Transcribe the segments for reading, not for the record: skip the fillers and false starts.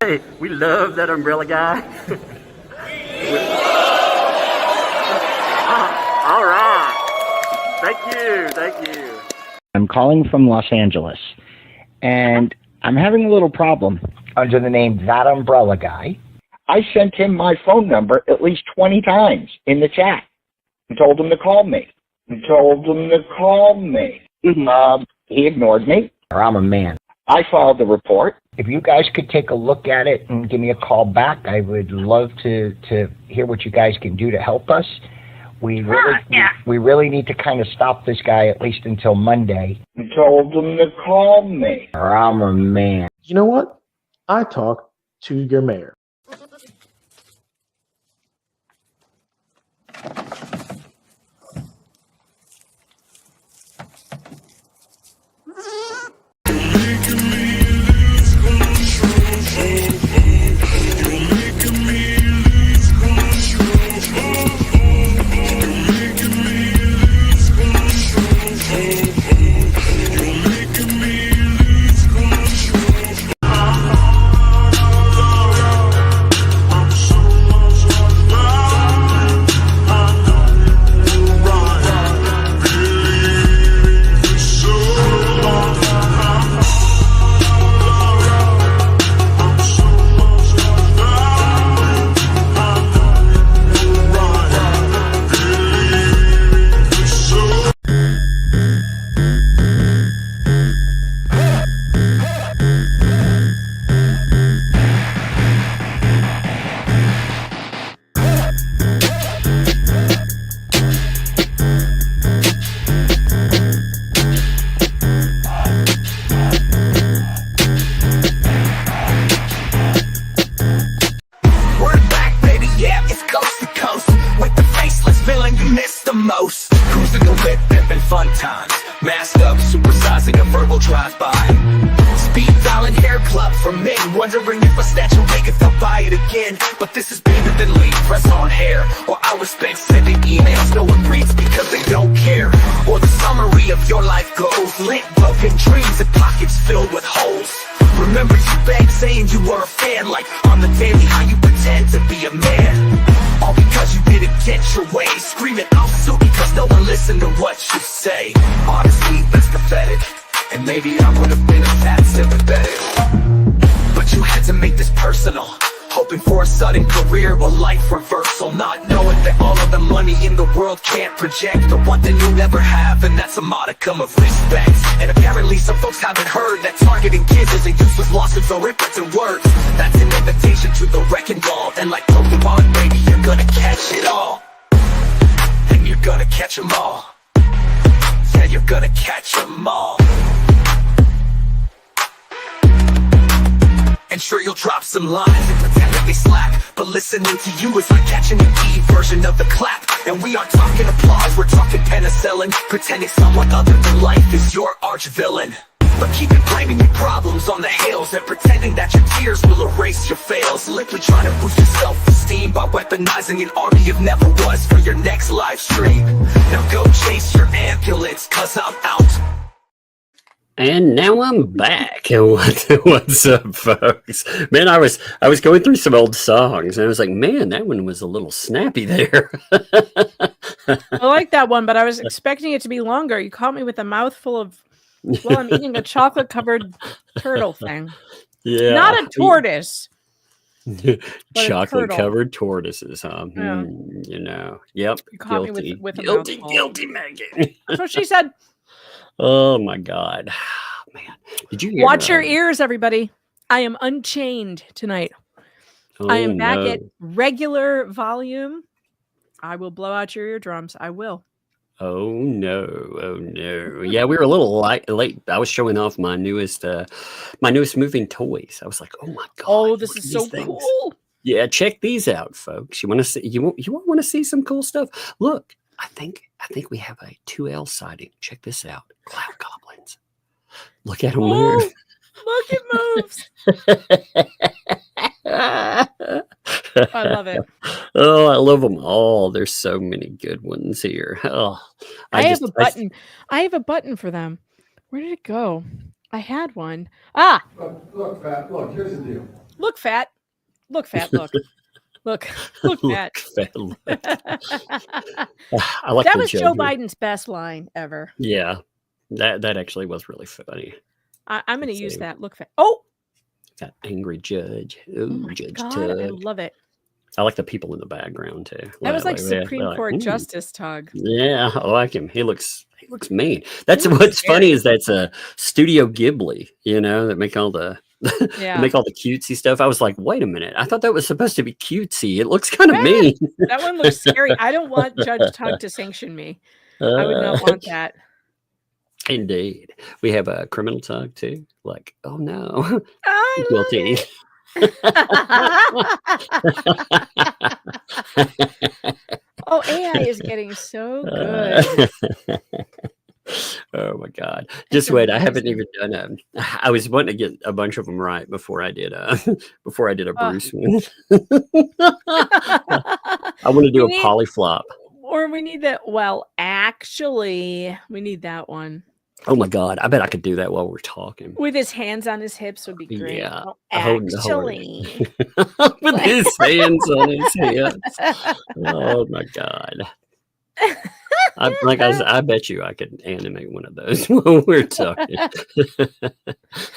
Hey, we love that umbrella guy. All right. Thank you. I'm calling from Los Angeles, and I'm having a little problem under the name ThATuMBRELLAgUy. I sent him my phone number at least 20 times in the chat and told him to call me. He ignored me. I'm a man. I filed the report. If you guys could take a look at it and give me a call back, I would love to hear what you guys can do to help us. We really need to kind of stop this guy at least until Monday. I told him to call me. I'm a man. You know what? I talk to your mayor. Most cruising the whip, pimping fun times, masked up, supersizing a verbal drive-by, speed dialing hair club for men, wondering if a statue wig if they'll buy it again. But this is bigger than lead press on hair, or I respect sending emails no one reads because they don't care, or the summary of your life goals, lit broken dreams and pockets filled with holes. Remember you begged saying you were a fan, like on the daily how you pretend to be a man, all because you didn't get your way, screaming I'll sue because no one listened to what you say. Honestly, that's pathetic, and maybe I would have been a tad sympathetic, but you had to make this personal, hoping for a sudden career or life reversal, not knowing that all of the money in the world can't project the one thing you'll never have, and that's a modicum of respect. And apparently some folks haven't heard that targeting kids is a useless lawsuit or written words. That's an invitation to the wrecking ball, and like Pokemon, baby, you're gonna catch it all, and you're gonna catch them all. Yeah, you're gonna catch them all. And sure, you'll drop some lines and pretend that they slap, but listening to you is like catching an E version of the clap. And we aren't talking applause, we're talking penicillin, pretending someone other than life is your arch villain. But keeping blaming your problems on the Hales and pretending that your tears will erase your fails, literally trying to boost your self-esteem by weaponizing an army of never was for your next live stream. Now go chase your ambulance, cause I'm out. And now I'm back. What's up, folks? Man, I was going through some old songs, and I was like, man, that one was a little snappy there. I like that one, but I was expecting it to be longer. You caught me with a mouthful of, well, I'm eating a chocolate-covered turtle thing. Yeah. Not a tortoise. Chocolate-covered tortoises, huh? Yeah. You know. Yep. You caught Guilty. me with a Guilty, mouthful. guilty, Megan. That's what she said. Oh, my God. Man. Did you hear Watch your ears, everybody. I am unchained tonight. I am back at regular volume. I will blow out your eardrums. I will. Oh no! Oh no! Yeah, we were a little late. I was showing off my newest moving toys. I was like, "Oh my God! Oh, this is so cool!" Yeah, check these out, folks. You want to see? You want to see some cool stuff? Look, I think we have a 2L sighting. Check this out, cloud goblins. Look at them move. Look, it moves. I love it. Oh, I love them all. There's so many good ones here. Oh, I have a button. I have a button for them. Where did it go? I had one. Ah! Look, Pat, look, here's the deal. Look fat. Look fat. Look. Look fat. fat, look. I like That the was Joe judge. Biden's best line ever. Yeah, that actually was really funny. I'm going to Let's use see. that. Look fat. Oh, That angry judge. oh Ooh, my Judge God. Tug. I love it. I like the people in the background too. That was like they're Supreme like, Court "Ooh." Justice Tug. Yeah, I like him. He looks mean. That's looks what's scary. funny is that's a Studio Ghibli, that make all the Yeah. make all the cutesy stuff. I was like, wait a minute, I thought that was supposed to be cutesy. It looks kind of mean. That one looks scary. I don't want Judge Tug to sanction me. I would not want that. Indeed. We have a criminal tug too. Like, oh no. I love Guilty. it. Oh, AI is getting so good. Oh my God. Just wait. I haven't amazing. even done I was wanting to get a bunch of them right before I did a Bruce one. I want to do We a need- polyflop. Or we need that. Well, actually, we need that one. Oh my God. I bet I could do that while we're talking. With his hands on his hips would be great. Yeah. Well, Hold- actually. With his hands on his hips. Oh my God. I bet you I could animate one of those when we're talking.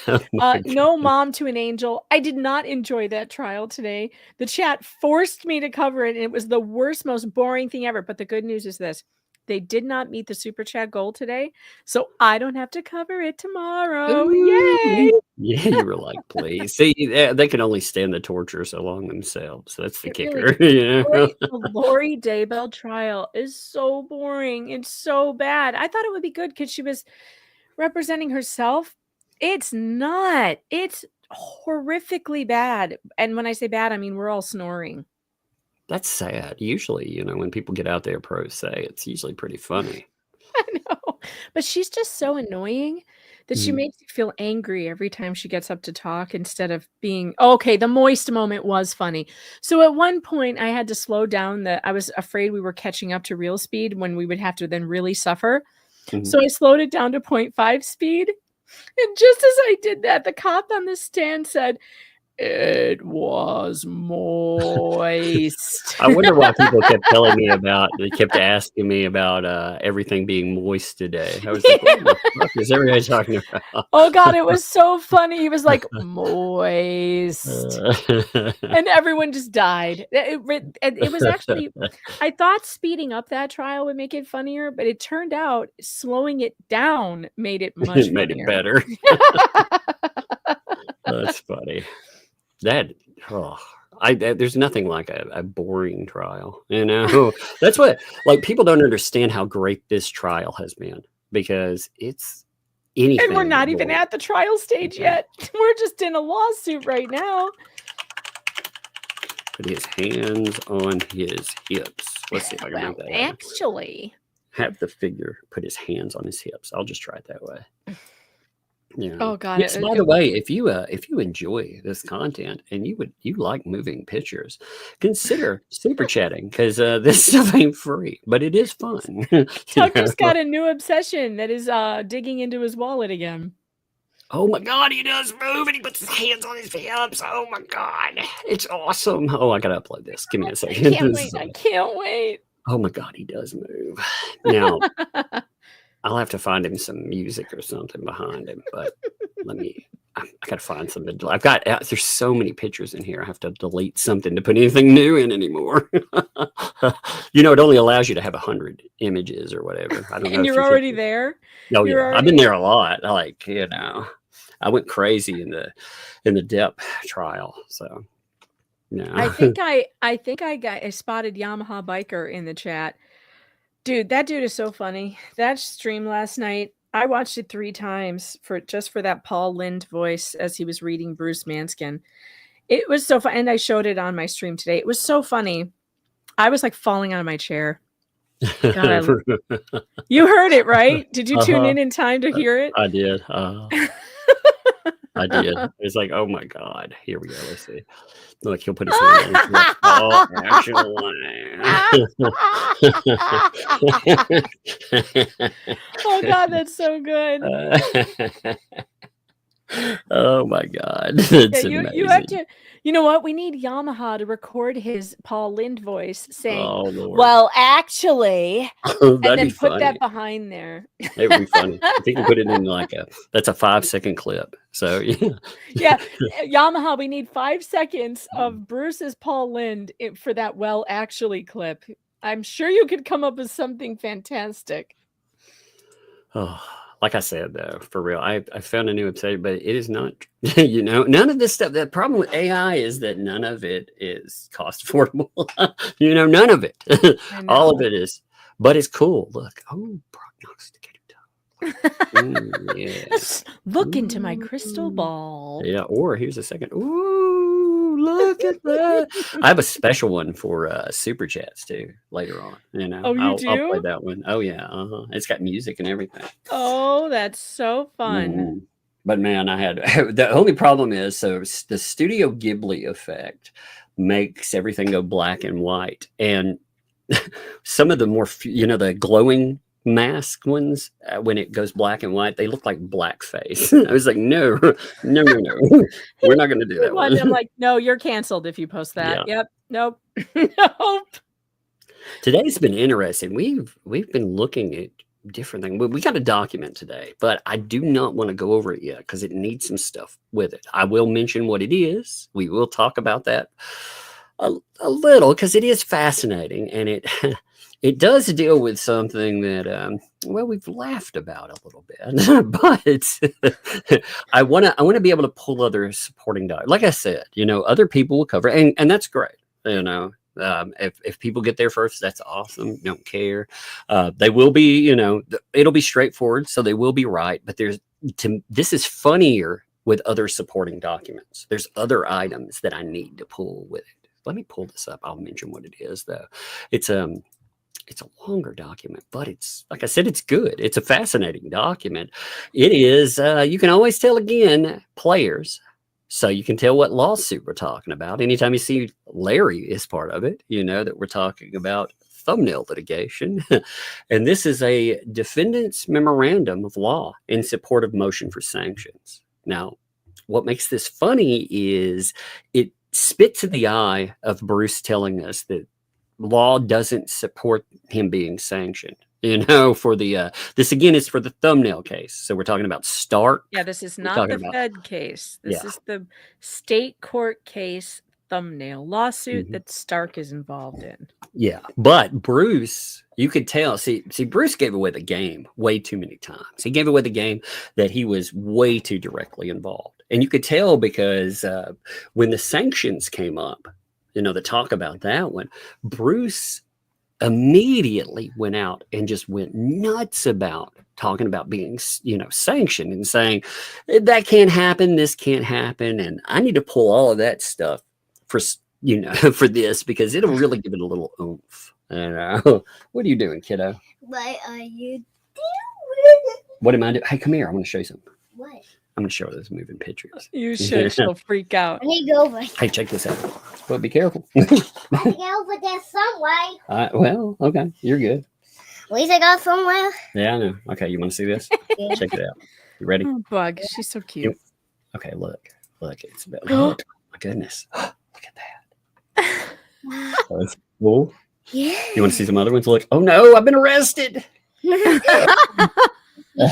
Oh my No Mom to an Angel. I did not enjoy that trial today. The chat forced me to cover it, and it was the worst, most boring thing ever. But the good news is this. They did not meet the super chat goal today, so I don't have to cover it tomorrow. Yay! Yeah, you were like, please. See, they can only stand the torture so long themselves. That's the It kicker. The Lori Daybell trial is so boring. It's so bad. I thought it would be good because she was representing herself. It's not. It's horrifically bad. And when I say bad, I mean we're all snoring. That's sad. Usually, when people get out there pro se, it's usually pretty funny. I know. But she's just so annoying that she Mhm. makes you feel angry every time she gets up to talk instead of being okay. The moist moment was funny. So at one point I had to slow down I was afraid we were catching up to real speed when we would have to then really suffer. Mhm. So I slowed it down to 0.5 speed. And just as I did that, the cop on the stand said, "It was moist." I wonder why people kept telling me they kept asking me about everything being moist today. I was like, what the fuck is everybody talking about? Oh God, it was so funny. He was like, moist. And everyone just died. It was actually, I thought speeding up that trial would make it funnier, but it turned out slowing it down made it much It made funnier. it better. That's funny. There's nothing like a boring trial, That's what, people don't understand how great this trial has been because it's anything. And we're not even at the trial stage yet. We're just in a lawsuit right now. Put his hands on his hips. Let's see if I can make that happen. Actually, Have the figure put his hands on his hips. I'll just try it that way. Yeah. Oh God! Yes, by the way, if you enjoy this content and you like moving pictures, consider super chatting because this stuff ain't free, but it is fun. Tucker's got a new obsession that is digging into his wallet again. Oh my God, he does move and he puts his hands on his hips. Oh my God, it's awesome. Oh, I gotta upload this. Give me a second. I can't wait. Oh my God, he does move. Now, I'll have to find him some music or something behind him, but I gotta find something. There's so many pictures in here. I have to delete something to put anything new in anymore. It only allows you to have 100 images or whatever. I don't know. And you're already there. Oh yeah, I've been there a lot. I went crazy in the depth trial. So yeah, I think I spotted Yamaha Biker in the chat. Dude, that dude is so funny. That stream last night, I watched it 3 times for that Paul Lind voice as he was reading Bruce Manskin. It was so fun, and I showed it on my stream today. It was so funny. I was like falling out of my chair. God, you heard it, right? Did you tune in time to hear it? I did. I did. It's like, oh my God. Here we go. Let's see. Look, he'll put his hand on his oh, Oh God, that's so good. Oh my God, Yeah, that's you amazing. have to. You know what? We need Yamaha to record his Paul Lind voice saying, Oh Lord, "Well, actually," and that'd be then put that funny. behind there. It would be funny if he can put it in like that's a 5-second clip. So yeah, Yeah, Yamaha. We need 5 seconds of Bruce's Paul Lind for that "Well, actually" clip. I'm sure you could come up with something fantastic. oh, like I said though, for real, I found a new obsession, but it is not. None of this stuff. The problem with AI is that none of it is cost affordable. None of it. I All of know. it is, but it's cool. Look, prognosticator. Yeah. Let's look into my crystal ball. Yeah, or here's a second. Ooh, look at that. I have a special one for super chats too later on. Oh, you I'll play do? that one. Oh yeah, it's got music and everything. Oh, that's so fun. Mhm. But man, I had the only problem is the Studio Ghibli effect makes everything go black and white, and some of the more the glowing mask ones when it goes black and white, they look like blackface. I was like, no, we're not going to do that one. I'm like, no, you're canceled if you post that. Yeah. Yep. Nope. Nope. Today's been interesting. We've been looking at different things. We got a document today, but I do not want to go over it yet because it needs some stuff with it. I will mention what it is. We will talk about that a little because it is fascinating, and it does deal with something that we've laughed about a little bit, but I want to be able to pull other supporting documents. Like I said, other people will cover, and that's great. If people get there first, that's awesome. Don't care. They will be, it'll be straightforward, so they will be right. But this is funnier with other supporting documents. There's other items that I need to pull with it. Let me pull this up. I'll mention what it is, though. It's a longer document, but it's, like I said, it's good. It's a fascinating document. It is, you can always tell again, players. So you can tell what lawsuit we're talking about. Anytime you see Larry is part of it, that we're talking about thumbnail litigation. And this is a defendant's memorandum of law in support of motion for sanctions. Now, what makes this funny is it spits in the eye of Bruce telling us that law doesn't support him being sanctioned. For the this again is for the thumbnail case. So we're talking about Stark. Yeah, this is not the Fed case. This is the state court case thumbnail lawsuit that Stark is involved in. Yeah, but Bruce, you could tell. See, Bruce gave away the game way too many times. He gave away the game that he was way too directly involved, and you could tell because when the sanctions came up, the talk about that one, Bruce immediately went out and just went nuts about talking about being, sanctioned and saying that can't happen, this can't happen, and I need to pull all of that stuff for for this because it'll really give it a little oomph. What are you doing, kiddo? What are you doing? What am I doing? Hey, come here. I want to show you something. What? I'm going to show her those moving pictures. You should. She'll freak out. I need to go over. Hey, check this out. But be careful. I can get over there some way. Well, okay. You're good. At least I got somewhere. Yeah, I know. Okay, you want to see this? Yeah. Check it out. You ready? Oh, Bug. She's so cute. Okay, look. It's about. Oh, my goodness. Look at that. That's cool. Yeah. You want to see some other ones? Look. Oh, no. I've been arrested.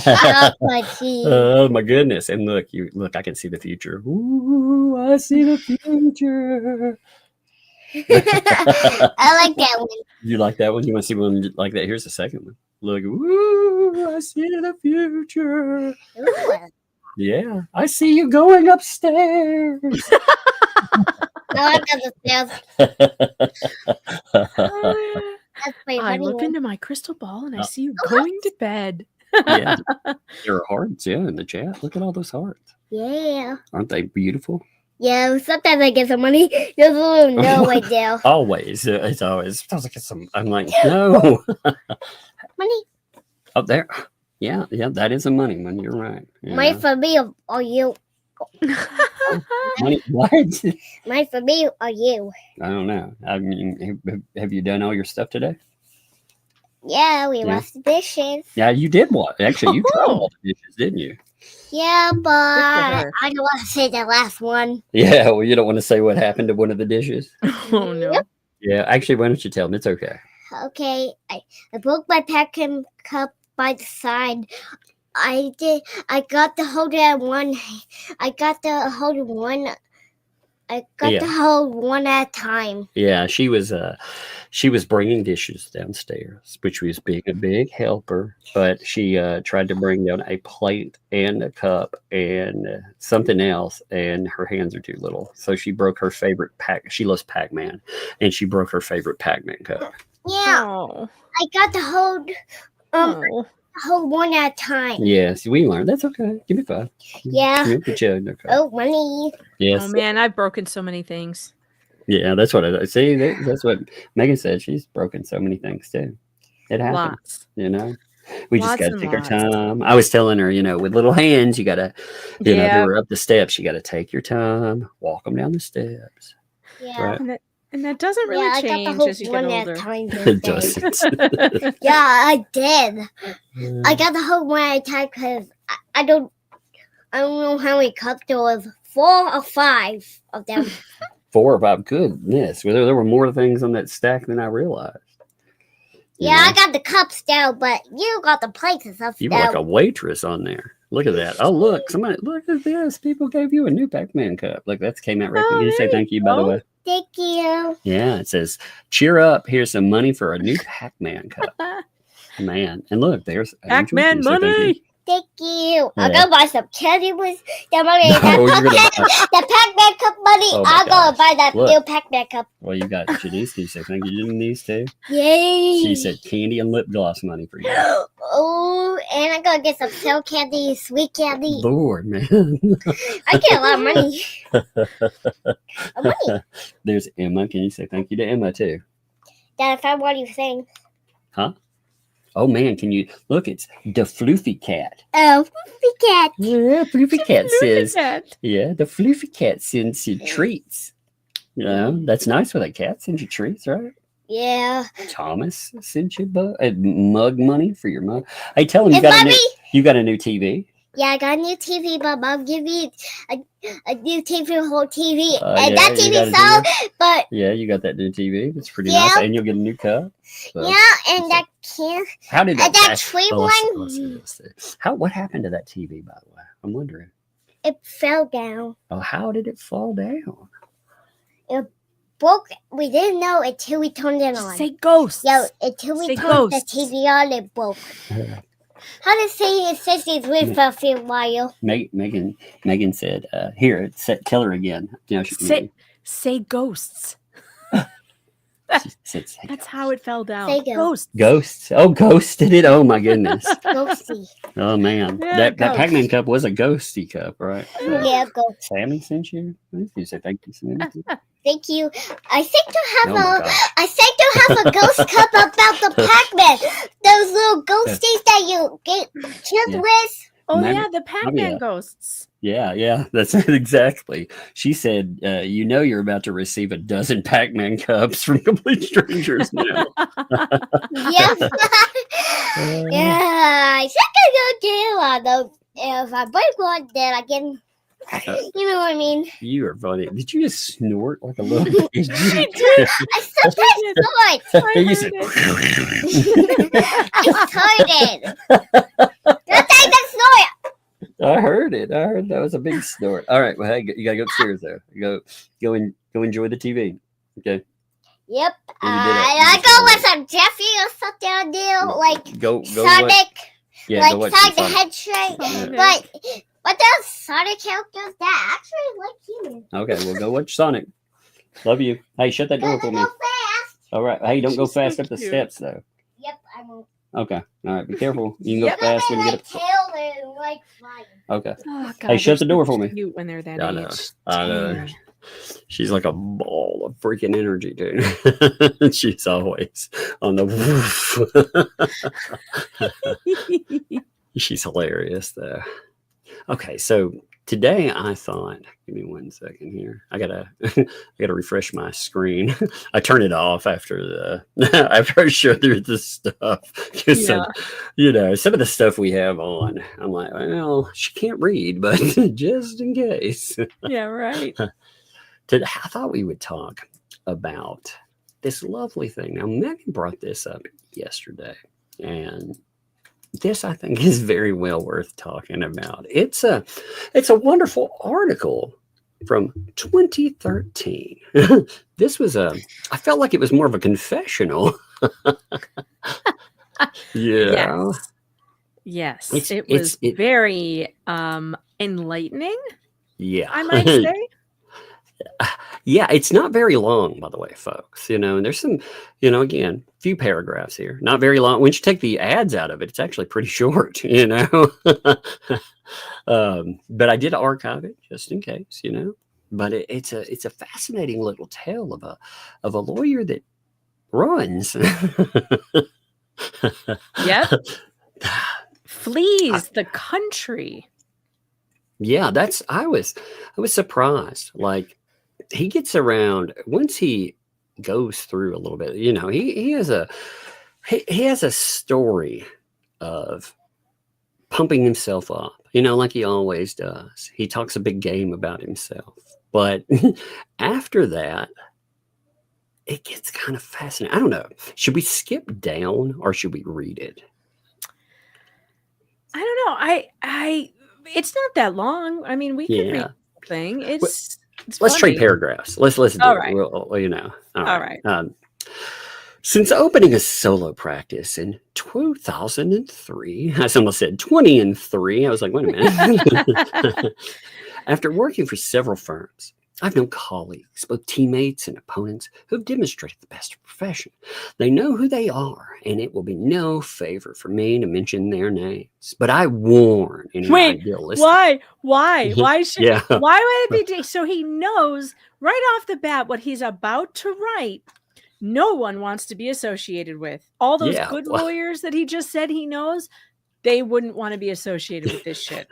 Shut up, Pudgy. Oh my goodness. And look, I can see the future. Ooh, I see the future. I like that one. You like that one? You want to see one like that? Here's the second one. Look, ooh, I see the future. Ooh. Yeah, I see you going upstairs. No, I got the stairs. That's my I funny look one. into my crystal ball and I see you going to bed. Yeah, there are hearts, in the chat. Look at all those hearts. Yeah. Aren't they beautiful? Yeah, sometimes I get some money. There's a little no right there. Always. It's always. Sounds like it's some. I'm like, no. Money. Up there. Yeah, that is a money one. You're right. Yeah. Money for me or you? Money, what? Money for me or you? I don't know. I mean, have you done all your stuff today? Yeah, we washed the dishes. Yeah, you did what? Actually, you tried all the dishes, didn't you? Yeah, but her. I don't want to say the last one. Yeah, well, you don't want to say what happened to one of the dishes. Oh no. Yeah, actually, why don't you tell them? It's okay. Okay, I broke my packing cup by the side. I got to hold it at one. I got to hold one. I got Yeah. to hold one at a time. Yeah, she was bringing dishes downstairs, which was being a big helper. But she tried to bring down a plate and a cup and something else, and her hands are too little, so she broke her favorite pack. She loves Pac-Man, and she broke her favorite Pac-Man cup. Yeah, Oh. I got to hold Oh. one at a time. Yes, we learned. That's okay. Give me 5. Yeah. Give me the chug, okay. Oh, money. Yes. Oh man, I've broken so many things. Yeah, that's what I see. That's what Megan said. She's broken so many things too. It happens. Lots. You know, we just Lots got to and take our lots. time. I was telling her, with little hands, you got to, do Yeah. her up the steps. You got to take your time, walk them down the steps. Yeah. Right? And that doesn't really Yeah, I got to change hold as you get one at a older. time. It doesn't. Yeah, I did. I got to hold one at a time because I don't know how many cups there was. 4 or 5 of them. 4 or 5. Goodness, there were more things on that stack than I realized. You Yeah, know? I got the cups down, but you got the plates and stuff You were down. like a waitress on there. Look at that. Oh, look, look at this. People gave you a new Pac-Man cup. Look, that's came out right. Oh, Can you say there thank you, by the way? Thank you. Yeah, it says, cheer up. Here's some money for a new Pac-Man cup. Man. And look, there's Pac-Man money. Thank you. Yeah. I'm going to buy some candy with the money. No, you're gonna buy- The Pac-Man cup money. Oh my I'm going to gosh. buy that Look. new Pac-Man cup. Well, you got Janice. Can you say thank you to these too? Yay. She said candy and lip gloss money for you. Oh, and I'm going to get some sour candy, sweet candy. Lord, man. I get a lot of money. Money. There's Emma. Can you say thank you to Emma too? Dad, if I want you saying. Huh? Oh man, can you look? It's the Floofy Cat. Oh, we cat. Yeah, Floofy Cat says. That. Yeah, the Floofy Cat sends you treats. You know, that's nice when a cat sends you treats, right? Yeah. Thomas sent you mug money for your mug. Hey, tell him you And got Mommy. you got a new TV. Yeah, I got a new TV, but Mom gave me a new TV, whole TV. Oh, And yeah, that you got TV a so, but Yeah, you got that new TV. That's pretty Yeah. nice, and you'll get a new cup. So, yeah, and that can how did that? that tree one, let's see. What happened to that TV? By the way, I'm wondering. it fell down. Oh, how did it fall down? Broke. We didn't know until we turned it on. Say ghosts. Yeah, until we Say turned ghosts. the TV on, it broke. How to say it says it's with for a few while. Megan said, "Here, tell her again." You know, Say ghosts. she said, say That's how it fell down. Say ghosts. Ghosts. ghosts. Oh, ghosted it. Oh my goodness. Ghosty. Oh man, Yeah, that ghost. Pac-Man cup was a ghosty cup, right? So, Yeah, ghost. Sammy sent you. You say thank you, Sammy. Thank you. I think to have Oh my gosh. I think to have a ghost cup about the Pac-Man. Those little ghosties that you get killed Yeah. with. Oh Maybe- yeah, the Pac-Man yeah. ghosts. Yeah, that's it exactly. She said, you're about to receive a dozen Pac-Man cups from complete strangers now. Yep. Yeah, I think I go do those. If I break one, then I can. You know what I mean? You are funny. Did you just snort like a little kid? I sometimes snort. You said, I started. Don't take the snort. I heard it. I heard that was a big snort. All right, well, hey, you gotta go upstairs though. Go enjoy the TV. Okay. Yep. And you did it. I go with some Jeffy or something I do, like Go Sonic, watch, yeah, go like watch Sonic the some Sonic. Hedgehog. Sonic. But those Sonic characters that actually like human. Okay, well, go watch Sonic. Love you. Hey, shut that door Gotta for go me. fast. All right. Hey, don't go She's so fast up the cute. steps though. Yep, I won't. Okay. All right. Be careful. You can go Yep. fast when you get like up. tail and like flying. Okay. Oh, God, Hey, shut they're the door so for me. Cute when they're that I know. age. I know. Damn. She's like a ball of freaking energy, dude. She's always on the woof. She's hilarious, though. Okay, so today I thought, give me 1 second here. I gotta refresh my screen. I turn it off after after I show through the stuff. Because Yeah. some of the stuff we have on, I'm like, well, she can't read, but just in case. Yeah, right. Today, I thought we would talk about this lovely thing. Now, Megan brought this up yesterday, and this I think is very well worth talking about. It's a wonderful article from 2013. This was I felt like it was more of a confessional. Yeah. Yes. It's- It was it's- very enlightening, Yeah. I might say. Yeah, it's not very long, by the way, folks. And there's some, again, few paragraphs here. Not very long. Once you take the ads out of it, it's actually pretty short, But I did archive it just in case, But it's a fascinating little tale of a lawyer that runs. Yep. Flees the country. Yeah, I was surprised. Like, he gets around once he goes through a little bit. He has a story of pumping himself up. Like he always does. He talks a big game about himself, but after that, it gets kind of fascinating. I don't know. Should we skip down or should we read it? I don't know. It's not that long. I mean, we could read the thing. It's Let's trade funny. paragraphs. Let's do All it. right. All right. Since opening a solo practice in 2003, I almost said 20 and 3. I was like, wait a minute. After working for several firms, I've known colleagues, both teammates and opponents, who have demonstrated the best of profession. They know who they are, and it will be no favor for me to mention their names. But I warn any idealist. Why? Why should? Yeah. Why would it be? So he knows right off the bat what he's about to write. No one wants to be associated with. All those good lawyers that he just said he knows, they wouldn't want to be associated with this shit.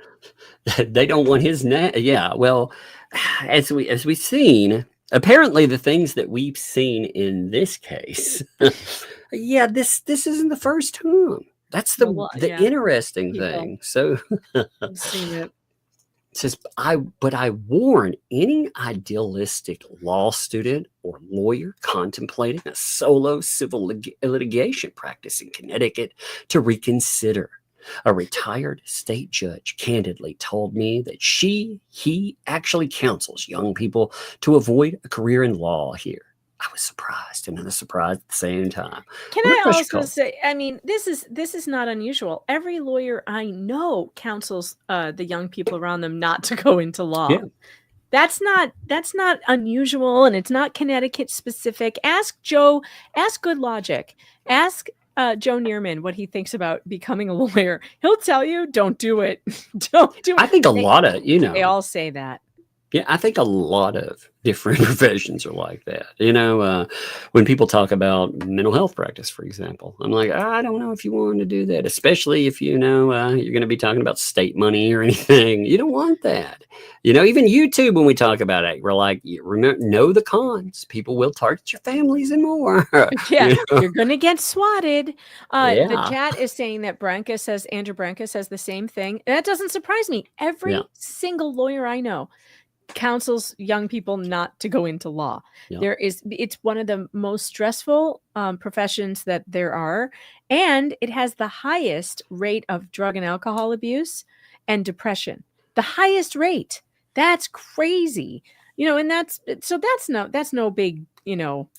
They don't want his name. Yeah. Well, as we've seen, apparently the things that we've seen in this case, this isn't the first time. That's the interesting thing. So I've seen it. It says, but I warn any idealistic law student or lawyer contemplating a solo civil litigation practice in Connecticut to reconsider. A retired state judge candidly told me that he actually counsels young people to avoid a career in law here. I was surprised and unsurprised at the same time. Can I also say, I mean, this is not unusual. Every lawyer I know counsels the young people around them not to go into law. Yeah. That's not unusual, and it's not Connecticut specific. Ask Good Logic. Ask Joe Neerman what he thinks about becoming a lawyer. He'll tell you, don't do it. Don't do it. I think a lot of, they all say that. Yeah, I think a lot of different professions are like that. When people talk about mental health practice, for example, I'm like, I don't know if you want to do that, especially if you're going to be talking about state money or anything. You don't want that. Even YouTube, when we talk about it, we're like, know the cons. People will target your families and more. Yeah, you're going to get swatted. The chat is saying that Andrew Branca says the same thing. That doesn't surprise me. Every single lawyer I know counsels young people not to go into law. Yeah. It's one of the most stressful professions that there are, and it has the highest rate of drug and alcohol abuse and depression. The highest rate. That's crazy. And that's no big, No,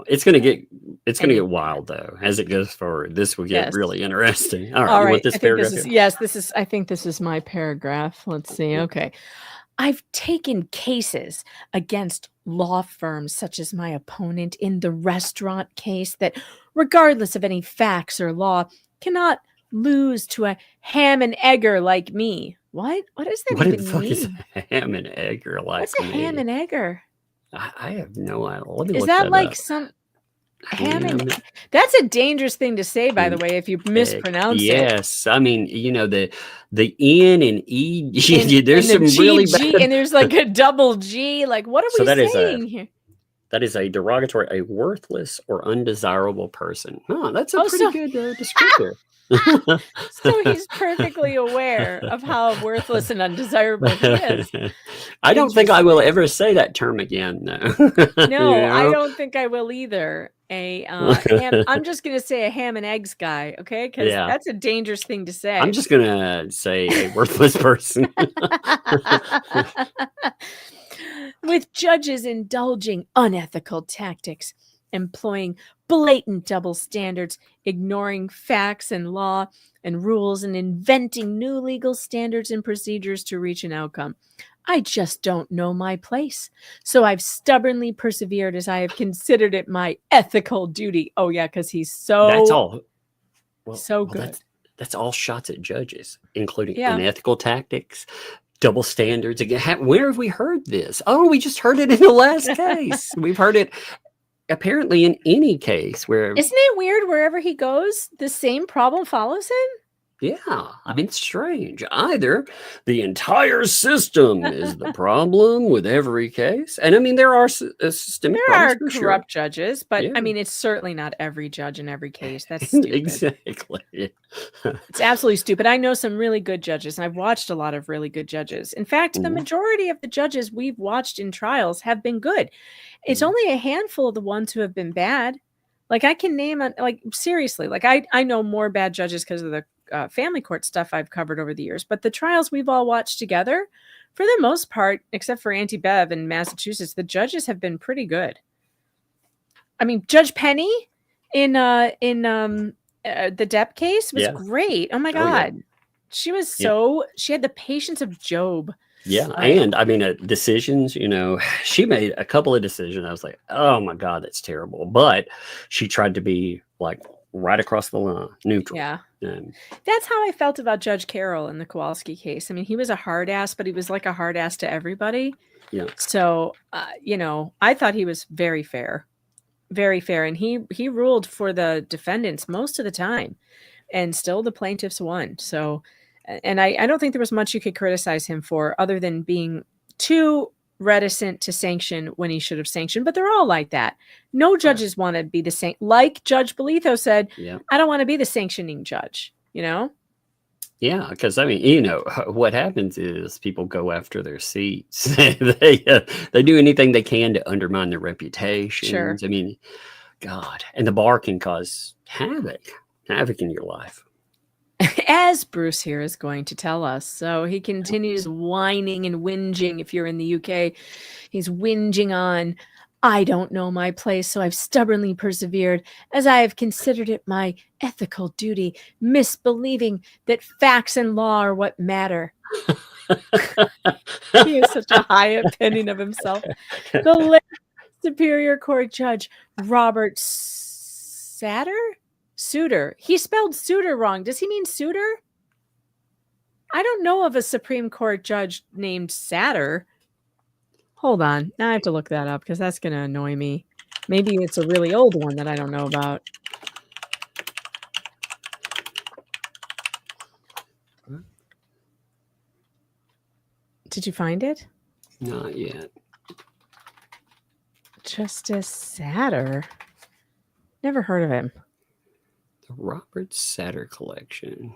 it's gonna get wild though as it goes forward. This will get really interesting. All right, you want this paragraph? I think this is my paragraph. Let's see. Okay. I've taken cases against law firms such as my opponent in the restaurant case that, regardless of any facts or law, cannot lose to a ham and egger like me. What? What does that even mean? What is a ham and egger like me? What's a ham and egger? I have no idea. Is that like some? Ham and Ham. that's a dangerous thing to say, by the way, if you mispronounce it. Yes, I mean, the N and E. There's And the some really GG, bad. and there's like a double G. Like, what are So we that is saying here? That is a derogatory, a worthless or undesirable person. Oh, that's a Oh, pretty so- good descriptor. So he's perfectly aware of how worthless and undesirable he is. I don't think I will ever say that term again. No, No, I You know? don't think I will either. I'm just gonna say a ham and eggs guy, okay? Because Yeah. that's a dangerous thing to say. I'm just gonna say a worthless person. With judges indulging unethical tactics, employing blatant double standards, ignoring facts and law and rules, and inventing new legal standards and procedures to reach an outcome. I just don't know my place. So I've stubbornly persevered as I have considered it my ethical duty. Oh, yeah, because he's That's all. so good. That's all shots at judges, including Yeah. unethical tactics, double standards. Again, where have we heard this? Oh, we just heard it in the last case. We've heard it apparently in any case where. Isn't it weird wherever he goes, the same problem follows him? Yeah, I mean, it's strange. Either the entire system is the problem with every case, and I mean, there are systemic There are problems for corrupt judges, but Yeah. I mean, it's certainly not every judge in every case. That's stupid. Exactly. It's absolutely stupid. I know some really good judges, and I've watched a lot of really good judges. In fact, the Mhm. majority of the judges we've watched in trials have been good. It's Mhm. only a handful of the ones who have been bad. Like I can name, like seriously, like I know more bad judges because of the family court stuff I've covered over the years. But the trials we've all watched together, for the most part, except for Auntie Bev in Massachusetts, the judges have been pretty good. I mean, Judge Penny in the Depp case was Yeah. great. Oh my Oh, yeah. God. She was Yeah. she had the patience of Job. Yeah, and I mean, decisions. She made a couple of decisions. I was like, "Oh my God, that's terrible!" But she tried to be like right across the line, neutral. Yeah. And That's how I felt about Judge Carroll in the Kowalski case. I mean, he was a hard ass, but he was like a hard ass to everybody. Yeah. So, I thought he was very fair, and he ruled for the defendants most of the time, and still the plaintiffs won. So, and I don't think there was much you could criticize him for, other than being too reticent to sanction when he should have sanctioned. But they're all like that. No judges want to be the like Judge Belitho said. yeah, I don't want to be the sanctioning judge. yeah, because I mean, what happens is people go after their seats. They do anything they can to undermine their reputations. Sure. I mean, God, and the bar can cause havoc in your life. As Bruce here is going to tell us. So he continues whining and whinging. If you're in the UK, he's whinging on, I don't know my place, so I've stubbornly persevered as I have considered it my ethical duty, misbelieving that facts and law are what matter. He has such a high opinion of himself. The late Superior Court Judge Robert Souter. He spelled Souter wrong. Does he mean Souter? I don't know of a Supreme Court judge named Satter. Hold on. Now I have to look that up because that's going to annoy me. Maybe it's a really old one that I don't know about. Did you find it? Not yet. Justice Satter. Never heard of him. The Robert Satter collection.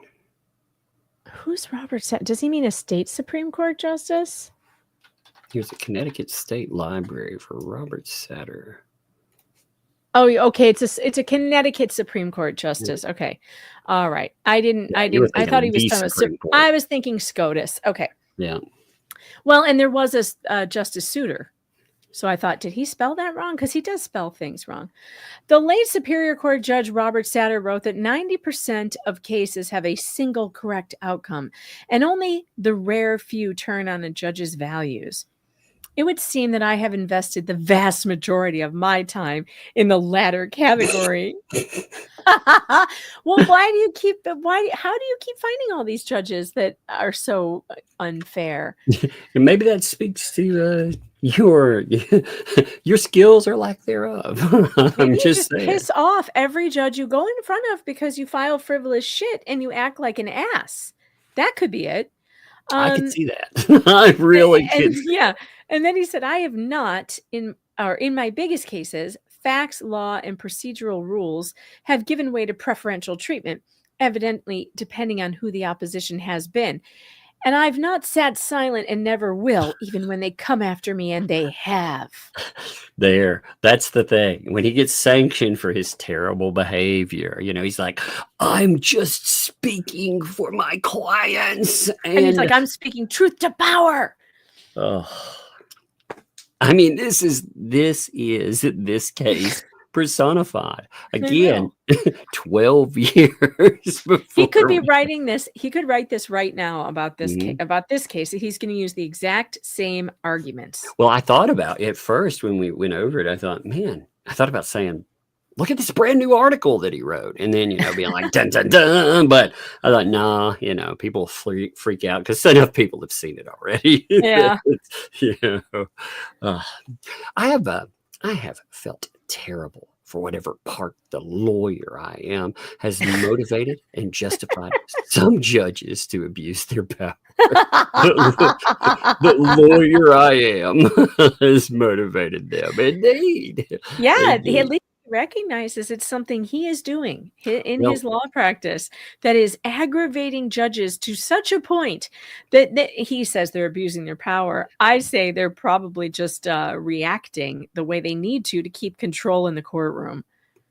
Who's Robert Satter? Does he mean a state Supreme Court justice? Here's a Connecticut State Library for Robert Satter. Oh, okay. It's a Connecticut Supreme Court justice. Okay, all right. I thought he was talking about. I was thinking SCOTUS. Okay. Yeah. Well, and there was a Justice Souter. So I thought, did he spell that wrong? Because he does spell things wrong. The late Superior Court Judge Robert Satter wrote that 90% of cases have a single correct outcome, and only the rare few turn on a judge's values. It would seem that I have invested the vast majority of my time in the latter category. Well, how do you keep finding all these judges that are so unfair? And maybe that speaks to your your skills are lack thereof. I'm Maybe you just just saying. piss off every judge you go in front of because you file frivolous shit and you act like an ass. That could be it. I could see that. I really And could. yeah, and then he said, I have not in my biggest cases, facts, law, and procedural rules have given way to preferential treatment, evidently depending on who the opposition has been. And I've not sat silent and never will, even when they come after me, and they have. There, that's the thing. When he gets sanctioned for his terrible behavior, he's like, I'm just speaking for my clients. And he's And like, I'm speaking truth to power. oh, I mean, this is this case personified. Again, 12 years before. He could be writing this. He could write this right now about this Mhm. about this case. He's going to use the exact same arguments. Well, I thought about it at first when we went over it. I thought about saying, look at this brand new article that he wrote. And then, being like, dun, dun, dun. But I thought, nah, people freak out because enough people have seen it already. Yeah. I have felt terrible for whatever part the lawyer I am has motivated and justified some judges to abuse their power. The lawyer I am has motivated them. Indeed. Yeah, Indeed. at least he recognizes it's something he is doing in his law practice that is aggravating judges to such a point that he says they're abusing their power. I say they're probably just reacting the way they need to keep control in the courtroom.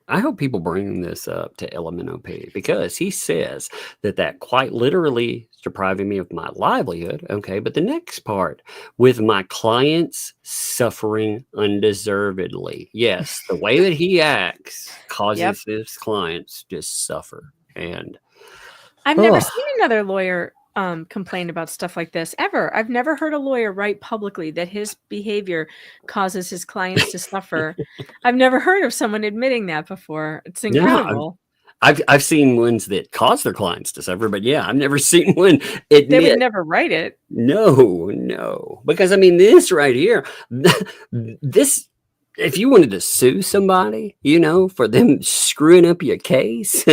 I hope people bring this up to LMNOP because he says that quite literally is depriving me of my livelihood. Okay, but the next part, with my clients suffering undeservedly. Yes, the way that he acts causes his clients to suffer. And I've never seen another lawyer complain about stuff like this ever. I've never heard a lawyer write publicly that his behavior causes his clients to suffer. I've never heard of someone admitting that before. It's incredible. Yeah, I've seen ones that cause their clients to suffer, but I've never seen one admit. They would never write it. No, because I mean, this right here, this. If you wanted to sue somebody, for them screwing up your case,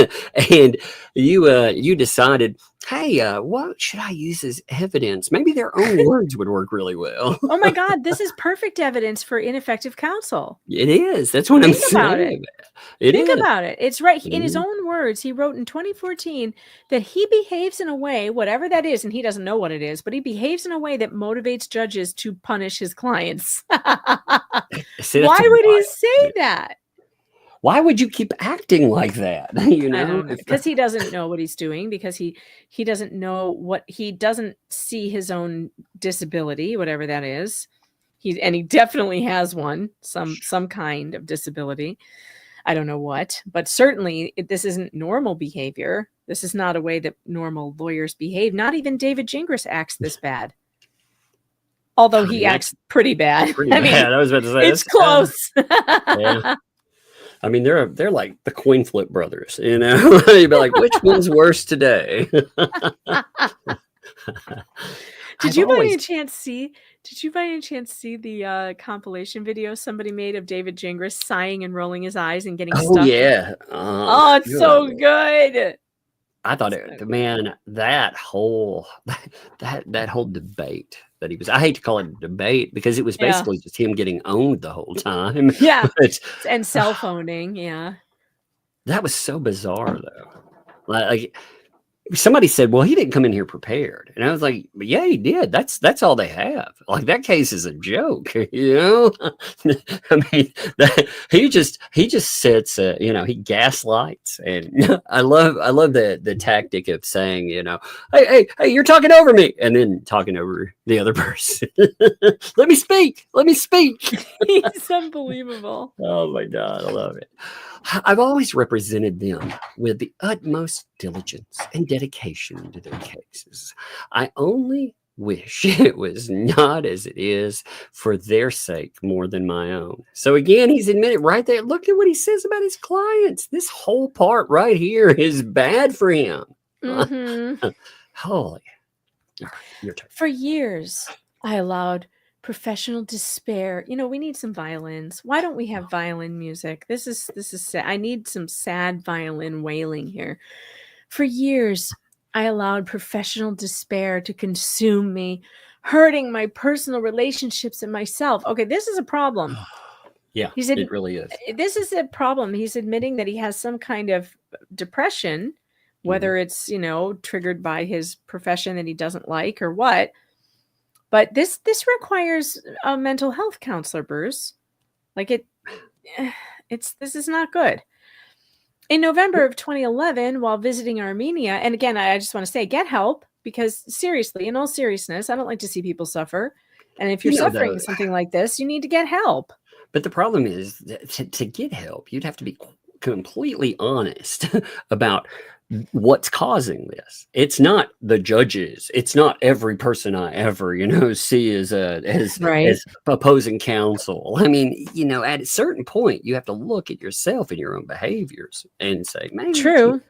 and you decided, hey, what should I use as evidence? Maybe their own words would work really well. Oh my God, this is perfect evidence for ineffective counsel. It is. That's what I'm saying. Think about it. It's right in his own words. He wrote in 2014 that he behaves in a way, whatever that is, and he doesn't know what it is, but he behaves in a way that motivates judges to punish his clients. See, why would he say that? Why would you keep acting like that? Because he doesn't know what he's doing, because he doesn't know he doesn't see his own disability, whatever that is. He definitely has one, some kind of disability. I don't know what, but certainly this isn't normal behavior. This is not a way that normal lawyers behave. Not even David Gingras acts this bad. Although he acts pretty bad. I mean, I was about to say it's close. Yeah. I mean, they're like the coin flip brothers, You'd be like, which one's worse today? Did you by any chance see the compilation video somebody made of David Gingras sighing and rolling his eyes and getting stuck? Yeah. It's so good. I thought that whole debate that he was, I hate to call it a debate because it was basically just him getting owned the whole time. Yeah. And cell phoning. Yeah. That was so bizarre though. Like somebody said, well, he didn't come in here prepared. And I was like, yeah, he did. That's all they have. Like that case is a joke, I mean, he just sits, he gaslights. And I love the tactic of saying, hey, you're talking over me. And then talking over the other person. Let me speak. He's unbelievable. Oh my God. I love it. I've always represented them with the utmost diligence and dedication to their cases. I only wish it was not as it is for their sake more than my own. So again, he's admitted right there. Look at what he says about his clients. This whole part right here is bad for him. Mm-hmm. Holy. Your turn. For years, I allowed professional despair. You know, we need some violins. Why don't we have violin music? This is sad. I need some sad violin wailing here. For years, I allowed professional despair to consume me, hurting my personal relationships and myself. Okay, this is a problem. Yeah, He said, it really is. this is a problem. He's admitting that he has some kind of depression, whether it's, you know, triggered by his profession that he doesn't like or what. But this requires a mental health counselor, Bruce. Like this is not good. In November of 2011, while visiting Armenia, and again, I just want to say, get help, because seriously, in all seriousness, I don't like to see people suffer. And if you're suffering something like this, you need to get help. But the problem is that to get help, you'd have to be completely honest about what's causing this. It's not the judges. It's not every person I ever, see as opposing counsel. I mean, at a certain point, you have to look at yourself and your own behaviors and say, man, True.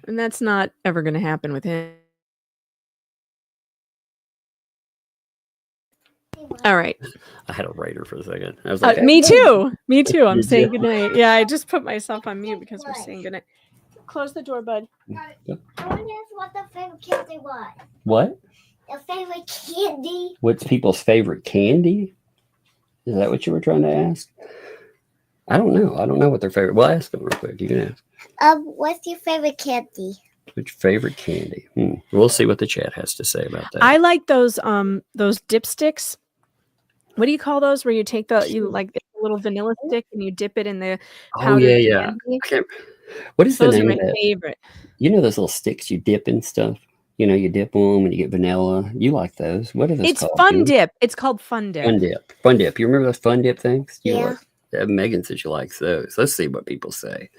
And that's not ever going to happen with him. All right. I had a writer for a second. I was like, me too. I'm saying goodnight. Yeah, I just put myself on mute because we're saying goodnight. Close the door, bud. I want to ask what the favorite candy was. What? The favorite candy. What's people's favorite candy? Is that what you were trying to ask? I don't know. I don't know what their favorite. Well, ask them real quick. You can ask. What's your favorite candy? Which favorite candy? We'll see what the chat has to say about that. I like those dipsticks. What do you call those? Where you take the little vanilla stick and you dip it in the powdered candy? What is those the name are of my that? favorite. You know those little sticks you dip in stuff? You dip them and you get vanilla. You like those. What are those It's called? Fun Dip. It's called Fun Dip. Fun Dip. You remember those Fun Dip things? Yeah. Megan says she likes those. Let's see what people say.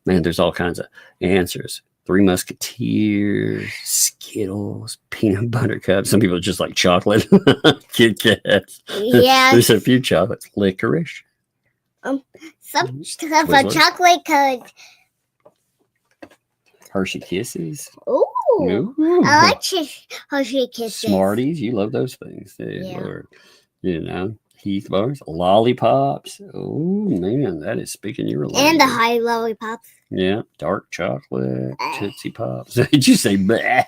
Man, there's all kinds of answers. Three Musketeers, Skittles, peanut butter cups. Some people just like chocolate. Kit Kats. Yeah. There's a few chocolates. Licorice. Some stuff on chocolate covered. Hershey Kisses. Ooh. I like Hershey Kisses. Smarties. You love those things too. Yeah. Or, Heath bars. Lollipops. Oh, man. That is speaking your language. And the high lollipops. Yeah, dark chocolate, Tootsie Pops. Did you say bleh?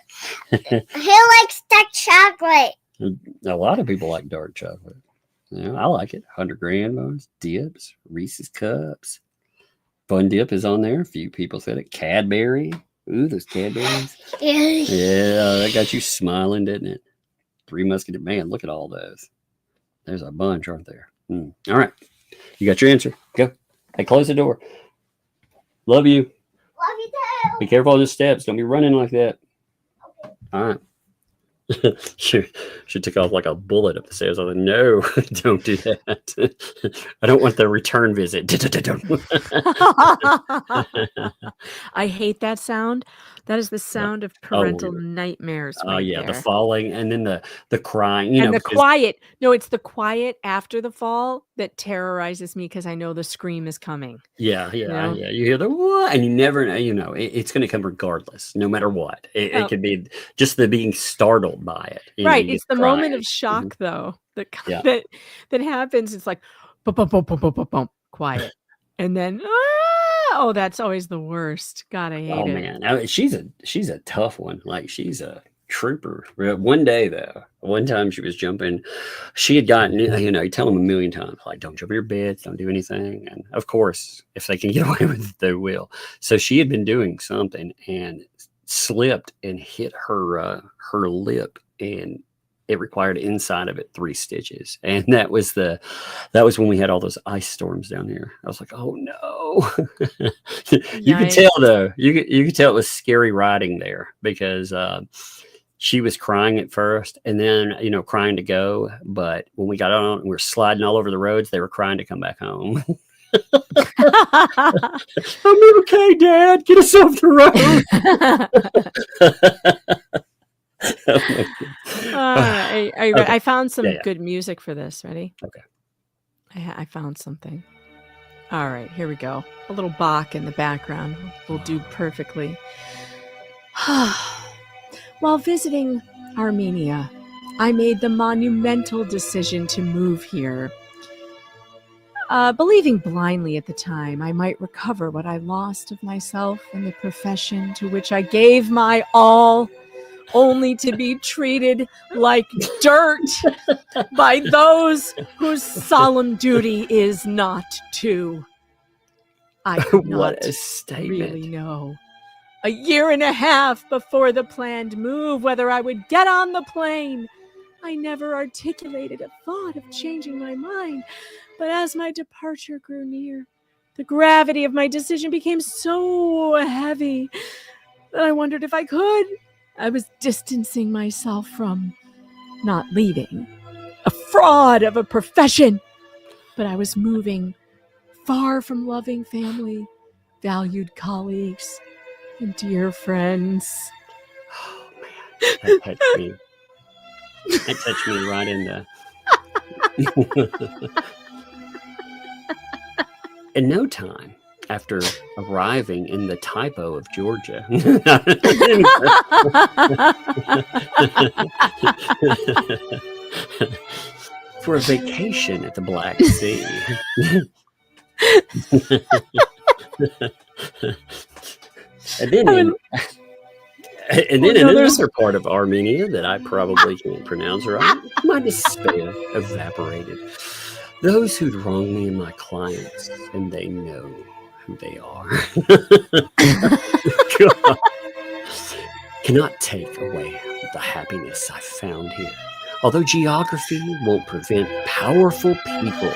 Who likes dark chocolate? A lot of people like dark chocolate. I like it. 100 grand bars, dips, Reese's Cups. Fun Dip is on there. A few people said it. Cadbury. Ooh, those Cadburys. Yeah, that got you smiling, didn't it? Three Musketeers. Man, look at all those. There's a bunch, aren't there? All right. You got your answer. Go. Hey, close the door. Love you. Love you too. Be careful of the steps. Don't be running like that. Okay. All right. she took off like a bullet up the stairs. I was like, no, don't do that. I don't want the return visit. I hate that sound. That is the sound of parental nightmares. Oh, yeah. there. The falling and then the crying. And the quiet. No, it's the quiet after the fall that terrorizes me because I know the scream is coming. Yeah. You hear the what? And you never know, it's going to come regardless, no matter what. It could be just the being startled by it. Right. It's the moment of shock, though, that happens. It's like, bum, bum, bum, bum, bum, bum, bum, quiet. And then, oh, that's always the worst. God, I hate it. Man. I mean, she's a tough one. Like, she's a trooper. One time she was jumping. She had gotten, you tell them a million times, like, don't jump in your beds, don't do anything. And of course, if they can get away with it, they will. So she had been doing something and slipped and hit her lip, and it required inside of it 3 stitches. And that was when we had all those ice storms down here. I was like, oh no. You could tell though, you could tell it was scary riding there because she was crying at first and then, crying to go. But when we got on and we're sliding all over the roads, they were crying to come back home. I'm okay, Dad. Get us off the road. I found some good music for this. Ready? Okay. I found something. All right, here we go. A little Bach in the background will do perfectly. While visiting Armenia, I made the monumental decision to move here. Believing blindly at the time I might recover what I lost of myself and the profession to which I gave my all, only to be treated like dirt by those whose solemn duty is not to. I could not What a statement. really know. A year and a half before the planned move, whether I would get on the plane. I never articulated a thought of changing my mind, but as my departure grew near, the gravity of my decision became so heavy that I wondered if I could. I was distancing myself from, not leaving, a fraud of a profession, but I was moving far from loving family, valued colleagues, and dear friends. Oh, man. That touched me. That touched me right in the... In no time after arriving in the typo of Georgia, for a vacation at the Black Sea. And then in another part of Armenia that I probably can't pronounce right, my despair evaporated. Those who'd wronged me and my clients, and they know who they are, cannot take away the happiness I found here. Although geography won't prevent powerful people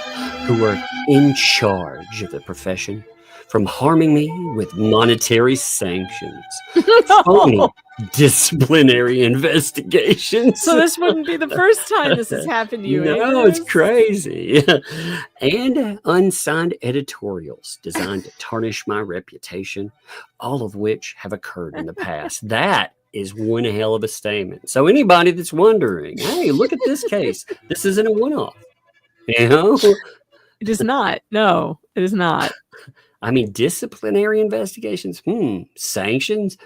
who are in charge of the profession from harming me with monetary sanctions, phony disciplinary investigations. So this wouldn't be the first time this has happened to you. No, it's crazy. And unsigned editorials designed to tarnish my reputation, all of which have occurred in the past. That is one hell of a statement. So anybody that's wondering, hey, look at this case. This isn't a one-off. You know? It is not. No, it is not. I mean, disciplinary investigations, sanctions,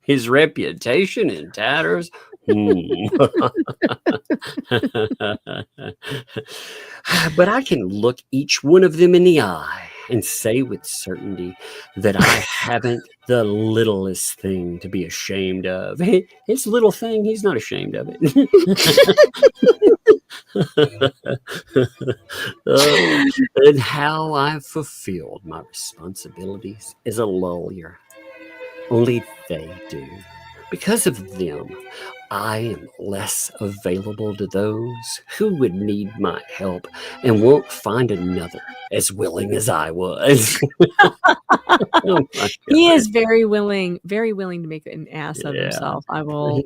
his reputation in tatters, But I can look each one of them in the eye and say with certainty that I haven't the littlest thing to be ashamed of. His little thing, he's not ashamed of it. And how I've fulfilled my responsibilities as a lawyer. Only they do. Because of them, I am less available to those who would need my help and won't find another as willing as I was. Oh, he is very willing to make an ass of himself. I will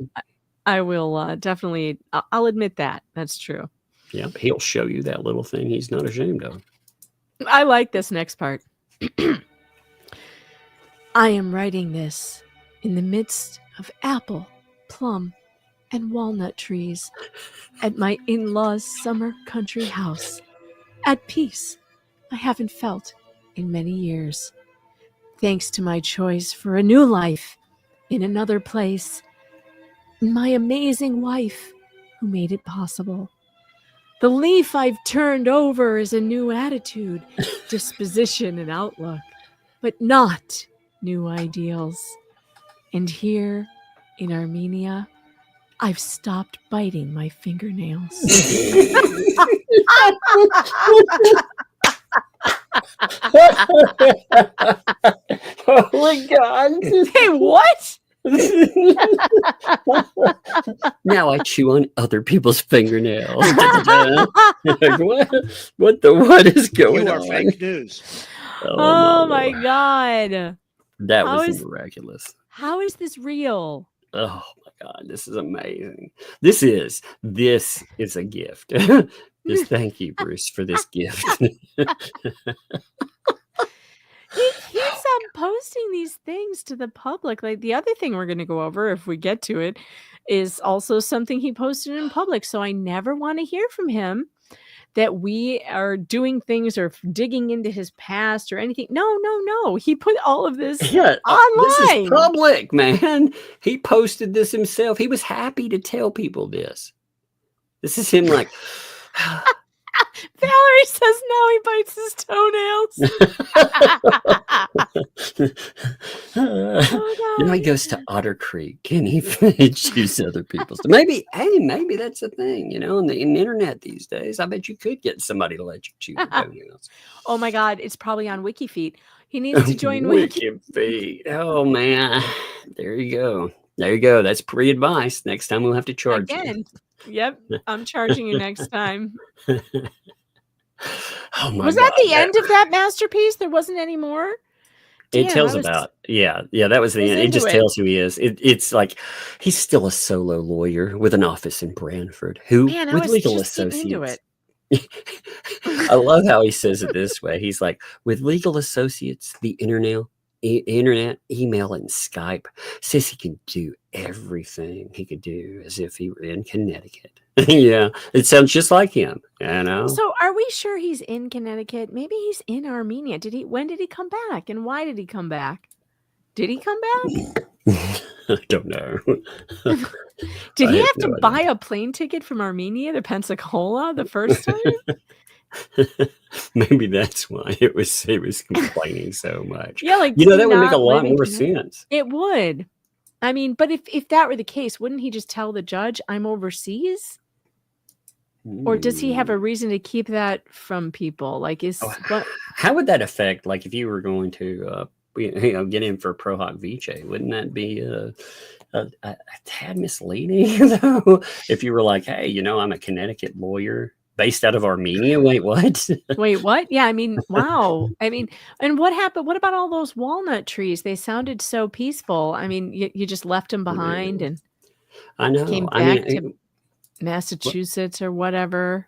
definitely, I'll admit that. That's true. Yeah, he'll show you that little thing he's not ashamed of. I like this next part. I am writing this in the midst of apple, plum, and walnut trees at my in-laws' summer country house. At peace I haven't felt in many years. Thanks to my choice for a new life in another place, and my amazing wife who made it possible. The leaf I've turned over is a new attitude, disposition, and outlook, but not new ideals. And here in Armenia, I've stopped biting my fingernails. Oh my God. Hey, what? Now I chew on other people's fingernails. What is going on? You are fake news. Oh my God. That was miraculous. How is this real? Oh my God, this is amazing. This is a gift. Just thank you, Bruce, for this gift. He keeps posting these things to the public. Like the other thing we're going to go over, if we get to it, is also something he posted in public. So I never want to hear from him that we are doing things or digging into his past or anything. No. He put all of this Yeah, this is online. public, man. He posted this himself. He was happy to tell people this. This is him like, Valerie says no, he bites his toenails. now he goes to Otter Creek and he chews other people's. Maybe that's a thing, in the internet these days. I bet you could get somebody to let you chew your toenails. Oh my God, it's probably on WikiFeet. He needs to join WikiFeet. Oh man, there you go. That's pre-advice. Next time we'll have to charge again. you. Yep, I'm charging you next time. Oh my Was that the end of that masterpiece? There wasn't any more? It tells about, that was the end. It just tells who he is. It's like he's still a solo lawyer with an office in Branford with legal associates. I love how he says it this way. He's like, with legal associates, the internet, email, and Skype, says he can do everything he could do as if he were in Connecticut. Yeah, it sounds just like him, So are we sure he's in Connecticut? Maybe he's in Armenia. When did he come back? And why did he come back? Did he come back? I don't know. Did he have to buy a plane ticket from Armenia to Pensacola the first time? Maybe that's why he was complaining so much. Yeah, like that would make a lot more sense. It would. I mean, but if that were the case, wouldn't he just tell the judge, I'm overseas? Or does he have a reason to keep that from people? Like, how would that affect? Like, if you were going to, get in for pro hoc vice, wouldn't that be a tad misleading? Though, if you were like, hey, I'm a Connecticut lawyer based out of Armenia. Wait, what? Wait, what? Yeah, I mean, wow. I mean, and what happened? What about all those walnut trees? They sounded so peaceful. I mean, you just left them behind and I know. Came back to Massachusetts or wherever.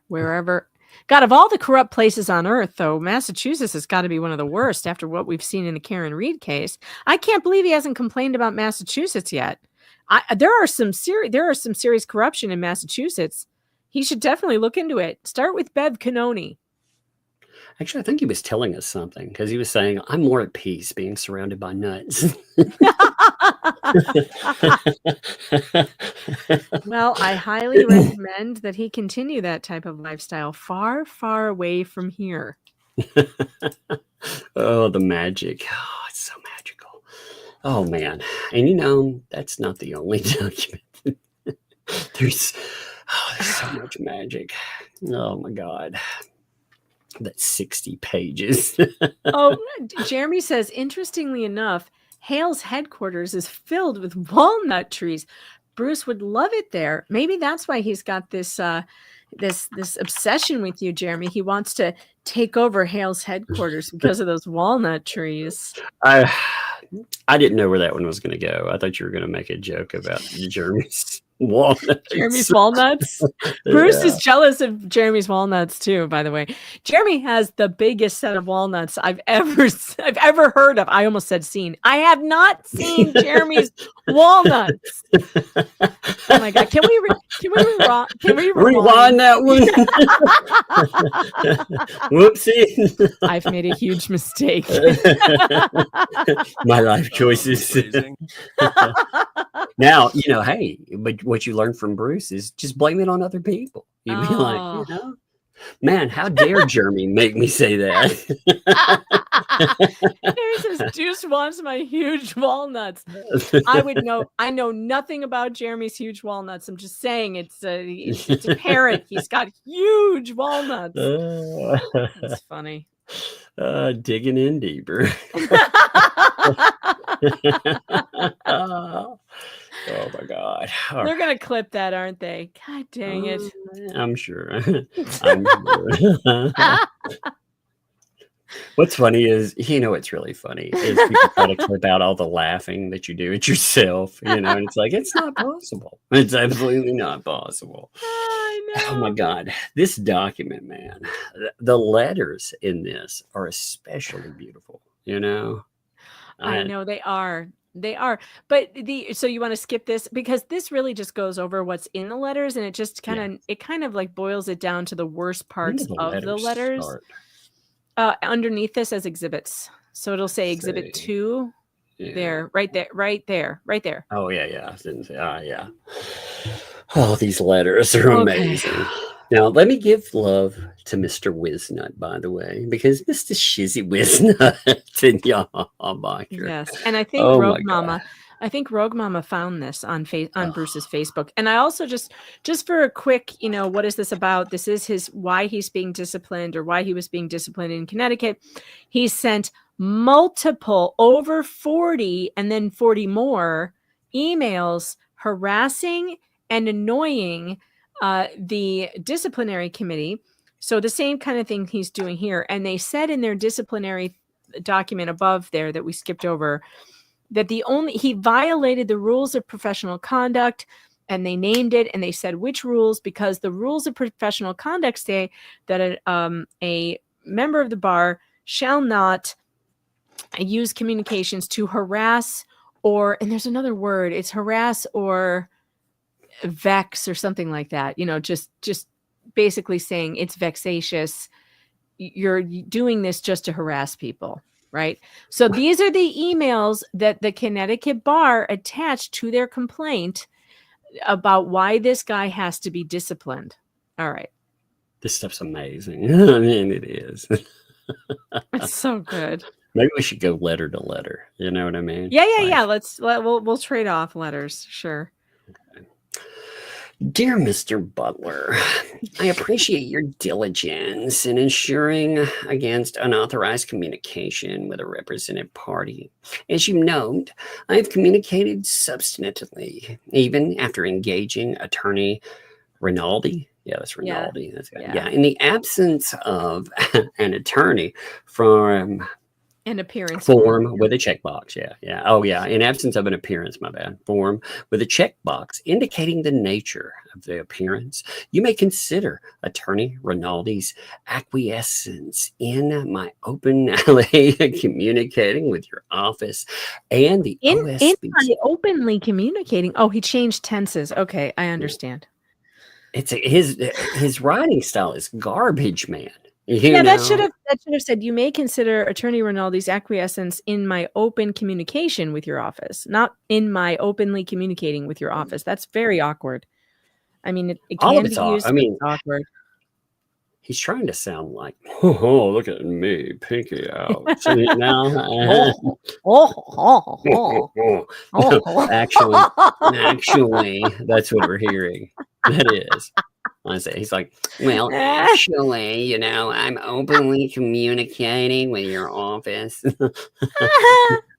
God, of all the corrupt places on earth, though, Massachusetts has got to be one of the worst after what we've seen in the Karen Reed case. I can't believe he hasn't complained about Massachusetts yet. There are some serious corruption in Massachusetts. He should definitely look into it. Start with Bev Canoni. Actually, I think he was telling us something because he was saying, I'm more at peace being surrounded by nuts. Well, I highly recommend that he continue that type of lifestyle far, far away from here. Oh, the magic. Oh, it's so magical. Oh, man. And that's not the only document. There's so much magic. Oh, my God. That's 60 pages. Oh, Jeremy says, interestingly enough, Hale's headquarters is filled with walnut trees. Bruce would love it there. Maybe that's why he's got this this obsession with you, Jeremy. He wants to take over Hale's headquarters because of those walnut trees. I didn't know where that one was going to go. I thought you were going to make a joke about Jeremy's walnuts. Jeremy's walnuts. Bruce is jealous of Jeremy's walnuts too, by the way. Jeremy has the biggest set of walnuts I've ever heard of. I almost said seen. I have not seen Jeremy's walnuts. Oh my God. Can we rewind that one? Whoopsie. I've made a huge mistake. My life choices. Now, hey, but what you learn from Bruce is just blame it on other people. You'd be like, man, how dare Jeremy make me say that? He says, Juice wants my huge walnuts. I know nothing about Jeremy's huge walnuts. I'm just saying it's apparent. He's got huge walnuts. That's funny. Digging in deeper. Oh my God. They're going to clip that, aren't they? God dang it. I'm sure. What's funny is, what's really funny is people try to clip out all the laughing that you do at yourself, and it's like, it's not possible. It's absolutely not possible. I know. Oh my God. This document, man, the letters in this are especially beautiful, I know they are. They are. But so you want to skip this because this really just goes over what's in the letters, and it just kind of like boils it down to the worst When do parts the of the letters. start? Underneath this as exhibits. So it'll say Exhibit 2. Yeah. There, right there. Oh yeah. I didn't say. Yeah. Oh, these letters are amazing. Now, let me give love to Mr. Wiznut, by the way, because Mr. Shizzy Wiznut and Biker. Yes, and I think Rogue Mama found this on Bruce's Facebook. And I also just for a quick, what is this about? This is why he's being disciplined, or why he was being disciplined in Connecticut. He sent multiple, over 40 and then 40 more emails harassing and annoying the disciplinary committee. So the same kind of thing he's doing here. And they said in their disciplinary document above there that we skipped over that he violated the rules of professional conduct, and they named it, and they said which rules, because the rules of professional conduct say that a member of the bar shall not use communications to harass and there's another word, it's harass or vex or something like that, just basically saying it's vexatious. You're doing this just to harass people, right? So these are the emails that the Connecticut bar attached to their complaint about why this guy has to be disciplined. All right. This stuff's amazing. I mean, it is. It's so good. Maybe we should go letter to letter. You know what I mean? Yeah. We'll trade off letters. Sure. Dear Mr. Butler, I appreciate your diligence in ensuring against unauthorized communication with a representative party. As you note, I have communicated substantively, even after engaging attorney Rinaldi. Yeah, that's Rinaldi. Yeah. In the absence of an attorney from an appearance form with a checkbox. Yeah. Oh, yeah. In absence of an appearance, my bad. Form with a checkbox indicating the nature of the appearance, you may consider attorney Rinaldi's acquiescence in my openly communicating with your office and the OSB. Openly communicating. Oh, he changed tenses. Okay, I understand. It's his writing style is garbage, man. That should have said, you may consider attorney Rinaldi's acquiescence in my open communication with your office, not in my openly communicating with your office. That's very awkward. I mean, it can be used. It's awkward. He's trying to sound like, oh, look at me, pinky out. So now, actually, that's what we're hearing. That is. He's like, well, actually, I'm openly communicating with your office.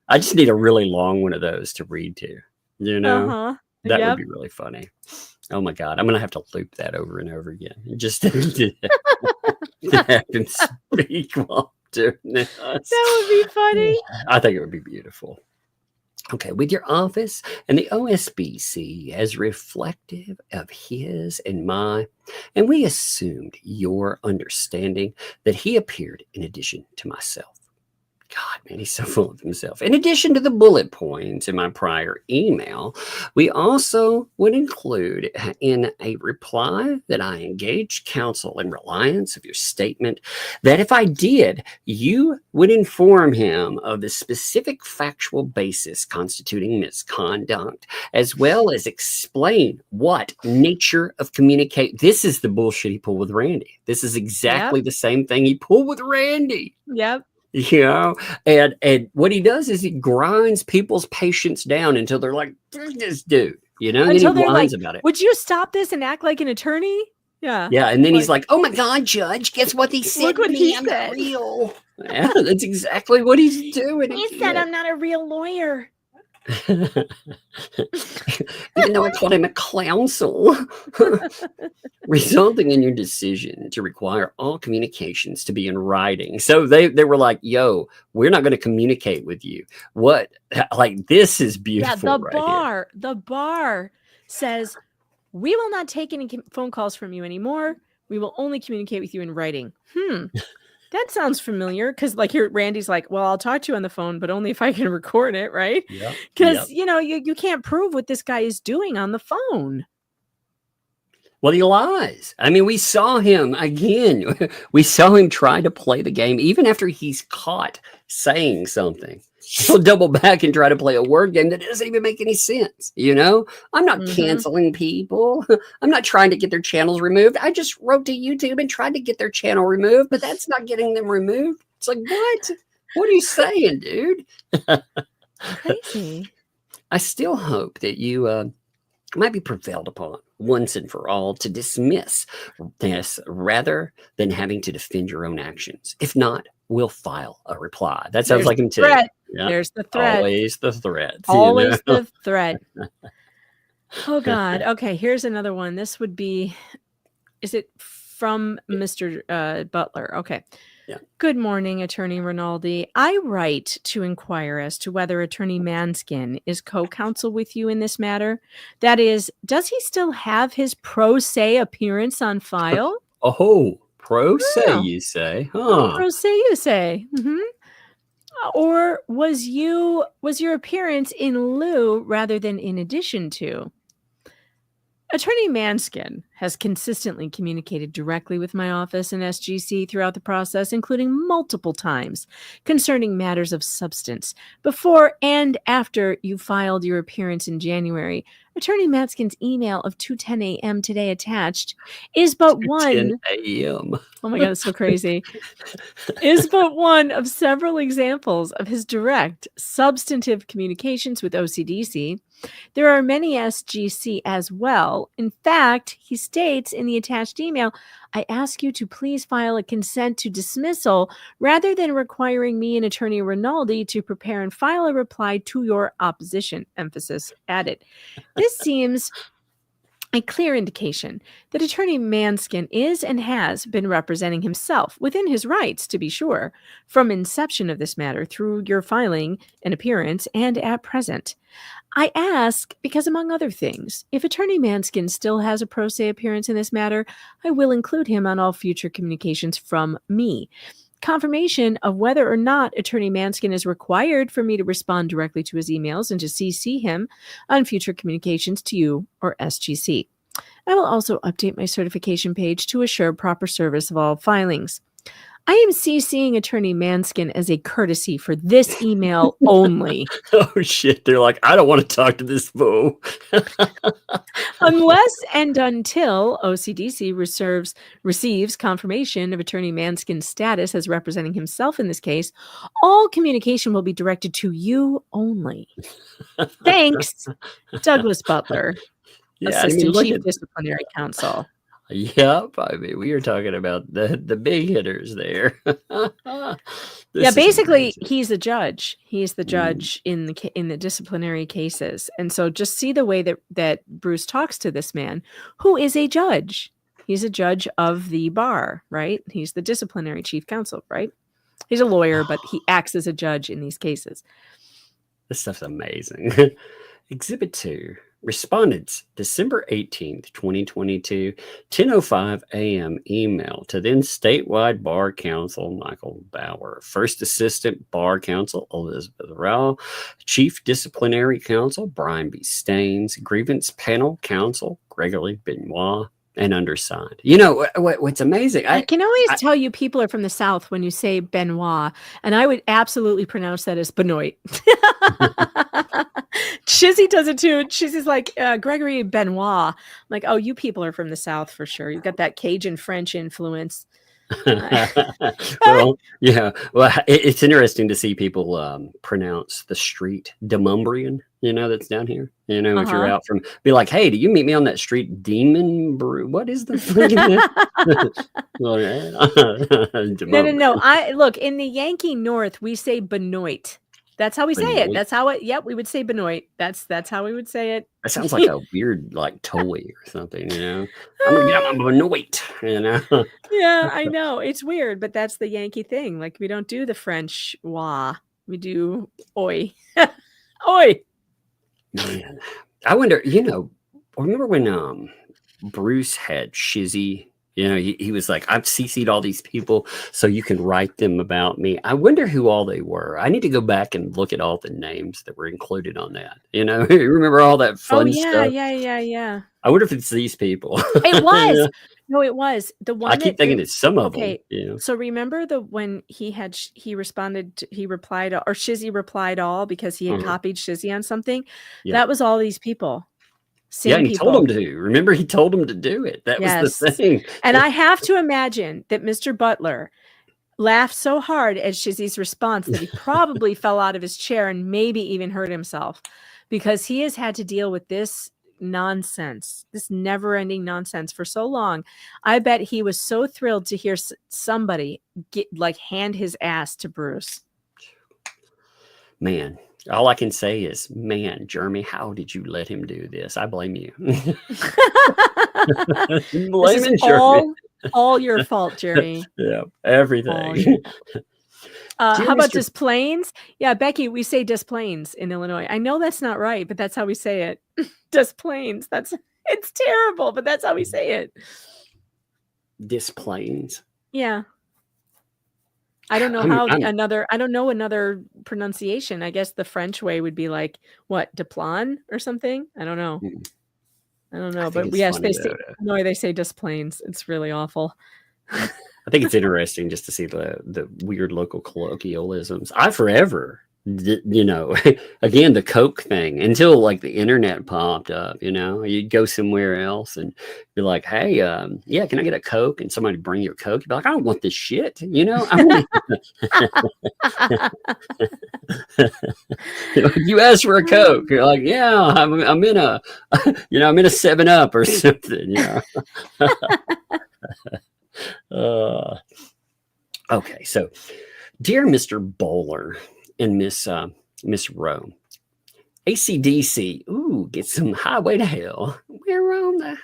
I just need a really long one of those to read to, That would be really funny. Oh my God, I'm going to have to loop that over and over again. Just to have him speak while doing this. That would be funny. I think it would be beautiful. Okay, with your office and the OSBC as reflective of his and my, and we assumed your understanding that he appeared in addition to myself. God, man, he's so full of himself. In addition to the bullet points in my prior email, we also would include in a reply that I engaged counsel in reliance of your statement that if I did, you would inform him of the specific factual basis constituting misconduct, as well as explain what nature of communicate. This is the bullshit he pulled with Randy. This is exactly the same thing he pulled with Randy. Yep. And what he does is he grinds people's patience down until they're like, this dude, and then he whines about it. Would you stop this and act like an attorney? Yeah. Yeah. And then he's like, oh my God, Judge, guess what he said? Look what he said. Not real. Yeah, that's exactly what he's doing. He said, I'm not a real lawyer. Even though I called him a counsel, resulting in your decision to require all communications to be in writing. So they were like, yo, we're not going to communicate with you. What? Like, this is beautiful. Yeah, the bar says, we will not take any phone calls from you anymore. We will only communicate with you in writing. That sounds familiar because, like, here Randy's like, well, I'll talk to you on the phone, but only if I can record it, right? Yep. Because, you can't prove what this guy is doing on the phone. Well, he lies. I mean, we saw him again. We saw him try to play the game even after he's caught saying something. He'll double back and try to play a word game that doesn't even make any sense. I'm not canceling people. I'm not trying to get their channels removed. I just wrote to YouTube and tried to get their channel removed, but that's not getting them removed. It's like, what? What are you saying, dude? Crazy. I still hope that you might be prevailed upon once and for all to dismiss this rather than having to defend your own actions. If not, we'll file a reply. That sounds like him too. Threat. Yeah. There's the threat. Always the threat. Always the threat. Oh, God. Okay, here's another one. This would be, is it from Mr. Butler? Okay. Yeah. Good morning, Attorney Rinaldi. I write to inquire as to whether Attorney Manskin is co-counsel with you in this matter. That is, does he still have his pro se appearance on file? Oh, pro se, you say? Huh. Pro se, you say. Or was your appearance in lieu rather than in addition to? Attorney Manskin has consistently communicated directly with my office and SGC throughout the process, including multiple times concerning matters of substance. Before and after you filed your appearance in January, Attorney Manskin's email of 2:10 a.m. today attached is but one. 10 a.m. Oh my God, it's so crazy. Is but one of several examples of his direct, substantive communications with OCDC. There are many SGC as well. In fact, he states in the attached email, I ask you to please file a consent to dismissal rather than requiring me and Attorney Rinaldi to prepare and file a reply to your opposition. Emphasis added. This seems a clear indication that Attorney Manskin is and has been representing himself within his rights, to be sure, from inception of this matter through your filing and appearance and at present. I ask because, among other things, if Attorney Manskin still has a pro se appearance in this matter, I will include him on all future communications from me. Confirmation of whether or not Attorney Manskin is required for me to respond directly to his emails and to CC him on future communications to you or SGC. I will also update my certification page to assure proper service of all filings. I am CCing Attorney Manskin as a courtesy for this email only. Oh, shit. They're like, I don't want to talk to this fool. Unless and until OCDC receives confirmation of Attorney Manskin's status as representing himself in this case, all communication will be directed to you only. Thanks, Douglas Butler, Assistant Chief Disciplinary Counsel. Yep, I mean, we are talking about the big hitters there. Yeah, basically, he's a judge. He's the judge in the disciplinary cases, and so just see the way that Bruce talks to this man, who is a judge. He's a judge of the bar, right? He's the disciplinary chief counsel, right? He's a lawyer, but he acts as a judge in these cases. This stuff's amazing. Exhibit 2. Respondents, December 18th, 2022, 10:05 a.m. email to then statewide bar counsel Michael Bauer, first assistant bar counsel Elizabeth Rao, chief disciplinary counsel Brian B. Staines, grievance panel counsel Gregory Benoit, and undersigned. You know what's amazing? I can always tell you people are from the South when you say Benoit, and I would absolutely pronounce that as Benoit. Chizzy does it too. Chizzy's like, Gregory Benoit. I'm like, oh, you people are from the South for sure. You've got that Cajun French influence. Well, yeah. Well, it's interesting to see people pronounce the street Demumbrian, that's down here. If you're out from, be like, hey, do you meet me on that street, Demon Brew? What is the No. Look, in the Yankee North, we say Benoit. That's how we say it. That's how it. Yep, we would say Benoit. That's how we would say it. That sounds like a weird toy or something. I'm gonna get out my Benoit. Yeah, I know it's weird, but that's the Yankee thing. Like we don't do the French "wa," we do "oi." Oi. Man, I wonder. Remember when Bruce had Shizzy, You know, he was like, I've CC'd all these people so you can write them about me. I wonder who all they were. I need to go back and look at all the names that were included on that. You know, you remember all that fun stuff? Yeah. I wonder if it's these people. It was. No, it was the one. I keep thinking it's some of them. You know? So remember when he replied, or Shizzy replied all because he had copied Shizzy on something. Yeah. That was all these people. Yeah, and he told him to. Remember, he told him to do it. That was the thing. And I have to imagine that Mr. Butler laughed so hard at Shizzy's response that he probably fell out of his chair and maybe even hurt himself, because he has had to deal with this nonsense, this never-ending nonsense for so long. I bet he was so thrilled to hear somebody hand his ass to Bruce. Man. All I can say is, man, Jeremy, how did you let him do this? I blame you. Blame Jeremy. All your fault, Jeremy. Yeah, everything. How about Des Plaines? Yeah, Becky, we say Des Plaines in Illinois. I know that's not right, but that's how we say it. Des Plaines. It's terrible, but that's how we say it. Des Plaines. Yeah. I don't know I don't know another pronunciation. I guess the French way would be like, what, Desplan or something? I don't know. I don't know. But yes, they say Des Plaines. It's really awful. I think it's interesting just to see the weird local colloquialisms. I forever, you know, again, the Coke thing, until like the internet popped up, you know, you'd go somewhere else and be like, hey, yeah, can I get a Coke? And somebody bring you a Coke. You'd be like, I don't want this shit, you know. You ask for a Coke, you're like, yeah, I'm in a, you know, I'm in a 7-Up or something, you know. Okay, so dear Mr. Bowler and Miss Rowe, AC/DC, ooh, get some Highway to Hell. We're on the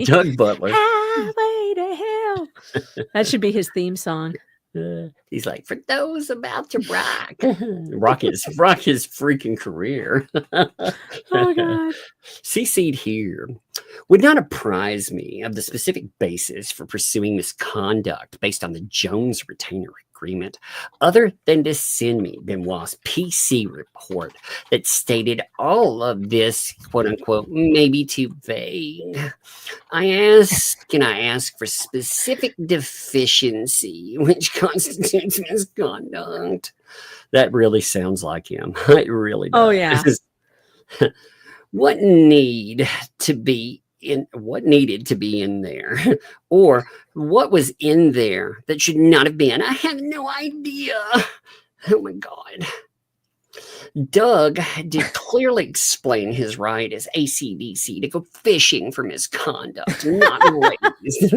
Doug Butler. Highway to Hell. That should be his theme song. He's like, for those about to rock his freaking career. Oh God. CC'd here would not apprise me of the specific basis for pursuing misconduct based on the Jones retainer agreement, other than to send me Benoit's PC report that stated all of this, quote unquote, maybe too vague. I ask for specific deficiency, which constitutes misconduct. That really sounds like him. It really does. Oh, yeah. What needed to be in there, or what was in there that should not have been. I have no idea. Oh my God. Doug did clearly explain his right as AC/DC to go fishing for misconduct, not raise.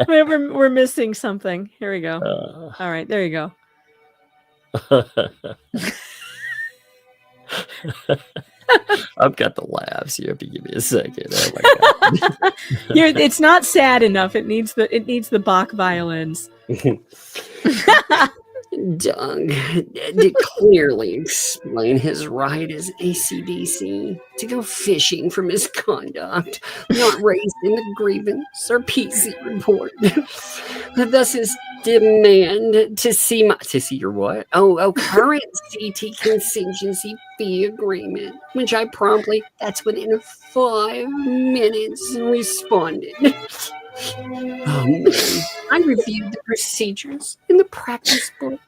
We're missing something. Here we go. All right, there you go. I've got the laughs. You have to give me a second. Oh my God. It's not sad enough. It needs the Bach violins. Doug did clearly explain his right as AC/DC to go fishing for misconduct, not raised in the grievance or PC report. Thus his demand to see your what? Oh, current CT contingency fee agreement, which I promptly, that's within 5 minutes, responded. Oh man, I reviewed the procedures in the practice book.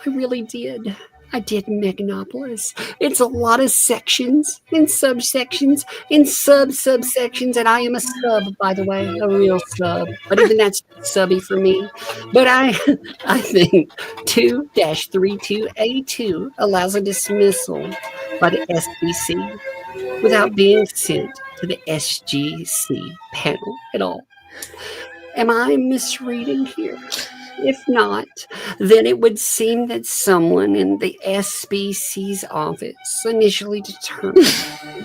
I really did. I did, Meganopolis. It's a lot of sections and subsections and subsections, and I am a sub, by the way, a real sub. But even that's subby for me. But I think 2-32A2 allows a dismissal by the SBC without being sent to the SGC panel at all. Am I misreading here? If not, then it would seem that someone in the SBC's office initially determined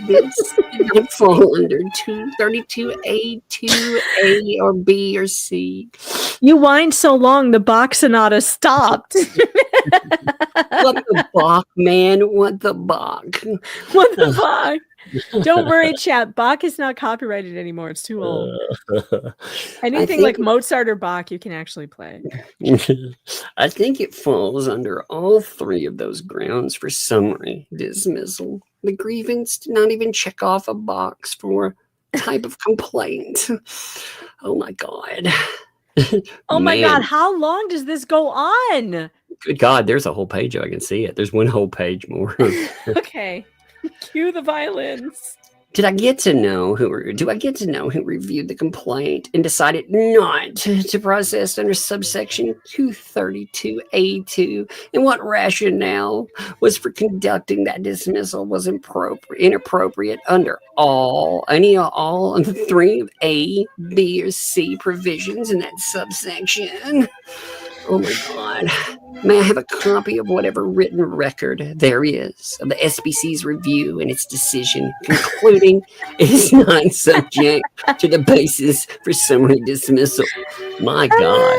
this did not fall under 232A2A or B or C. You whined so long, the Bach sonata stopped. What the Bach, man? What the Bach? What the Bach? Don't worry, chat. Bach is not copyrighted anymore. It's too old. Anything like Mozart or Bach, you can actually play. I think it falls under all three of those grounds for summary dismissal. The grievance did not even check off a box for type of complaint. Oh my God. Oh my God. How long does this go on? Good God, there's a whole page. I can see it. There's one whole page more. Okay. Cue the violins. Do I get to know who reviewed the complaint and decided not to process under subsection 232A2, and what rationale was for conducting that dismissal was inappropriate under all of the 3 A, B, or C provisions in that subsection? Oh my God. May I have a copy of whatever written record there is of the SBC's review and its decision, concluding it is not subject to the basis for summary dismissal? My God.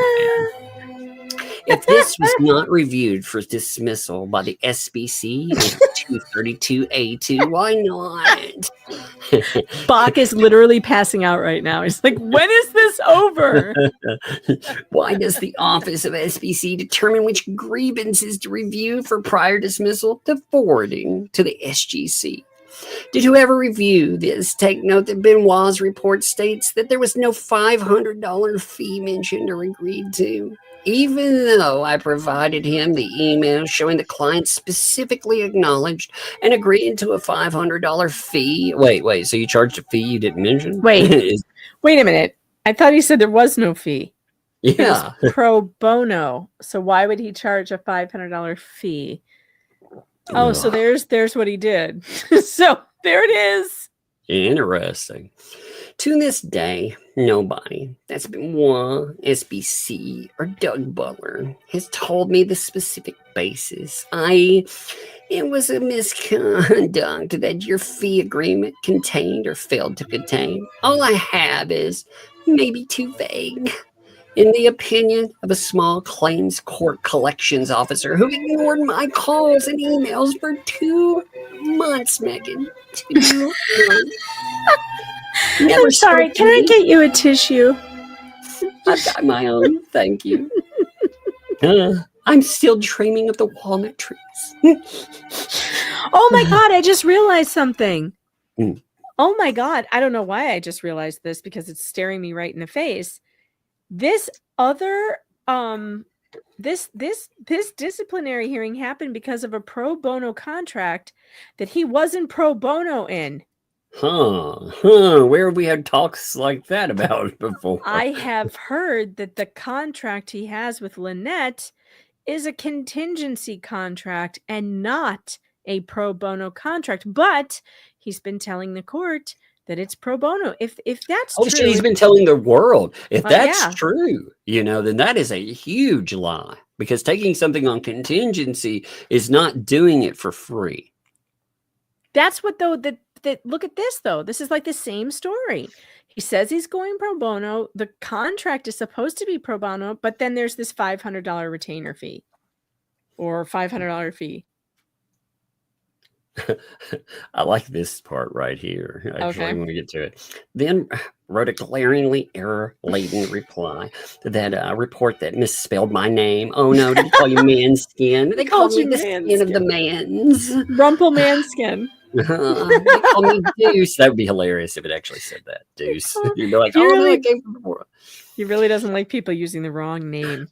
If this was not reviewed for dismissal by the SBC in 232A2, why not? Bach is literally passing out right now. He's like, when is this over? Why does the Office of SBC determine which grievances to review for prior dismissal to forwarding to the SGC? Did whoever review this take note that Benoit's report states that there was no $500 fee mentioned or agreed to? Even though I provided him the email showing the client specifically acknowledged and agreed to a $500 fee. Wait, so you charged a fee you didn't mention? Wait a minute. I thought he said there was no fee. Yeah. Pro bono. So why would he charge a $500 fee? Oh, so there's what he did. So there it is. Interesting. To this day, nobody, that's Benoit, SBC, or Doug Butler, has told me the specific basis, i.e., it was a misconduct that your fee agreement contained or failed to contain. All I have is maybe too vague. In the opinion of a small claims court collections officer who ignored my calls and emails for 2 months, Megan. 2 months. I'm sorry, can I get you a tissue? I've got my own, thank you. I'm still dreaming of the walnut trees. Oh my God, I just realized something. Oh my God, I don't know why I just realized this because it's staring me right in the face. This other this disciplinary hearing happened because of a pro bono contract that he wasn't pro bono in. Where have we had talks like that about before? I have heard that the contract he has with Lynette is a contingency contract and not a pro bono contract, but he's been telling the court that it's pro bono. If that's true, shit, he's been telling the world. If that's true, then that is a huge lie, because taking something on contingency is not doing it for free. That's what look at this though. This is like the same story. He says he's going pro bono. The contract is supposed to be pro bono, but then there's this $500 retainer fee or $500 fee. I like this part right here. Actually, when we get to it, then wrote a glaringly error-laden reply to that report that misspelled my name. Oh no, did they call you Manskin? They called me the skin of the mans. Rumple Manskin. They call me Deuce. That would be hilarious if it actually said that, Deuce. You'd be like, he really doesn't like people using the wrong name.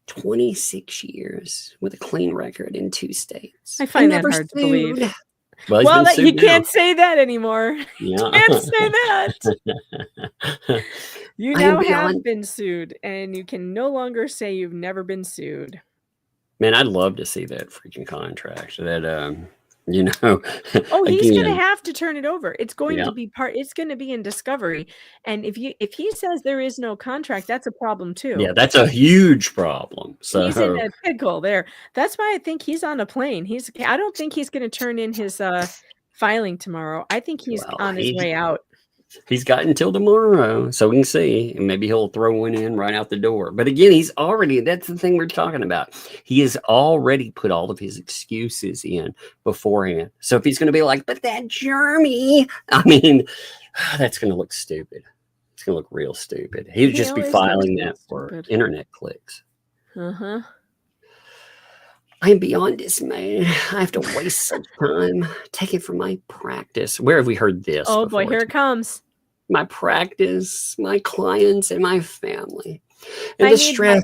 26 years with a clean record in 2 states. I find that hard to believe. Well, you can't say that anymore. Yeah. You can't say that. You now have been sued, and you can no longer say you've never been sued. Man, I'd love to see that freaking contract. That Oh, he's going to have to turn it over. It's going to be it's going to be in discovery. And if he says there is no contract, that's a problem too. Yeah, that's a huge problem. So he's in a pickle there. That's why I think he's on a plane. I don't think he's going to turn in his filing tomorrow. I think he's on his way out. He's got until tomorrow, so we can see. And maybe he'll throw one in right out the door. But again, that's the thing we're talking about. He has already put all of his excuses in beforehand. So if he's going to be like, but that Jeremy, I mean, that's going to look stupid. It's going to look real stupid. He would just be filing that for internet clicks. Uh-huh. I am beyond dismayed. I have to waste such time. Take it from my practice. Where have we heard this? Oh boy, here it comes. My practice, my clients, and my family. And the stress.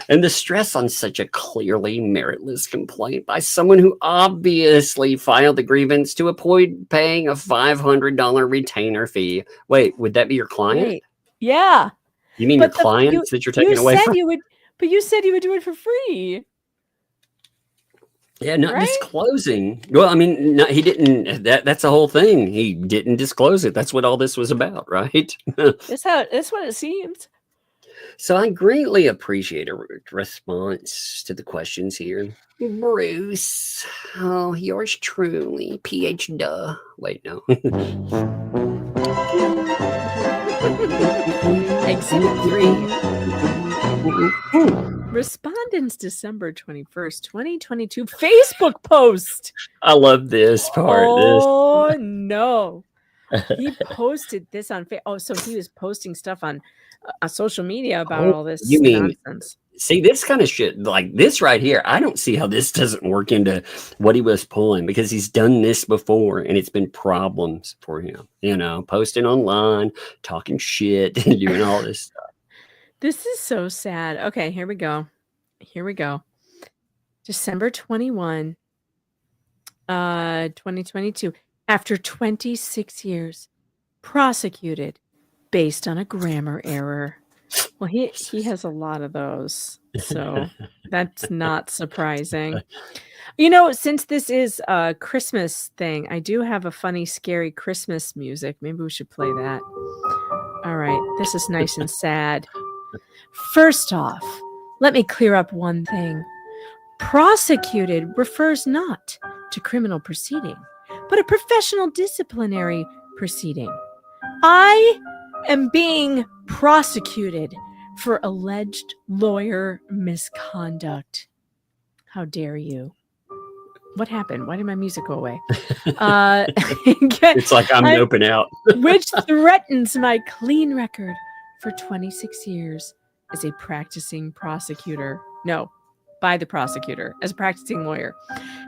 And the stress on such a clearly meritless complaint by someone who obviously filed the grievance to avoid paying a $500 retainer fee. Wait, would that be your client? Wait. Yeah. You mean your clients that you're taking away from? But you said you would do it for free. Yeah, not disclosing. Well, I mean, no, he didn't. That's the whole thing. He didn't disclose it. That's what all this was about, right? That's what it seems. So I greatly appreciate a response to the questions here. Bruce, oh, yours truly, PH duh. Wait, no. Exhibit 3. Respondents December 21st, 2022 Facebook post. I love this part. Oh, no. He posted this on Facebook. Oh, so he was posting stuff on social media about all this nonsense. See, this kind of shit, like this right here, I don't see how this doesn't work into what he was pulling, because he's done this before and it's been problems for him, posting online, talking shit, and doing all this stuff. This is so sad. Okay, here we go. December 21, 2022. After 26 years, prosecuted based on a grammar error. Well, he has a lot of those, so that's not surprising. Since this is a Christmas thing, I do have a funny, scary Christmas music. Maybe we should play that. All right, this is nice and sad. First off, let me clear up one thing. Prosecuted refers not to criminal proceeding, but a professional disciplinary proceeding. I am being prosecuted for alleged lawyer misconduct. How dare you? What happened? Why did my music go away? It's like I'm noping out. Which threatens my clean record for 26 years as a practicing prosecutor. No, by the prosecutor, as a practicing lawyer,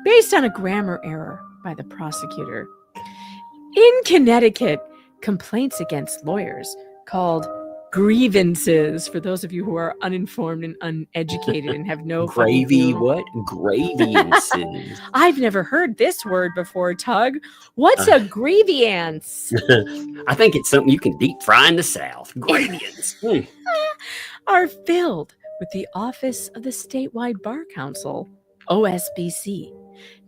based on a grammar error by the prosecutor. In Connecticut, complaints against lawyers, called grievances, for those of you who are uninformed and uneducated and have no grievances. I've never heard this word before, Tug. What's a grievance? I think it's something you can deep fry in the South. Grievance. Are filled with the Office of the Statewide Bar Council, OSBC.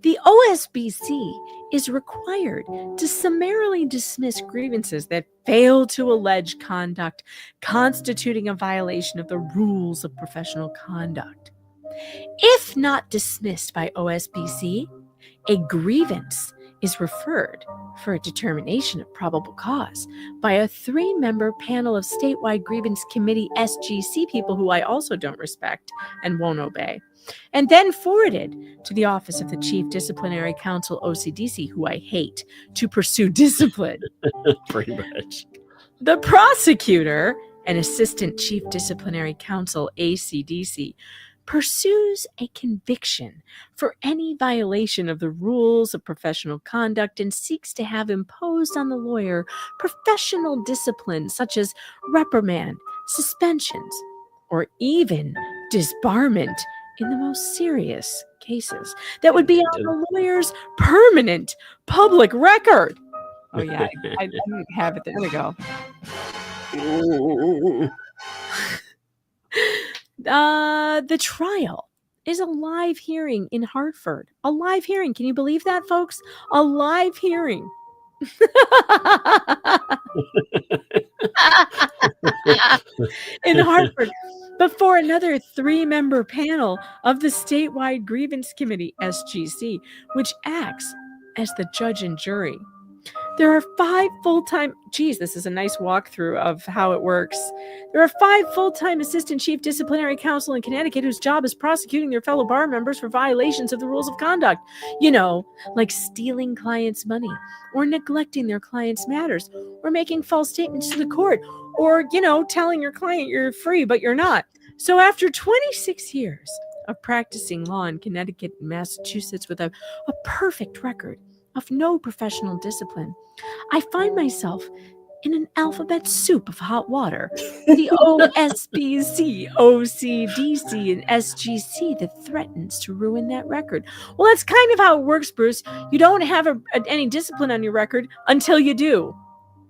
The OSBC is required to summarily dismiss grievances that fail to allege conduct constituting a violation of the rules of professional conduct. If not dismissed by OSBC, a grievance is referred for a determination of probable cause by a 3-member panel of statewide grievance committee SGC people who I also don't respect and won't obey, and then forwarded to the Office of the Chief Disciplinary Counsel, OCDC, who I hate, to pursue discipline. Pretty much. The prosecutor and Assistant Chief Disciplinary Counsel, ACDC, pursues a conviction for any violation of the rules of professional conduct and seeks to have imposed on the lawyer professional discipline such as reprimand, suspensions, or even disbarment in the most serious cases that would be on the lawyer's permanent public record. Oh yeah, I didn't have it. There we go. The trial is a live hearing in Hartford. A live hearing. Can you believe that, folks? A live hearing. in Hartford before another 3-member panel of the statewide grievance committee, SGC, which acts as the judge and jury. There are 5 full-time, this is a nice walkthrough of how it works. There are 5 full-time assistant chief disciplinary counsel in Connecticut whose job is prosecuting their fellow bar members for violations of the rules of conduct. Like stealing clients' money, or neglecting their clients' matters, or making false statements to the court, or, telling your client you're free, but you're not. So after 26 years of practicing law in Connecticut and Massachusetts with a perfect record of no professional discipline, I find myself in an alphabet soup of hot water. The OSBC, OCDC, and SGC that threatens to ruin that record. Well, that's kind of how it works, Bruce. You don't have any discipline on your record until you do.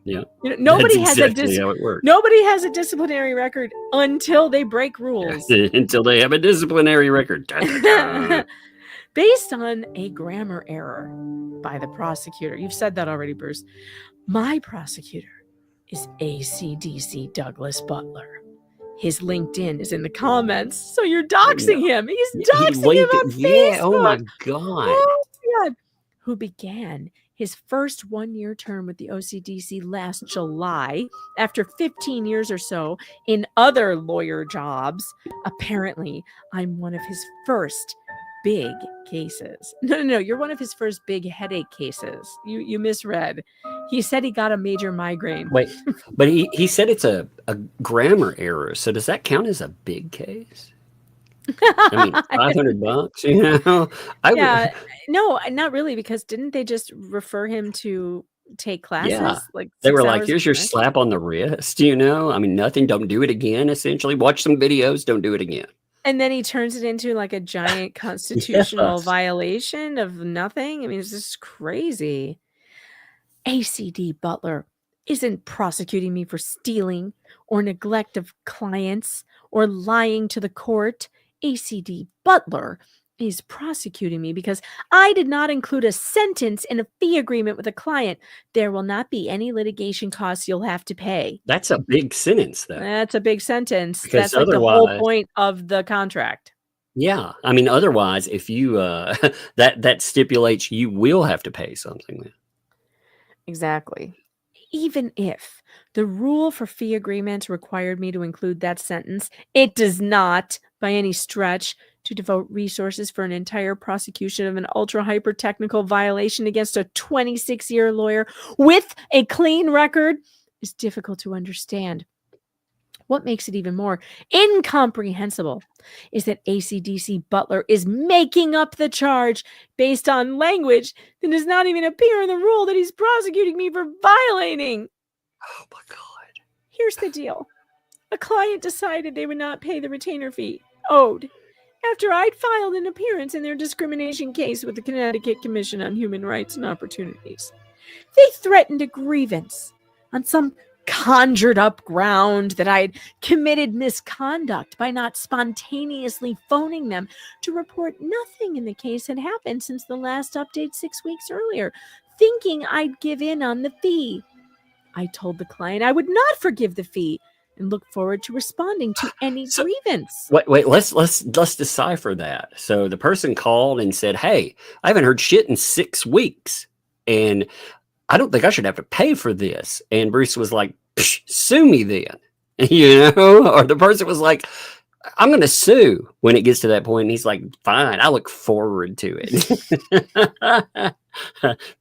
Yeah. Nobody has how it works. Nobody has a disciplinary record until they break rules. Until they have a disciplinary record. Based on a grammar error by the prosecutor. You've said that already, Bruce. My prosecutor is ACDC Douglas Butler. His LinkedIn is in the comments, so you're doxing him. He's doxing him on Facebook. Yeah, oh my God. Who began his first 1-year term with the OCDC last July after 15 years or so in other lawyer jobs. Apparently, I'm one of his first big cases. No, you're one of his first big headache cases. You misread. He said he got a major migraine. Wait, but he said it's a grammar error. So does that count as a big case? I mean, $500, Yeah, no, not really, because didn't they just refer him to take classes? Yeah. Like They were 6 like, hours here's a your day? slap on the wrist, I mean, nothing, don't do it again, essentially. Watch some videos, don't do it again. And then he turns it into like a giant constitutional Yes. violation of nothing. I mean, it's just crazy. ACD Butler isn't prosecuting me for stealing or neglect of clients or lying to the court. ACD Butler is prosecuting me because I did not include a sentence in a fee agreement with a client. There will not be any litigation costs you'll have to pay. That's a big sentence, though. That's a big sentence. Because That's like the whole otherwise- point of the contract. Yeah. I mean, otherwise, if you, that stipulates you will have to pay something. Then. Exactly. Even if the rule for fee agreements required me to include that sentence, it does not, by any stretch, to devote resources for an entire prosecution of an ultra hyper technical violation against a 26-year lawyer with a clean record is difficult to understand. What makes it even more incomprehensible is that ACDC Butler is making up the charge based on language that does not even appear in the rule that he's prosecuting me for violating. Oh, my God. Here's the deal. A client decided they would not pay the retainer fee owed after I'd filed an appearance in their discrimination case with the Connecticut Commission on Human Rights and Opportunities. They threatened a grievance on some conjured up ground that I had committed misconduct by not spontaneously phoning them to report nothing in the case had happened since the last update 6 weeks earlier, thinking I'd give in on the fee. I told the client I would not forgive the fee and look forward to responding to any grievance. Wait, let's decipher that. So the person called and said, "Hey, I haven't heard shit in 6 weeks, and I don't think I should have to pay for this." And Bruce was like, "Sue me then," or the person was like, "I'm going to sue" when it gets to that point. And he's like, "Fine, I look forward to it."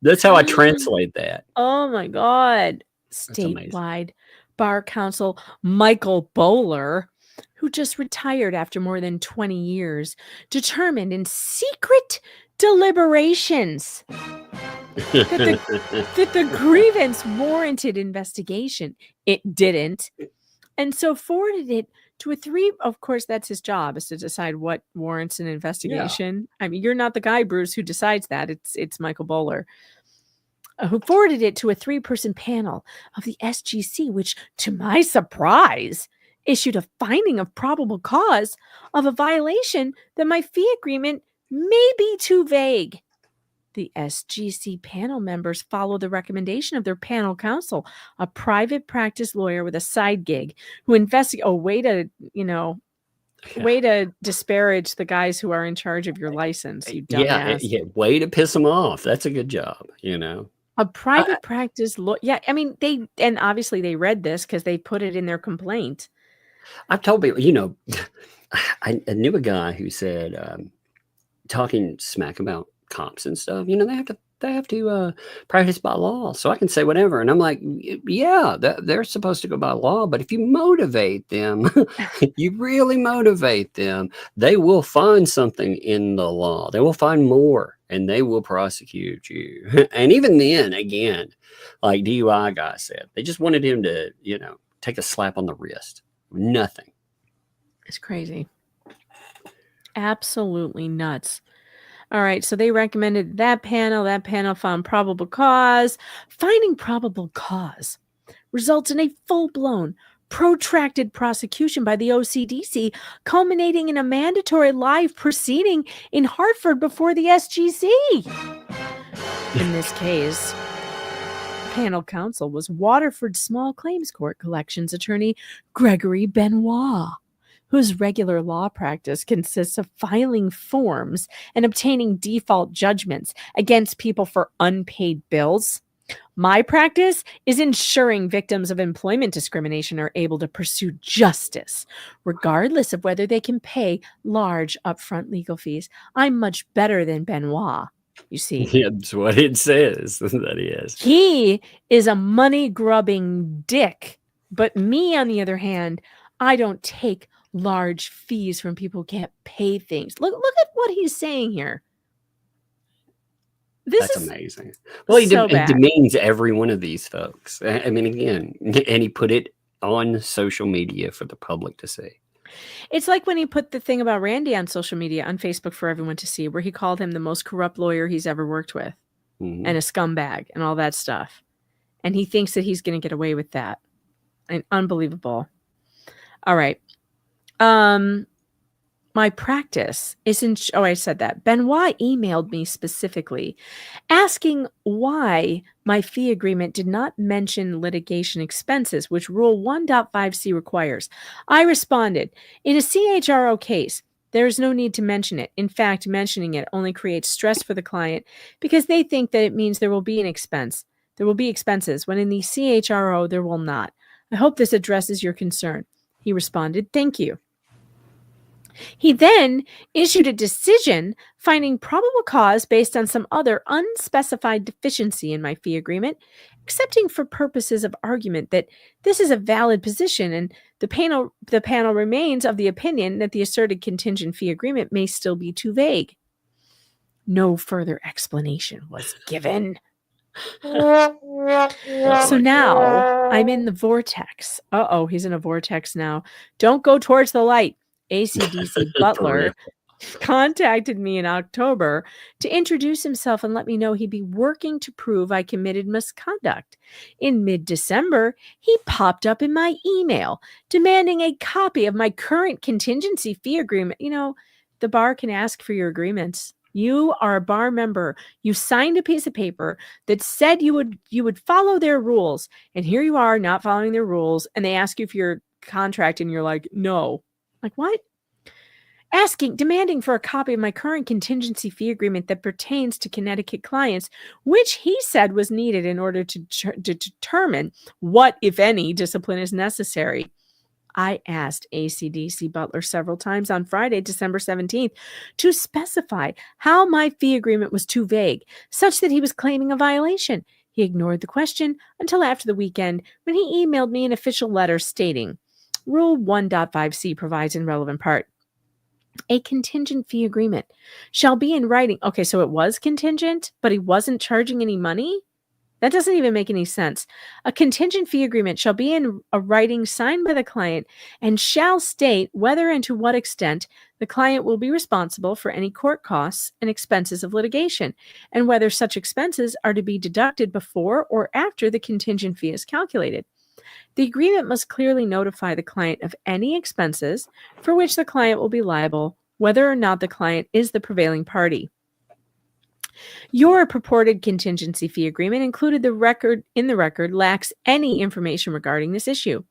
That's how I translate that. Oh my God. amazing. Statewide Bar Counsel Michael Bowler, who just retired after more than 20 years, determined in secret deliberations that the grievance warranted investigation. It didn't. And so forwarded it to of course, that's his job, is to decide what warrants an investigation. I mean, you're not the guy, Bruce, who decides that. It's Michael Bowler, who forwarded it to a 3-person panel of the SGC, which, to my surprise, issued a finding of probable cause of a violation that my fee agreement may be too vague. The SGC panel members follow the recommendation of their panel counsel, a private practice lawyer with a side gig who investigates. Oh, way to disparage the guys who are in charge of your license, you dumbass. Yeah, way to piss them off. That's a good job, A private practice lawyer. Yeah, I mean, and obviously they read this because they put it in their complaint. I've told people, I knew a guy who said, talking smack about cops and stuff, they have to practice by law, so I can say whatever. And I'm like, yeah, they're supposed to go by law, but if you motivate them, you really motivate them, they will find something in the law. They will find more, and they will prosecute you. And even then, again, like DUI guy said, they just wanted him to, take a slap on the wrist. Nothing. It's crazy. Absolutely nuts. All right, so they recommended that panel. That panel found probable cause. Finding probable cause results in a full-blown, protracted prosecution by the OCDC, culminating in a mandatory live proceeding in Hartford before the SGC. In this case, panel counsel was Waterford Small Claims Court Collections attorney Gregory Benoit, whose regular law practice consists of filing forms and obtaining default judgments against people for unpaid bills. My practice is ensuring victims of employment discrimination are able to pursue justice, regardless of whether they can pay large upfront legal fees. I'm much better than Benoit, you see. Yeah, that's what it says that he is. He is a money-grubbing dick. But me, on the other hand, I don't take large fees from people who can't pay things. Look at what he's saying here. That's amazing. Well, he demeans every one of these folks. I mean, again, and he put it on social media for the public to see. It's like when he put the thing about Randy on social media, on Facebook for everyone to see, where he called him the most corrupt lawyer he's ever worked with, and a scumbag and all that stuff. And he thinks that he's going to get away with that. And unbelievable. All right. My practice isn't. I said that. Benoit emailed me specifically asking why my fee agreement did not mention litigation expenses, which Rule 1.5c requires. I responded, in a CHRO case, there is no need to mention it. In fact, mentioning it only creates stress for the client because they think that it means there will be an expense. There will be expenses, when in the CHRO, there will not. I hope this addresses your concern. He responded, thank you. He then issued a decision finding probable cause based on some other unspecified deficiency in my fee agreement, accepting for purposes of argument that this is a valid position, and the panel remains of the opinion that the asserted contingent fee agreement may still be too vague. No further explanation was given. So now I'm in the vortex. He's in a vortex now. Don't go towards the light. ACDC Butler contacted me in October to introduce himself and let me know he'd be working to prove I committed misconduct. In mid-December, he popped up in my email demanding a copy of my current contingency fee agreement. The bar can ask for your agreements. You are a bar member. You signed a piece of paper that said you would follow their rules, and here you are not following their rules, and they ask you for your contract, and you're like, no. Like, what? Demanding for a copy of my current contingency fee agreement that pertains to Connecticut clients, which he said was needed in order to determine what, if any, discipline is necessary. I asked ACDC Butler several times on Friday, December 17th, to specify how my fee agreement was too vague, such that he was claiming a violation. He ignored the question until after the weekend, when he emailed me an official letter stating, Rule 1.5c provides in relevant part, a contingent fee agreement shall be in writing. Okay, so it was contingent, but he wasn't charging any money? That doesn't even make any sense. A contingent fee agreement shall be in a writing signed by the client and shall state whether and to what extent the client will be responsible for any court costs and expenses of litigation, and whether such expenses are to be deducted before or after the contingent fee is calculated. The agreement must clearly notify the client of any expenses for which the client will be liable, whether or not the client is the prevailing party. Your purported contingency fee agreement included the record lacks any information regarding this issue.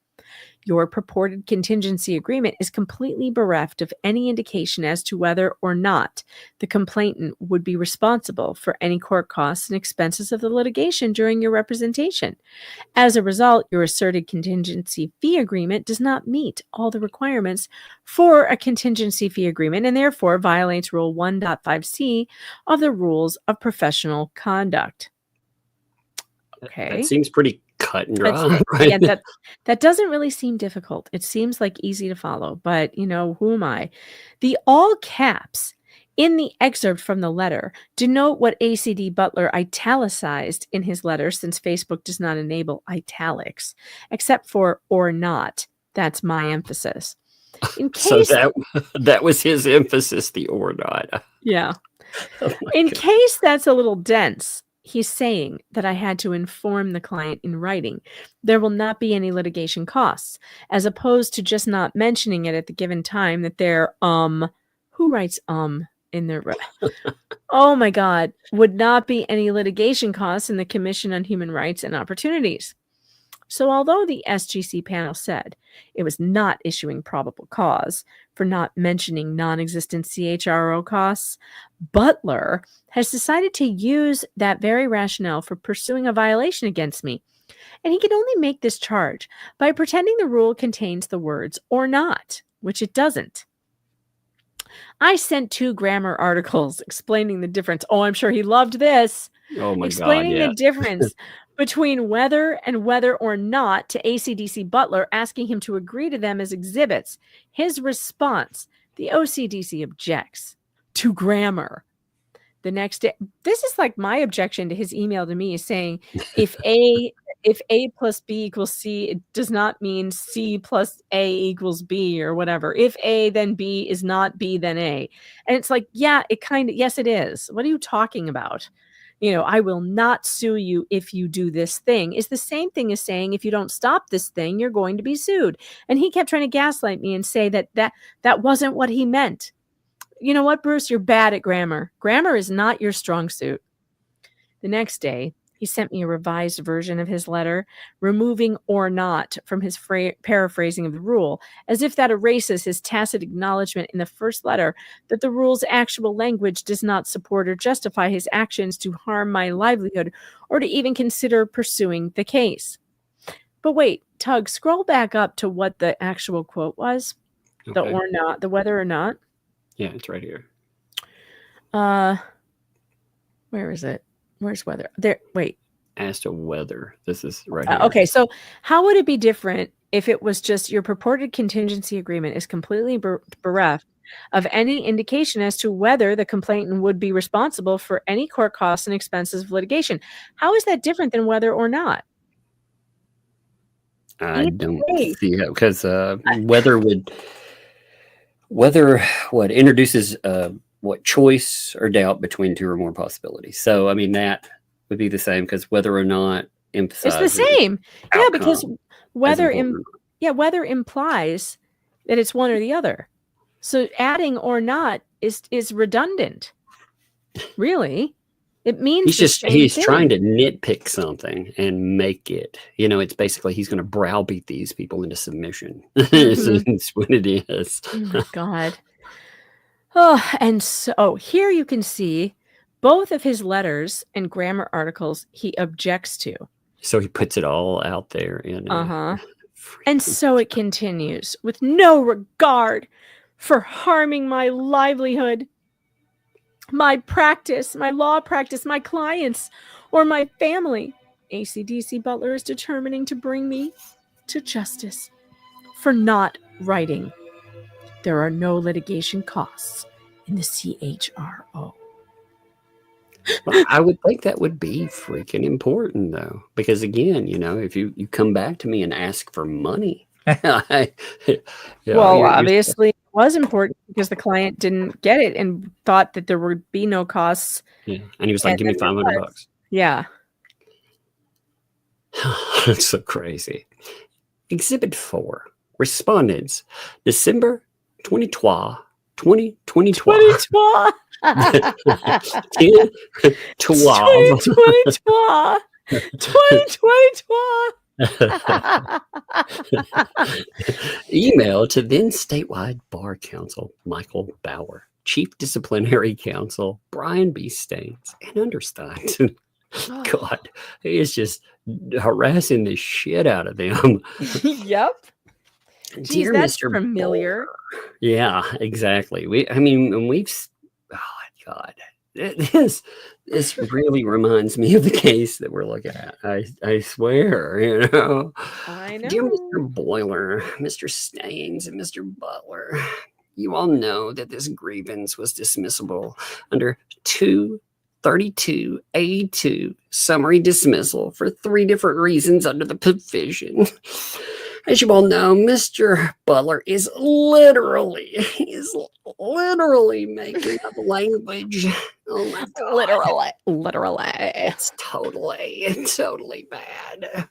Your purported contingency agreement is completely bereft of any indication as to whether or not the complainant would be responsible for any court costs and expenses of the litigation during your representation. As a result, your asserted contingency fee agreement does not meet all the requirements for a contingency fee agreement and therefore violates Rule 1.5c of the Rules of Professional Conduct. Okay. That seems pretty cut and dry. Yeah, that doesn't really seem difficult. It seems like easy to follow, but who am I? The all caps in the excerpt from the letter denote what ACD Butler italicized in his letter, since Facebook does not enable italics, except for or not. That's my emphasis. In case, So that was his emphasis, the or not. yeah. Oh my In God. case that's a little dense, he's saying that I had to inform the client in writing there will not be any litigation costs, as opposed to just not mentioning it at the given time that there, who writes in their, oh my God, would not be any litigation costs in the Commission on Human Rights and Opportunities. So although the SGC panel said it was not issuing probable cause for not mentioning non-existent CHRO costs, Butler has decided to use that very rationale for pursuing a violation against me. And he can only make this charge by pretending the rule contains the words or not, which it doesn't. I sent 2 grammar articles explaining the difference. Oh, I'm sure he loved this. Oh my Explaining God, yeah. the difference between whether and whether or not to ACDC Butler, asking him to agree to them as exhibits. His response, the OCDC objects to grammar. The next day, this is like my objection to his email to me, is saying if A plus B equals C, it does not mean C plus A equals B or whatever. If A, then B is not B, then A. And it's like, yeah, yes, it is. What are you talking about? I will not sue you if you do this thing is the same thing as saying, if you don't stop this thing, you're going to be sued. And he kept trying to gaslight me and say that wasn't what he meant. You know what, Bruce? You're bad at grammar. Grammar is not your strong suit. The next day, he sent me a revised version of his letter, removing or not from his paraphrasing of the rule, as if that erases his tacit acknowledgement in the first letter that the rule's actual language does not support or justify his actions to harm my livelihood or to even consider pursuing the case. But wait, Tug, scroll back up to what the actual quote was. The Okay. or not, the whether or not. Yeah, it's right here. Where is it? Where's whether? There. Wait. As to whether. This is right here. Okay, so how would it be different if it was just your purported contingency agreement is completely bereft of any indication as to whether the complainant would be responsible for any court costs and expenses of litigation? How is that different than whether or not? I don't see it, because whether what introduces what choice or doubt between 2 or more possibilities. So I mean that would be the same, because whether or not emphasizes It's the same. Yeah, because outcome whether as important. whether implies that it's one or the other. So adding or not is redundant. Really. It means he's trying to nitpick something and make it, it's basically he's going to browbeat these people into submission. That's what it is. Oh my God. Oh, and so here you can see both of his letters and grammar articles he objects to. So he puts it all out there. And so it continues with no regard for harming my livelihood, my practice, my law practice, my clients, or my family. ACDC Butler is determining to bring me to justice for not writing. There are no litigation costs in the CHRO. Well, I would think that would be freaking important, though, because again, if you come back to me and ask for money, obviously it was important because the client didn't get it and thought that there would be no costs. Yeah, and he was like, "Give me $500." Yeah, that's so crazy. Exhibit 4, respondents, December 2020. Twelve. 2020. Email to then statewide bar counsel Michael Bauer, Chief Disciplinary Counsel Brian B. Staines, and Understein. God, he is just harassing the shit out of them. Yep. Geez, Dear that's Mr. familiar. Bauer. Yeah, exactly. We've oh God. This really reminds me of the case that we're looking at. I swear, I know. Dear Mr. Boiler, Mr. Staines, and Mr. Butler, you all know that this grievance was dismissible under 232A2 summary dismissal for 3 different reasons under the provision. As you all know, Mr. Butler is literally making up language. Oh my God. Literally. It's totally bad.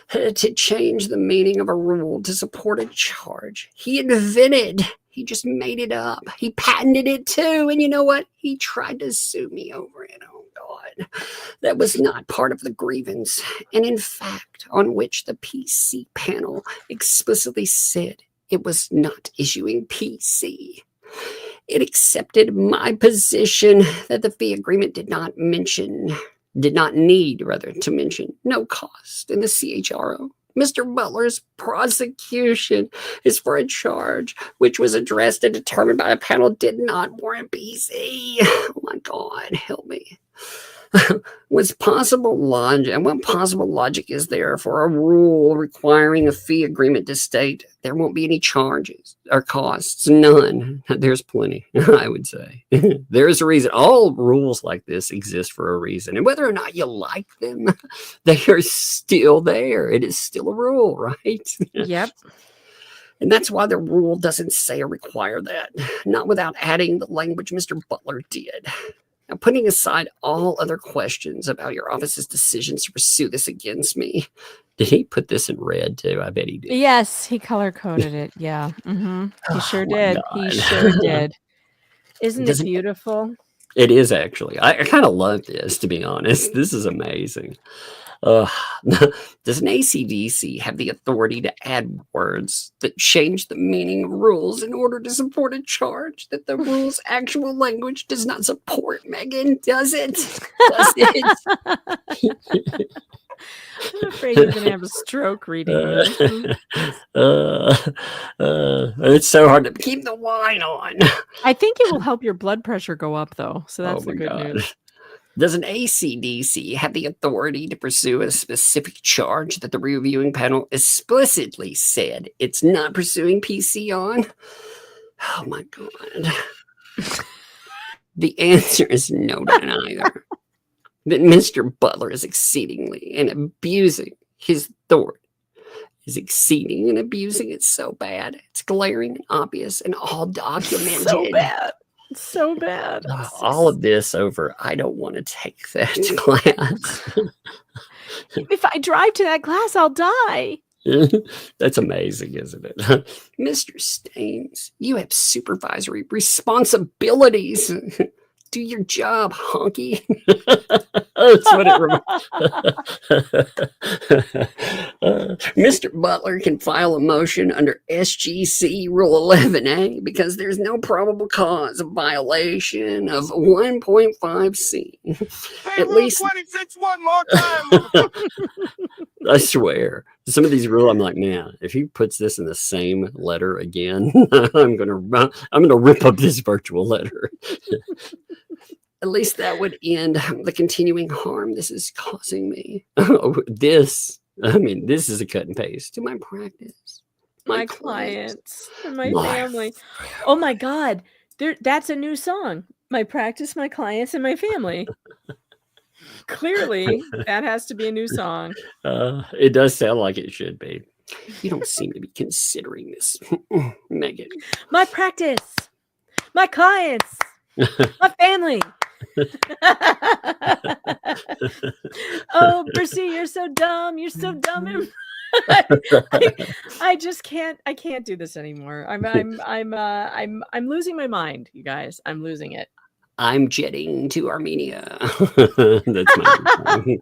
To change the meaning of a rule to support a charge he invented. He just made it up. He patented it too. And you know what? He tried to sue me over it. Oh God. That was not part of the grievance. And in fact, on which the PC panel explicitly said it was not issuing PC. It accepted my position that the fee agreement did not need to mention no cost in the CHRO. Mr. Butler's prosecution is for a charge which was addressed and determined by a panel did not warrant PC. Oh my God, help me. What possible logic is there for a rule requiring a fee agreement to state there won't be any charges or costs? None. There's plenty, I would say. There's a reason. All rules like this exist for a reason. And whether or not you like them, they are still there. It is still a rule, right? Yep. And that's why the rule doesn't say or require that. Not without adding the language Mr. Butler did. Now, putting aside all other questions about your office's decisions to pursue this against me, did he put this in red too? I bet he did. Yes, he color-coded it. Yeah. Mm-hmm. He sure did. God. He sure did. Isn't it beautiful? It is actually. I kind of love this, to be honest. This is amazing. Does an ACDC have the authority to add words that change the meaning of rules in order to support a charge that the rule's actual language does not support, Megan? Does it? Does it? I'm afraid you're going to have a stroke reading this. It's so hard to keep the wine on. I think it will help your blood pressure go up, though. So that's the good news. Does an ACDC have the authority to pursue a specific charge that the reviewing panel explicitly said it's not pursuing PC on? Oh my God. The answer is no to neither. That Mr. Butler is exceeding and abusing his authority. Is exceeding and abusing it so bad. It's glaring and obvious and all documented. So bad. So bad. All of this over, I don't want to take that class. If I drive to that class, I'll die. That's amazing, isn't it? Mr. Staines, you have supervisory responsibilities. Do your job, honky. That's what it reminds. Mr. Butler can file a motion under SGC Rule 11A because there's no probable cause of violation of 1.5C. At least 26 one more time. I swear. Some of these rules, I'm like, man, if he puts this in the same letter again, I'm gonna rip up this virtual letter. At least that would end the continuing harm this is causing me. This is a cut and paste to my practice, my clients, and my family. Oh my God, that's a new song. My practice, my clients, and my family. Clearly, that has to be a new song. It does sound like it should be. You don't seem to be considering this, Megan. My practice, my clients, my family. Oh, Percy, you're so dumb. You're so dumb. I just can't. I can't do this anymore. I'm losing my mind, you guys. I'm losing it. I'm jetting to Armenia. That's my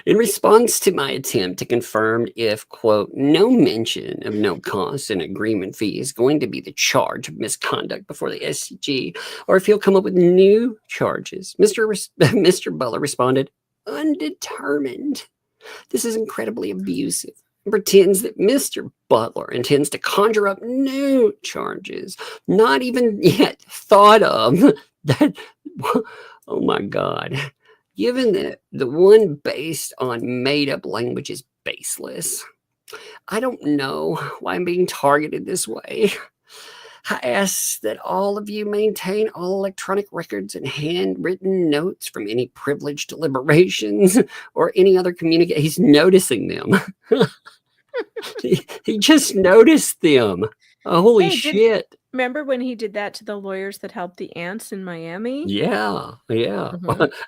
in response to my attempt to confirm if, quote, no mention of no cost and agreement fee is going to be the charge of misconduct before the SCG, or if he'll come up with new charges, Mr. Butler responded, undetermined. This is incredibly abusive. And pretends that Mr. Butler intends to conjure up new charges, not even yet thought of. That, oh my God. Given that the one based on made-up language is baseless, I don't know why I'm being targeted this way. I ask that all of you maintain all electronic records and handwritten notes from any privileged deliberations or any other communication. He's noticing them. he just noticed them. Oh, holy shit. Remember when he did that to the lawyers that helped the ants in Miami? Yeah.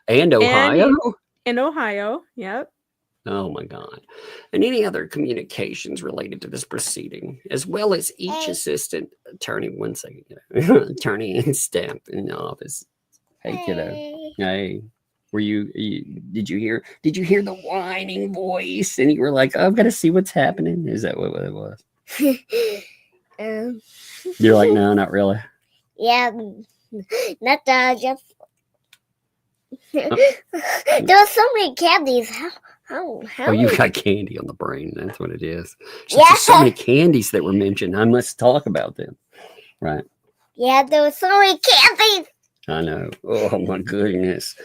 And Ohio? In Ohio, yep. Oh my God. And any other communications related to this proceeding, as well as each assistant attorney, one second, attorney and staff in the office. Hey, kiddo. Hey. Were did you hear the whining voice? And you were like, oh, I've got to see what's happening. Is that what it was? You're like, no, not really. Yeah, not just. There were so many candies. How Oh, you got candy on the brain. That's what it is. There's so many candies that were mentioned. I must talk about them. Right. Yeah, there were so many candies. I know. Oh my goodness.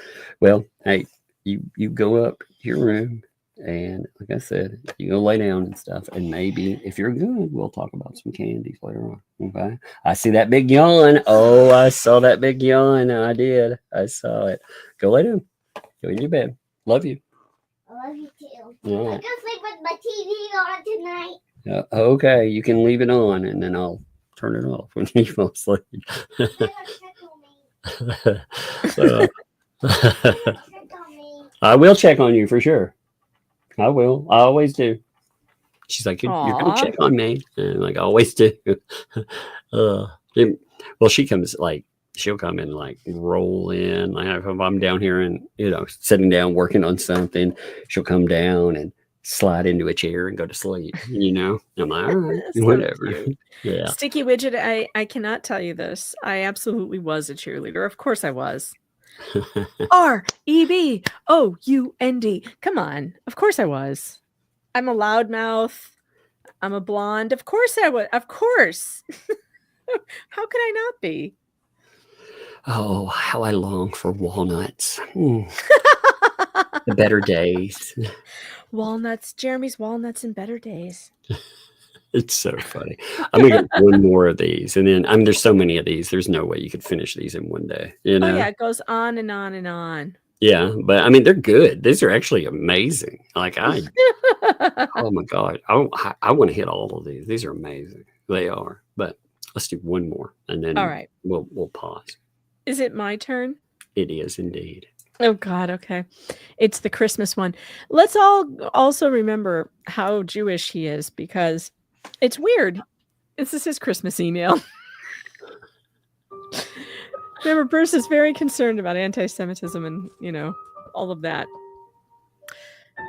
Well, hey, you go up to your room, and like I said, you go lay down and stuff, and maybe if you're good, we'll talk about some candies later on. Okay. I see that big yawn. Oh, I saw that big yawn. I did. I saw it. Go lay down. Go in your bed. Love you. I love you too. All right. I'm gonna sleep with my TV on tonight. Okay, you can leave it on, and then I'll turn it off when you fall asleep. I will check on you for sure. I will. I always do. She's like, you're going to check on me. And like, I always do. Well, she comes like, she'll come and like roll in. Like if I'm down here and, sitting down working on something, she'll come down and slide into a chair and go to sleep. I'm like, all right, whatever. Cute. Yeah. Sticky Widget, I cannot tell you this. I absolutely was a cheerleader. Of course I was. REBOUND. Come on. Of course I was. I'm a loudmouth. I'm a blonde. Of course I would. Of course. How could I not be? Oh, how I long for walnuts. The better days. Walnuts. Jeremy's walnuts and better days. It's so funny. I'm going to get one more of these. And then, there's so many of these. There's no way you could finish these in one day. Oh, yeah. It goes on and on and on. Yeah. But, they're good. These are actually amazing. Like, oh, my God. I want to hit all of these. These are amazing. They are. But let's do one more. And then all right. We'll pause. Is it my turn? It is indeed. Oh, God. Okay. It's the Christmas one. Let's all also remember how Jewish he is, because it's weird. This is his Christmas email. Remember, Bruce is very concerned about anti-Semitism and, all of that.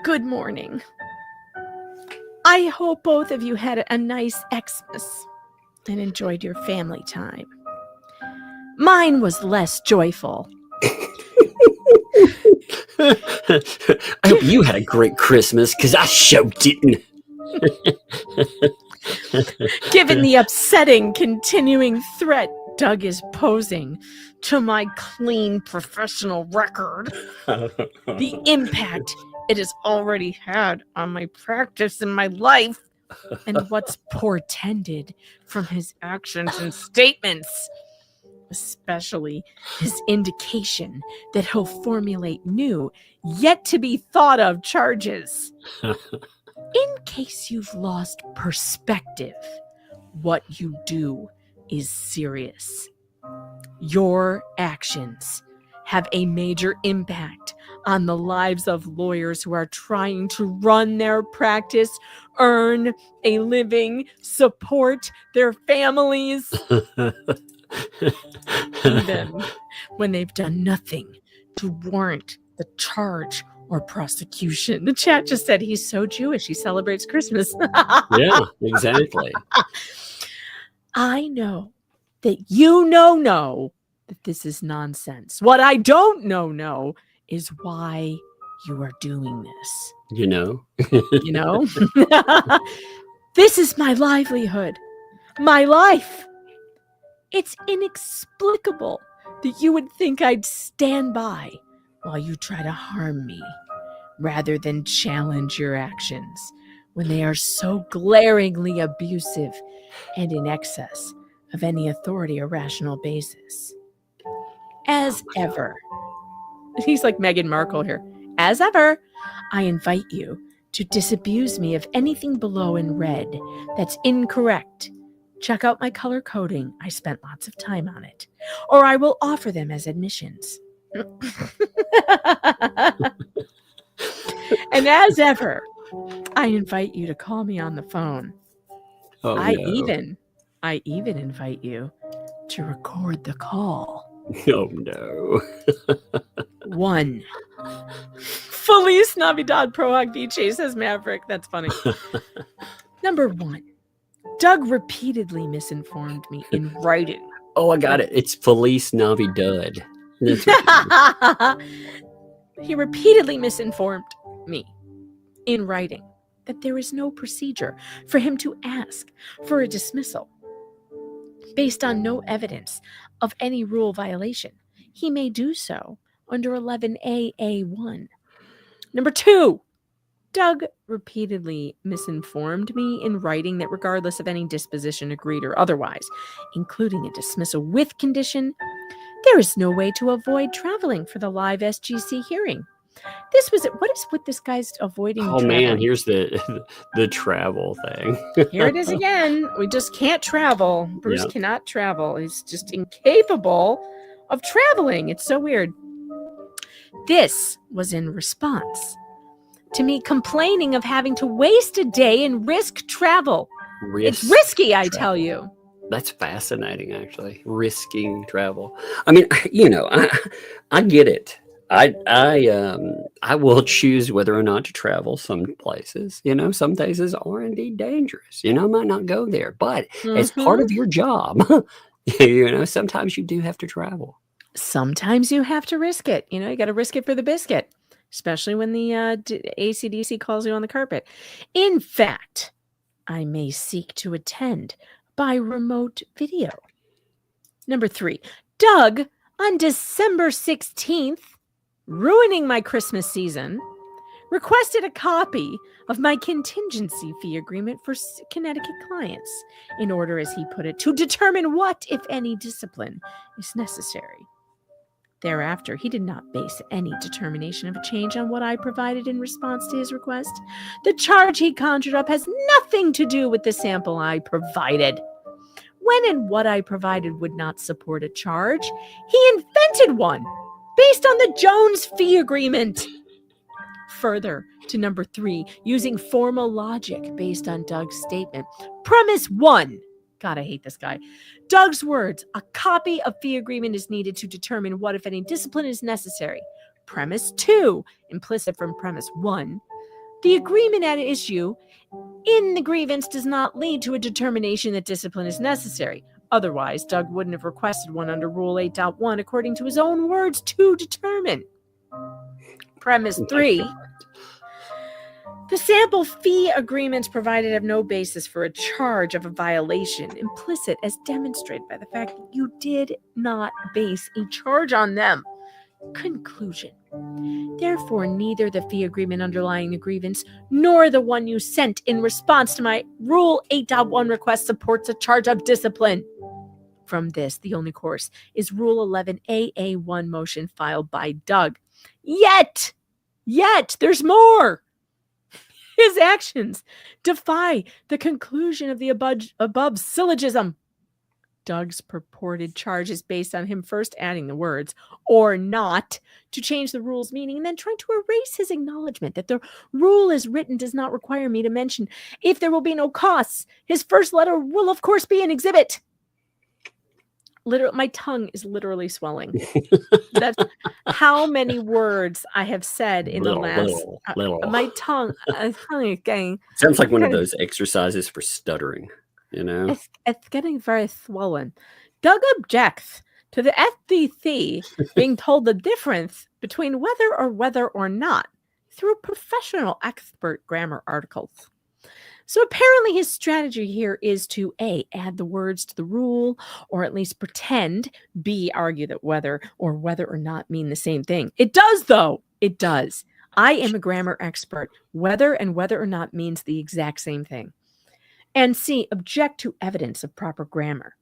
Good morning. I hope both of you had a nice Xmas and enjoyed your family time. Mine was less joyful. I hope you had a great Christmas, because I sure didn't. Given the upsetting continuing threat Doug is posing to my clean professional record, the impact it has already had on my practice and my life, and what's portended from his actions and statements, especially his indication that he'll formulate new, yet to be thought of charges. In case you've lost perspective, what you do is serious. Your actions have a major impact on the lives of lawyers who are trying to run their practice, earn a living, support their families. Even when they've done nothing to warrant the charge or prosecution. The chat just said he's so Jewish, he celebrates Christmas. Yeah, exactly. I know that you know that this is nonsense. What I don't know is why you are doing this. You know? You know? This is my livelihood, my life. It's inexplicable that you would think I'd stand by while you try to harm me, rather than challenge your actions when they are so glaringly abusive and in excess of any authority or rational basis. As ever, he's like Meghan Markle here. As ever, I invite you to disabuse me of anything below in red that's incorrect. Check out my color coding. I spent lots of time on it. Or I will offer them as admissions. And as ever, I invite you to call me on the phone. Oh, I no. even invite you to record the call. Oh, no. 1. Feliz Navidad, Prohog Beachy, says Maverick. That's funny. Number 1. Doug repeatedly misinformed me in writing. Oh, I got it. It's Feliz Navidad. That's what He repeatedly misinformed me in writing that there is no procedure for him to ask for a dismissal based on no evidence of any rule violation. He may do so under 11AA1. Number 2, Doug repeatedly misinformed me in writing that regardless of any disposition agreed or otherwise, including a dismissal with condition, there is no way to avoid traveling for the live SGC hearing. This was what is with this guy's avoiding Oh, traveling? man, here's the travel thing. Here it is again. We just can't travel. Bruce Yeah. cannot travel. He's just incapable of traveling. It's so weird. This was in response to me complaining of having to waste a day and risk travel. It's risky, I tell you. That's fascinating, actually. Risking travel. I mean, you know, I get it. I will choose whether or not to travel some places. You know, some places are indeed dangerous. You know, I might not go there, but as part of your job, you know, sometimes you do have to travel. Sometimes you have to risk it. You know, you got to risk it for the biscuit, especially when the ACDC calls you on the carpet. In fact, I may seek to attend by remote video. Number 3, Doug, on December 16th, ruining my Christmas season, requested a copy of my contingency fee agreement for Connecticut clients in order, as he put it, to determine what, if any, discipline is necessary. Thereafter, he did not base any determination of a change on what I provided in response to his request. The charge he conjured up has nothing to do with the sample I provided. When and what I provided would not support a charge, he invented one based on the Jones fee agreement. Further, to number 3, using formal logic based on Doug's statement. Premise 1. God, I hate this guy. Doug's words, a copy of fee agreement is needed to determine what, if any, discipline is necessary. Premise 2, implicit from premise 1. The agreement at issue in the grievance does not lead to a determination that discipline is necessary. Otherwise, Doug wouldn't have requested one under Rule 8.1 according to his own words to determine. Premise 3. The sample fee agreements provided have no basis for a charge of a violation, implicit as demonstrated by the fact that you did not base a charge on them. Conclusion. Therefore, neither the fee agreement underlying the grievance nor the one you sent in response to my Rule 8.1 request supports a charge of discipline. From this, the only course is Rule 11AA1 motion filed by Doug. Yet, there's more. His actions defy the conclusion of the above syllogism. Doug's purported charge is based on him first adding the words, or not, to change the rule's meaning, and then trying to erase his acknowledgement that the rule as written does not require me to mention if there will be no costs. His first letter will, of course, be an exhibit. literally, my tongue is literally swelling. That's how many words I have said in the last. Little. My tongue is getting. Sounds like one of kinda- those exercises for stuttering, you know? It's getting very swollen. Doug objects to the FBC being told the difference between whether or not through professional expert grammar articles. So apparently his strategy here is to A, add the words to the rule, or at least pretend, B, argue that whether or not mean the same thing. It does, though. It does. I am a grammar expert. Whether or not means the exact same thing. And C, object to evidence of proper grammar.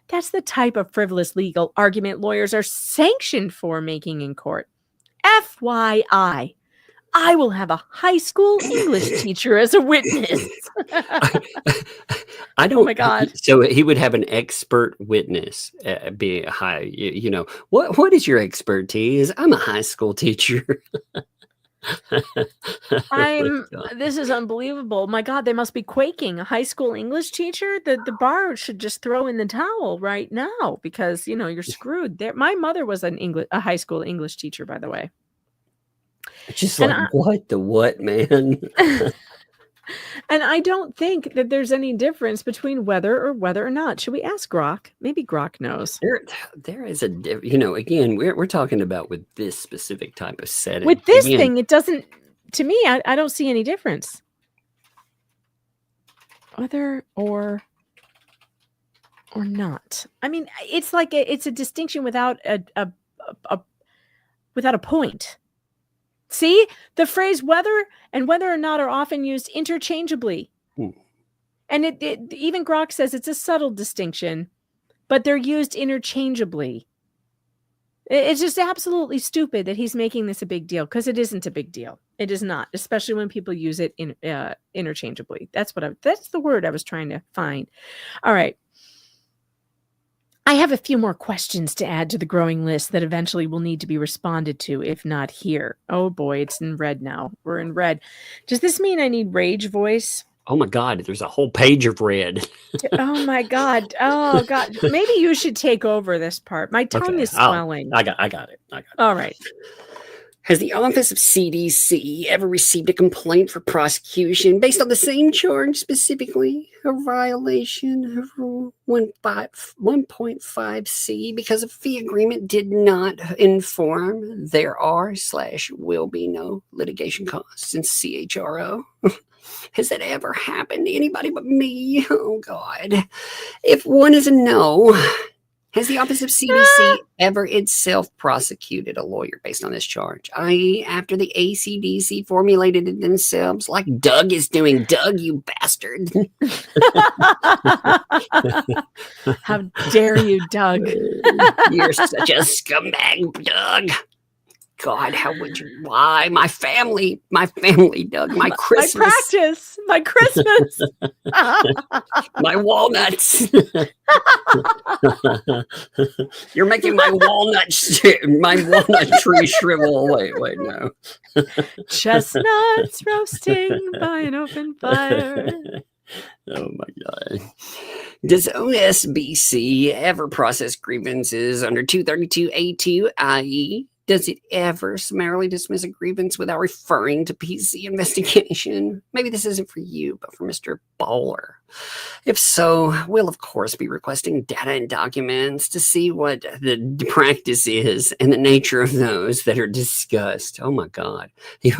That's the type of frivolous legal argument lawyers are sanctioned for making in court. FYI. I will have a high school English teacher as a witness. I don't. Oh my God. So he would have an expert witness be a high. You know what is your expertise? I'm a high school teacher. This is unbelievable. My God, they must be quaking. A high school English teacher? The bar should just throw in the towel right now because you're screwed. There. My mother was a high school English teacher, by the way. Just what, man? And I don't think that there's any difference between whether or not. Should we ask Grok? Maybe Grok knows. There is again, we're talking about with this specific type of setting. With this thing, it doesn't, to me, I don't see any difference. Whether or not. I mean, it's like it's a distinction without a point. See, the phrase whether or not are often used interchangeably. And it even Grok says it's a subtle distinction, but they're used interchangeably. It's just absolutely stupid that he's making this a big deal because it isn't a big deal. It is not, especially when people use it interchangeably. That's the word I was trying to find. All right. I have a few more questions to add to the growing list that eventually will need to be responded to, if not here. Oh boy, it's in red now. We're in red. Does this mean I need rage voice? Oh my God, there's a whole page of red. Oh my God. Oh God. Maybe you should take over this part. My tongue is swelling. I got it. All right. Has the Office of CDC ever received a complaint for prosecution based on the same charge, specifically a violation of Rule 1.5C because a fee agreement did not inform there are/will be no litigation costs in CHRO? Has that ever happened to anybody but me? Oh, God. If one is a no, has the Office of CDC ever itself prosecuted a lawyer based on this charge? I.e., after the ACDC formulated it themselves, like Doug is doing. Doug, you bastard. How dare you, Doug? You're such a scumbag, Doug. God, how would you? Why? My family, Doug, my Christmas. My practice, my Christmas. My walnuts. You're making my walnut tree shrivel. Wait, no. Chestnuts roasting by an open fire. Oh my God. Does OSBC ever process grievances under 232A2, i.e., does it ever summarily dismiss a grievance without referring to PC investigation? Maybe this isn't for you, but for Mr. Bowler. If so, we'll of course be requesting data and documents to see what the practice is and the nature of those that are discussed. Oh my God. He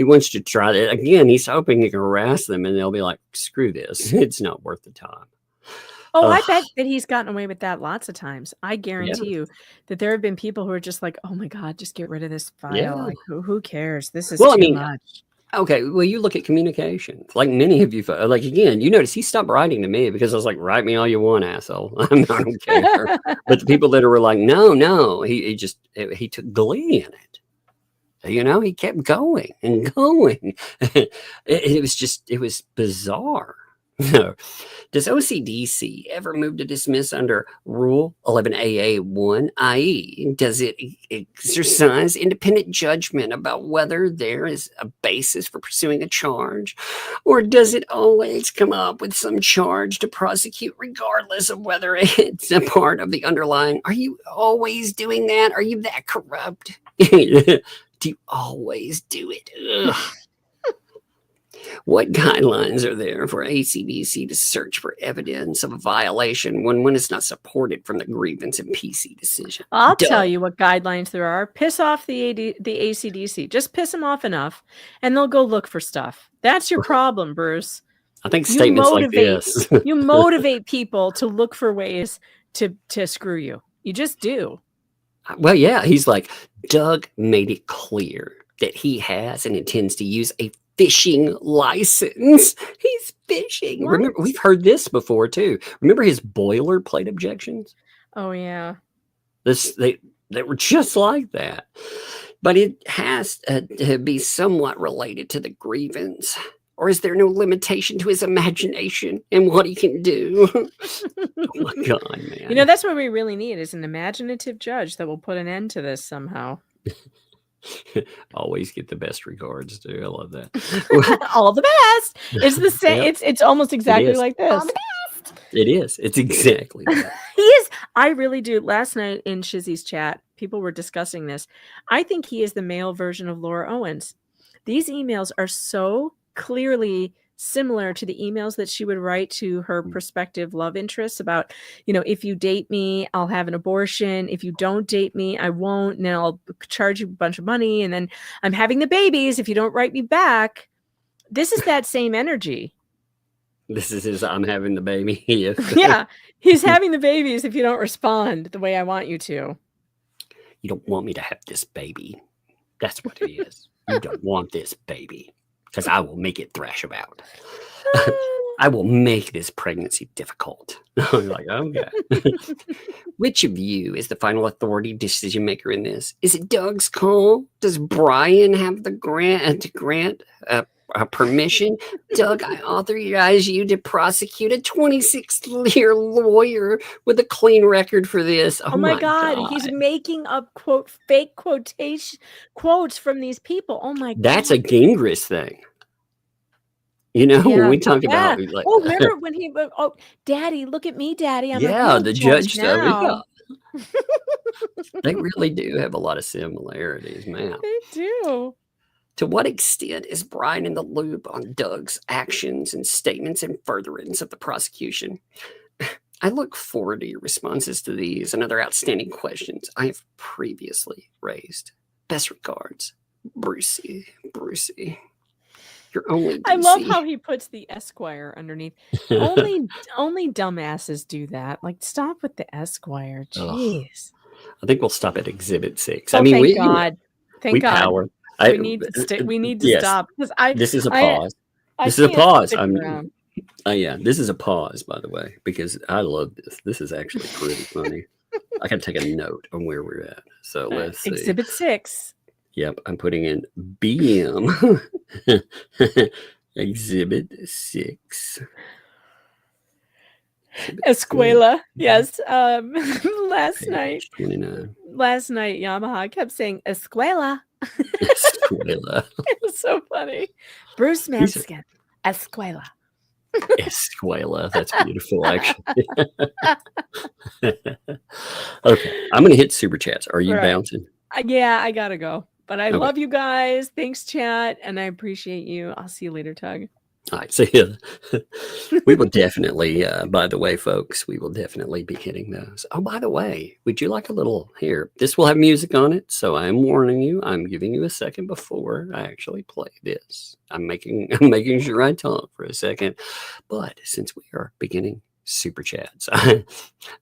wants to try that. Again, he's hoping he can harass them and they'll be like, screw this. It's not worth the time. Oh, I bet that he's gotten away with that lots of times. I guarantee you that there have been people who are just like, oh my God, just get rid of this file. Yeah. Like, who cares? This is too much. Okay, well, you look at communication. Like many of you, like again, you notice he stopped writing to me because I was like, write me all you want, asshole. I don't care. But the people that were like, no, he took glee in it. You know, he kept going and going. It was bizarre. No. Does OCDC ever move to dismiss under Rule 11AA1, i.e., does it exercise independent judgment about whether there is a basis for pursuing a charge, or does it always come up with some charge to prosecute regardless of whether it's a part of the underlying? Are you always doing that? Are you that corrupt? Do you always do it? Ugh. What guidelines are there for ACDC to search for evidence of a violation when it's not supported from the grievance and PC decision? I'll tell you what guidelines there are. Piss off the ACDC. Just piss them off enough, and they'll go look for stuff. That's your problem, Bruce. I think statements like this. You motivate people to look for ways to screw you. You just do. Well, yeah, he's like, Doug made it clear that he has and intends to use a fishing license. He's fishing. What? Remember, we've heard this before too. Remember his boilerplate objections? Oh yeah. They were just like that. But it has to be somewhat related to the grievance. Or is there no limitation to his imagination and what he can do? Oh my God, man. You know, that's what we really need is an imaginative judge that will put an end to this somehow. Always get the best regards, too. I love that. All the best. It's the same. Yep. It's almost exactly like this. All the best. It is. It's exactly that. He is. I really do. Last night in Shizzy's chat, people were discussing this. I think he is the male version of Laura Owens. These emails are so clearly similar to the emails that she would write to her prospective love interests about, you know, if you date me, I'll have an abortion. If you don't date me, I won't. And then I'll charge you a bunch of money. And then I'm having the babies if you don't write me back. This is that same energy. This is his I'm having the baby. Yes. Yeah. He's having the babies if you don't respond the way I want you to. You don't want me to have this baby. That's what it is. You don't want this baby. Because I will make it thrash about. I will make this pregnancy difficult. I'm like, okay. Which of you is the final authority decision maker in this? Is it Doug's call? Does Brian have the grant permission? Doug, I authorize you to prosecute a 26-year lawyer with a clean record for this. Oh my God. He's making up fake quotes from these people. Oh my God. That's a Gingrich thing. You know, when we talk about like, oh, remember when he Daddy, look at me, Daddy. I'm the judge now. They really do have a lot of similarities, man. They do. To what extent is Brian in the loop on Doug's actions and statements in furtherance of the prosecution? I look forward to your responses to these and other outstanding questions I have previously raised. Best regards, Brucey. You're only DC. I love how he puts the Esquire underneath. Only dumbasses do that. Like, stop with the Esquire. Jeez. I think we'll stop at Exhibit 6. Oh, I mean, thank God. we power. We need to stop. This is a pause. This is a pause. This is a pause, by the way, because I love this. This is actually pretty funny. I can take a note on where we're at. So let's see. Exhibit 6. Yep, I'm putting in BM. Exhibit 6. Escuela. Yes. Last night, 29. Yamaha kept saying Escuela. Escuela. It was so funny. Bruce Manskin. Escuela. Escuela. That's beautiful, actually. Okay, I'm going to hit super chats. Are you bouncing? Yeah, I got to go. But I love you guys. Thanks, chat. And I appreciate you. I'll see you later, Tug. All right. See ya. We will definitely, by the way, folks, we will definitely be hitting those. Oh, by the way, would you like a little here? This will have music on it. So I'm warning you. I'm giving you a second before I actually play this. I'm making sure I talk for a second. But since we are beginning super chats, I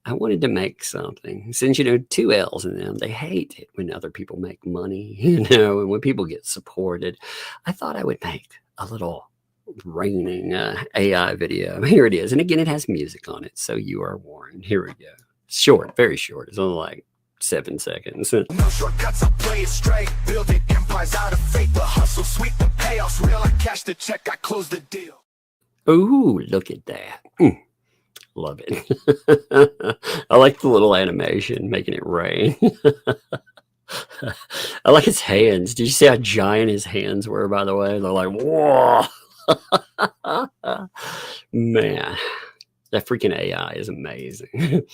wanted to make something, since 2 L's in them, they hate it when other people make money, and when people get supported. I thought I would make a little raining AI video. Here it is, and again, it has music on it, so you are warned. Here we go. Short, very short. It's only like 7 seconds. No shortcuts, I play it straight. Building empires out of faith. The hustle sweet, the payoffs real. I cash the check, I close the deal. Ooh, look at that. Love it. I like the little animation making it rain. I like his hands. Did you see how giant his hands were, by the way? They're like, whoa. Man, that freaking AI is amazing.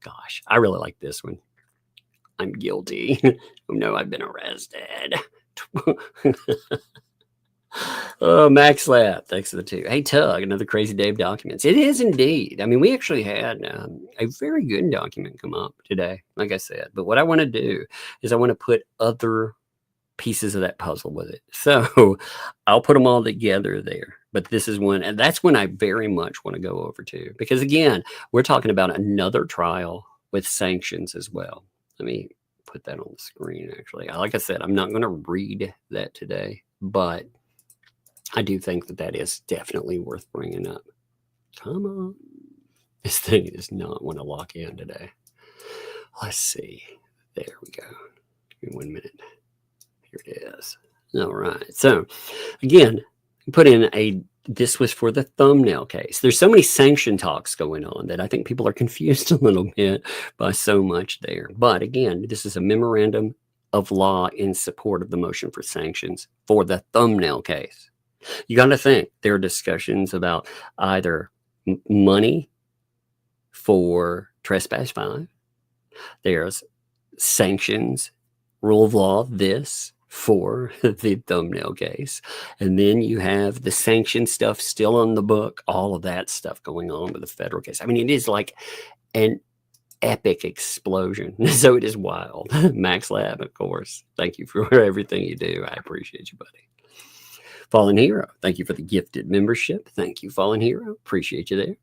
Gosh, I really like this one. I'm guilty. Oh no, I've been arrested. Oh, Max Lab, thanks for the 2. Hey, Tug, another Crazy Dave documents. It is indeed. I mean, we actually had a very good document come up today, like I said. But what I want to do is I want to put other pieces of that puzzle with it. So I'll put them all together there. But this is one, and that's one I very much want to go over to. Because again, we're talking about another trial with sanctions as well. Let me put that on the screen, actually. Like I said, I'm not going to read that today, but I do think that that is definitely worth bringing up. Come on. This thing does not want to lock in today. Let's see. There we go. Give me 1 minute. Here it is. All right. So, again, put in this was for the thumbnail case. There's so many sanction talks going on that I think people are confused a little bit by so much there. But again, this is a memorandum of law in support of the motion for sanctions for the thumbnail case. You got to think there are discussions about either money for trespass fine. There's sanctions, rule of law, this for the thumbnail case. And then you have the sanction stuff still on the book, all of that stuff going on with the federal case. I mean, it is like an epic explosion. So it is wild. Max Lab, of course. Thank you for everything you do. I appreciate you, buddy. Fallen Hero, thank you for the gifted membership. Thank you, Fallen Hero. Appreciate you there.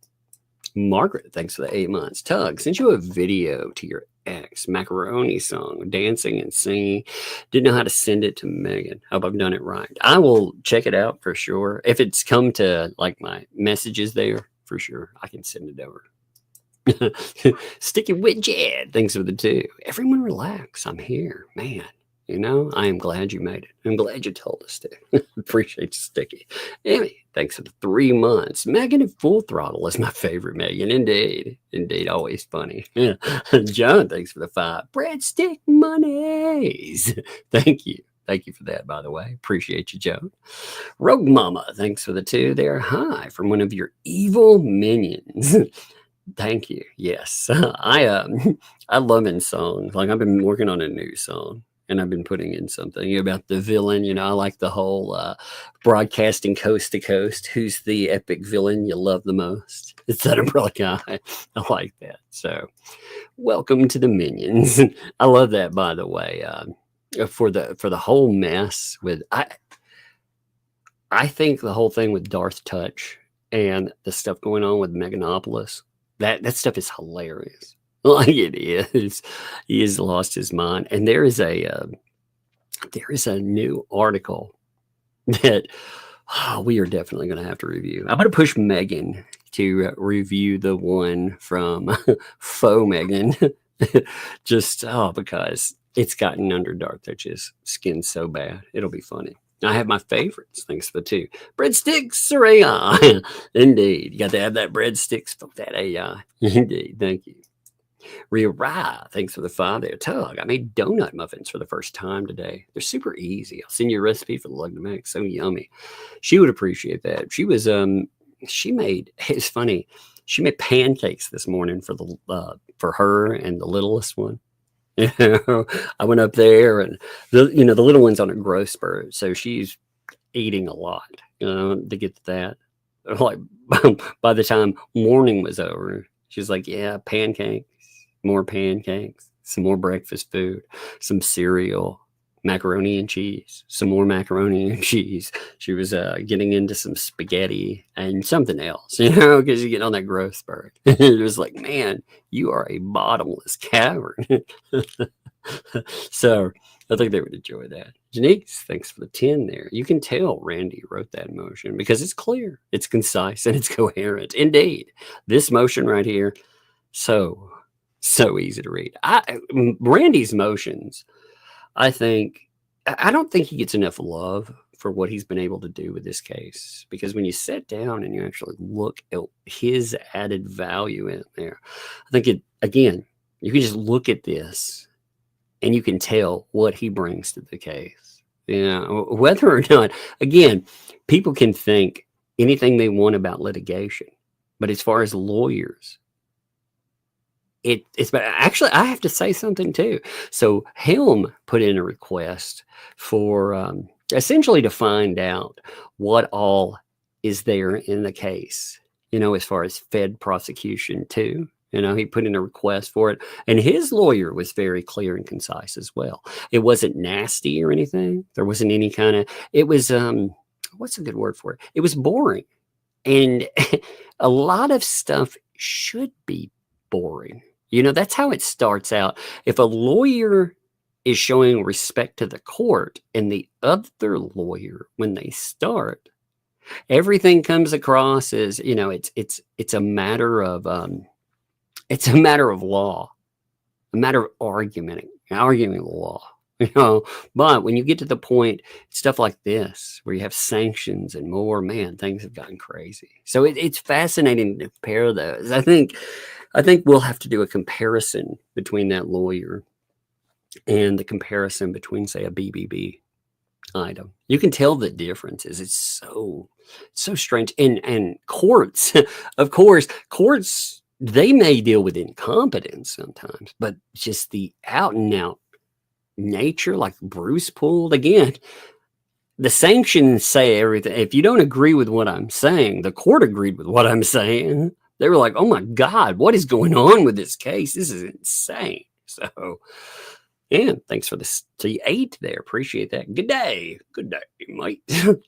Margaret, thanks for the 8 months. Tug, sent you a video to your ex macaroni song, dancing and singing. Didn't know how to send it to Megan. Hope I've done it right. I will check it out for sure. If it's come to like my messages there, for sure, I can send it over. Sticky Widget, thanks for the 2. Everyone relax. I'm here, man. You know, I am glad you made it. I'm glad you told us to. Appreciate you, Sticky. Anyway, thanks for the 3 months. Megan at Full Throttle is my favorite Megan. Indeed. Indeed, always funny. John, thanks for the 5. Breadstick monies. Thank you. Thank you for that, by the way. Appreciate you, Joe. Rogue Mama, thanks for the 2 there. Hi, from one of your evil minions. Thank you. Yes. I love in songs. Like I've been working on a new song. And I've been putting in something about the villain. You know, I like the whole broadcasting coast to coast. Who's the epic villain you love the most? It's that umbrella guy. I like that. So welcome to the minions. I love that, by the way, for the whole mess with, I think the whole thing with Darth Touch and the stuff going on with Meganopolis, that stuff is hilarious. Like it is. He has lost his mind. And there is a new article that we are definitely going to have to review. I'm going to push Megan to review the one from Faux Megan. Just because it's gotten under Darth Touch's skin so bad. It'll be funny. I have my favorites. Thanks for the 2. Breadsticks, Soraya. Indeed. You got to have that breadsticks for that AI. Indeed. Thank you. Rira, thanks for the 5 there. Tug, I made donut muffins for the first time today. They're super easy. I'll send you a recipe for the lug to make. So yummy. She would appreciate that. She was it's funny. She made pancakes this morning for her and the littlest one. You know, I went up there and the little one's on a growth spurt, so she's eating a lot, to get to that. Like by the time morning was over, she's like, yeah, pancakes. More pancakes, some more breakfast food, some cereal, macaroni and cheese, some more macaroni and cheese. She was getting into some spaghetti and something else, because you get on that growth spurt. It was like, man, you are a bottomless cavern. So I think they would enjoy that. Janice, thanks for the 10 there. You can tell Randy wrote that motion because it's clear, it's concise, and it's coherent. Indeed, this motion right here, so easy to read. Randy's motions, I don't think he gets enough love for what he's been able to do with this case. Because when you sit down and you actually look at his added value in there, I think again, you can just look at this and you can tell what he brings to the case. Whether or not, again, people can think anything they want about litigation, but as far as lawyers, it's actually, I have to say something too. So Helm put in a request for essentially to find out what all is there in the case, as far as Fed prosecution too. He put in a request for it, and his lawyer was very clear and concise as well. It wasn't nasty or anything. There wasn't any kind of, it was, what's a good word for it? It was boring. And a lot of stuff should be boring. That's how it starts out. If a lawyer is showing respect to the court and the other lawyer, when they start, everything comes across as, it's a matter of, it's a matter of law, a matter of arguing the law, but when you get to the point, stuff like this, where you have sanctions and more, man, things have gotten crazy. So it's fascinating to compare those. I think we'll have to do a comparison between that lawyer and the comparison between, say, a BBB item. You can tell the differences. It's so strange. And courts, of course, they may deal with incompetence sometimes, but just the out and out nature, like Bruce pulled again, the sanctions say everything. If you don't agree with what I'm saying, the court agreed with what I'm saying. They were like, oh my God, what is going on with this case? This is insane. So, and thanks for the 8 there. Appreciate that. Good day, mate.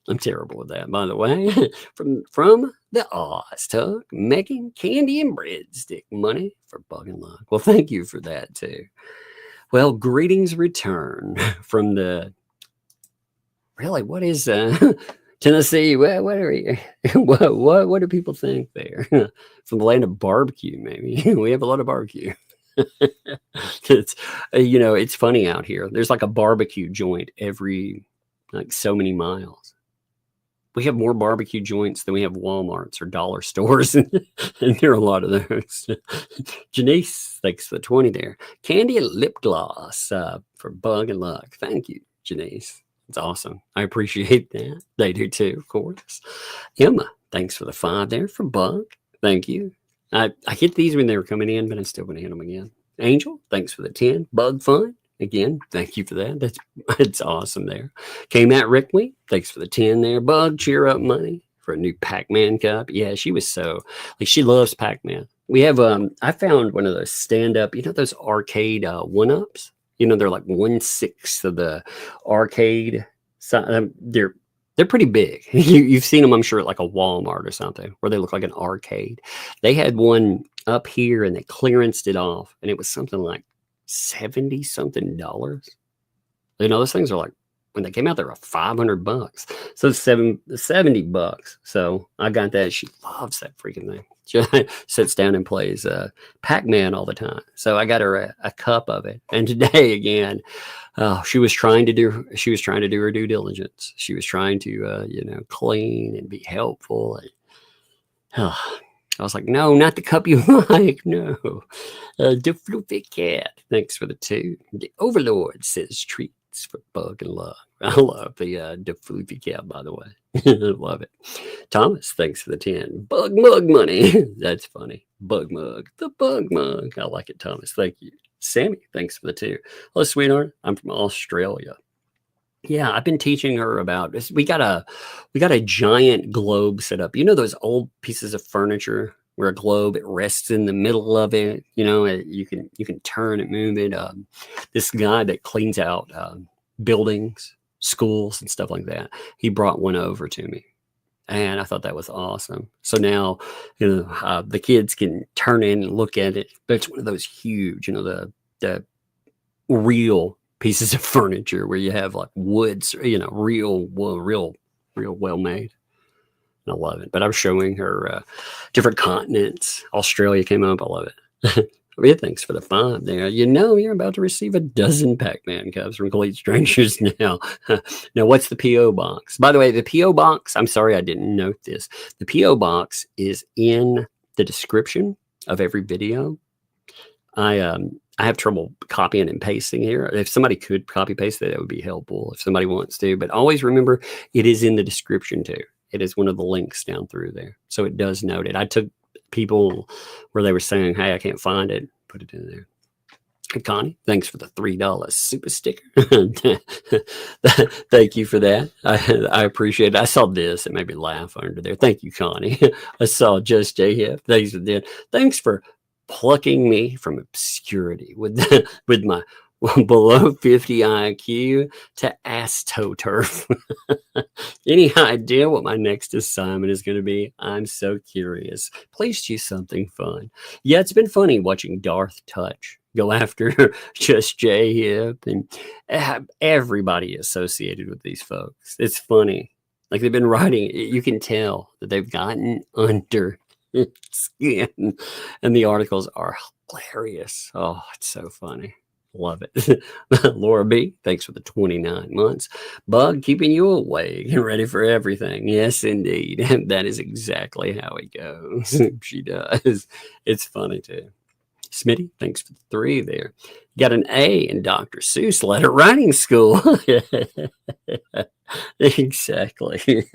I'm terrible with that, by the way. From the Oz Tuck, making candy and breadstick money for Bug and Luck. Well, thank you for that too. Well, greetings return from the. Really, what is Tennessee? What are you? What do people think there? From the land of barbecue, maybe. We have a lot of barbecue. It's funny out here. There's like a barbecue joint every so many miles. We have more barbecue joints than we have Walmarts or dollar stores, and there are a lot of those. Janice, thanks for the 20 there. Candy and lip gloss for Bug and Luck. Thank you, Janice. It's awesome. I appreciate that. They do too, of course. Emma, thanks for the 5 there for Bug. Thank you. I hit these when they were coming in, but I'm still going to hit them again. Angel, thanks for the 10. Bug Fun, again, thank you for that. It's awesome there. K-Matt Rickley, thanks for the 10 there. Bug, cheer up money for a new Pac-Man cup. Yeah, she was she loves Pac-Man. We have, I found one of those stand-up, those arcade one-ups? They're like 1/6 of the arcade. They're pretty big. You've seen them, I'm sure, at like a Walmart or something, where they look like an arcade. They had one up here and they clearanced it off, and it was something like $70-something. Those things are like, when they came out, they were $500. So it's $70. So I got that. She loves that freaking thing. She sits down and plays Pac-Man all the time. So I got her a cup of it. And today again, she was trying to do her due diligence. She was trying to clean and be helpful. And, I was like, no, not the cup you like. No. The Floofy Cat. Thanks for the 2. The Overlord says treats for Bug and Luck. I love the Floofy Cat, by the way. I love it. Thomas, thanks for the 10. Bug Mug money. That's funny. Bug Mug. The Bug Mug. I like it, Thomas. Thank you. Sammy, thanks for the 2. Hello, sweetheart. I'm from Australia. Yeah, I've been teaching her about this. We got a giant globe set up. Those old pieces of furniture where a globe, it rests in the middle of it. You can turn and move it. This guy that cleans out buildings, schools, and stuff like that, he brought one over to me, and I thought that was awesome. So now, the kids can turn in and look at it. But it's one of those huge, the real pieces of furniture where you have like woods, real well made. I love it. But I was showing her different continents. Australia came up. I love it. Yeah, thanks for the 5 there. You know, you're about to receive a dozen Pac-Man cups from complete strangers now. Now, what's the P.O. box? By the way, the P.O. box, I'm sorry I didn't note this. The P.O. box is in the description of every video. I have trouble copying and pasting here. If somebody could copy paste that would be helpful if somebody wants to. But always remember, it is in the description too. It is one of the links down through there. So it does note it. I took people where they were saying, hey, I can't find it, put it in there. Hey, Connie, thanks for the $3 super sticker. Thank you for that. I appreciate it. I saw this. It made me laugh under there. Thank you, Connie. I saw Just JF. Thanks for that. Thanks for plucking me from obscurity with my below 50 IQ to AstroTurf. Any idea what my next assignment is going to be? I'm so curious. Please choose something fun. Yeah, it's been funny watching Darth Touch go after Just J Hip and everybody associated with these folks. It's funny. Like they've been writing, you can tell that they've gotten under skin, and the articles are hilarious. Oh, it's so funny. Love it. Laura B, thanks for the 29 months. Bug, keeping you awake and ready for everything. Yes, indeed. And that is exactly how it goes. She does. It's funny too. Smitty, thanks for the 3 there. Got an A in Dr. Seuss letter writing school. Exactly.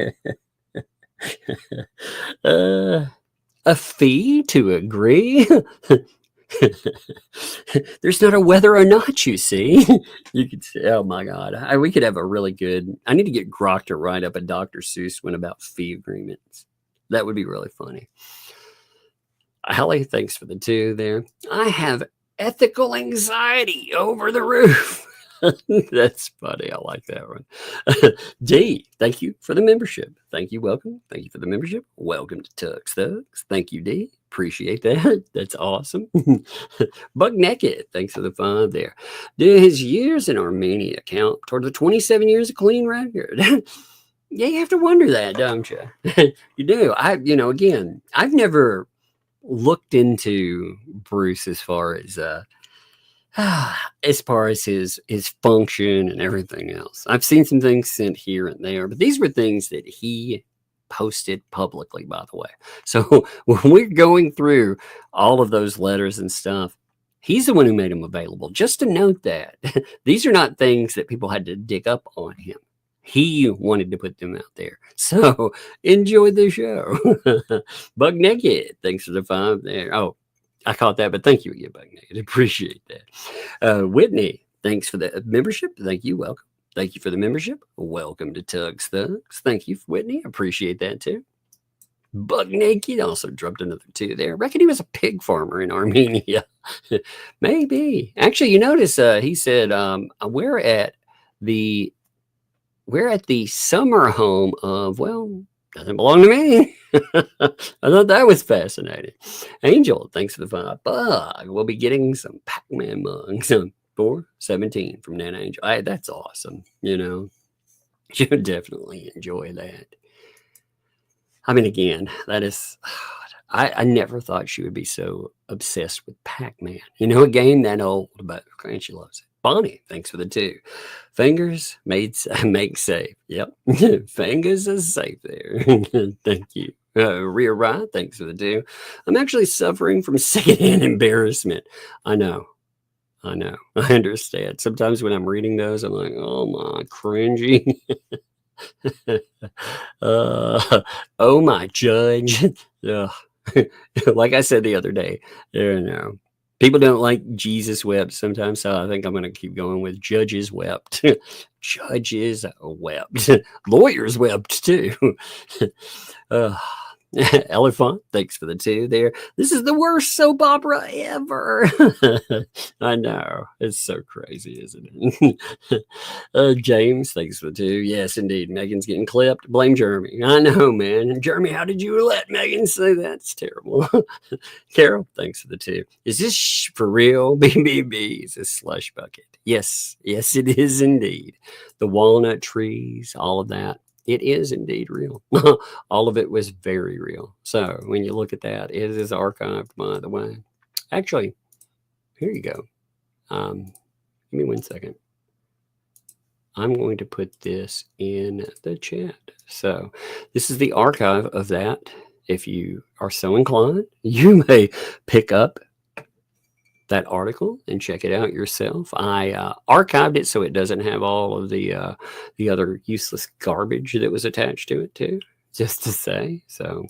A fee to agree? There's not a whether or not, you see. You could say, oh my God, we could have a really good, I need to get Grok to write up a Dr. Seuss one about fee agreements. That would be really funny. Hale, thanks for the 2 there. I have ethical anxiety over the roof. That's funny. I like that one. D, thank you for the membership. Thank you. Welcome. Thank you for the membership. Welcome to Tux Thugs. Thank you, D. Appreciate that. That's awesome. Buck Naked, thanks for the 5 there. Do his years in Armenia count toward the 27 years of clean record? Yeah, you have to wonder that, don't you? You do. Again, I've never looked into Bruce as far as his function and everything else. I've seen some things sent here and there, but these were things that he posted publicly, by the way. So when we're going through all of those letters and stuff, he's the one who made them available. Just to note that these are not things that people had to dig up on him. He wanted to put them out there. So enjoy the show. Bug Naked, thanks for the 5 there. Oh, I caught that, but thank you again, Bug Naked. Appreciate that. Whitney, thanks for the membership. Thank you. Welcome. Thank you for the membership. Welcome to Tugs Thugs. Thank you, Whitney. Appreciate that too. Bug Naked also dropped another 2 there. I reckon he was a pig farmer in Armenia. Maybe. Actually, you notice he said, we're at the summer home of, well, doesn't belong to me. I thought that was fascinating. Angel, thanks for the 5. Bug, we'll be getting some Pac-Man mugs. 417 from Nana Angel. That's awesome. You definitely enjoy that. I mean, again, that is, I never thought she would be so obsessed with Pac-Man. A game that old, but she loves it. Bonnie, thanks for the 2. Fingers make safe. Yep. Fingers are safe there. Thank you. Rhea Rye, thanks for the 2. I'm actually suffering from secondhand embarrassment. I know. I understand. Sometimes when I'm reading those, I'm like, oh my, cringy. Oh my, judge. Like I said the other day, people don't like Jesus wept sometimes, so I think I'm going to keep going with judges wept. Judges wept. Lawyers wept too. Elephant, thanks for the 2 there. This is the worst soap opera ever. I know. It's so crazy, isn't it? James, thanks for the 2. Yes, indeed. Megan's getting clipped. Blame Jeremy. I know, man. Jeremy, how did you let Megan say that? It's terrible. Carol, thanks for the 2. Is this for real? BBB is a slush bucket. Yes, it is indeed. The walnut trees, all of that. It is indeed real. All of it was very real. So when you look at that, it is archived, by the way. Actually, Here you go. Give me 1 second. I'm going to put this in the chat. So this is the archive of that. If you are so inclined, you may pick up that article and check it out yourself. I archived it so it doesn't have all of the other useless garbage that was attached to it too, just to say. So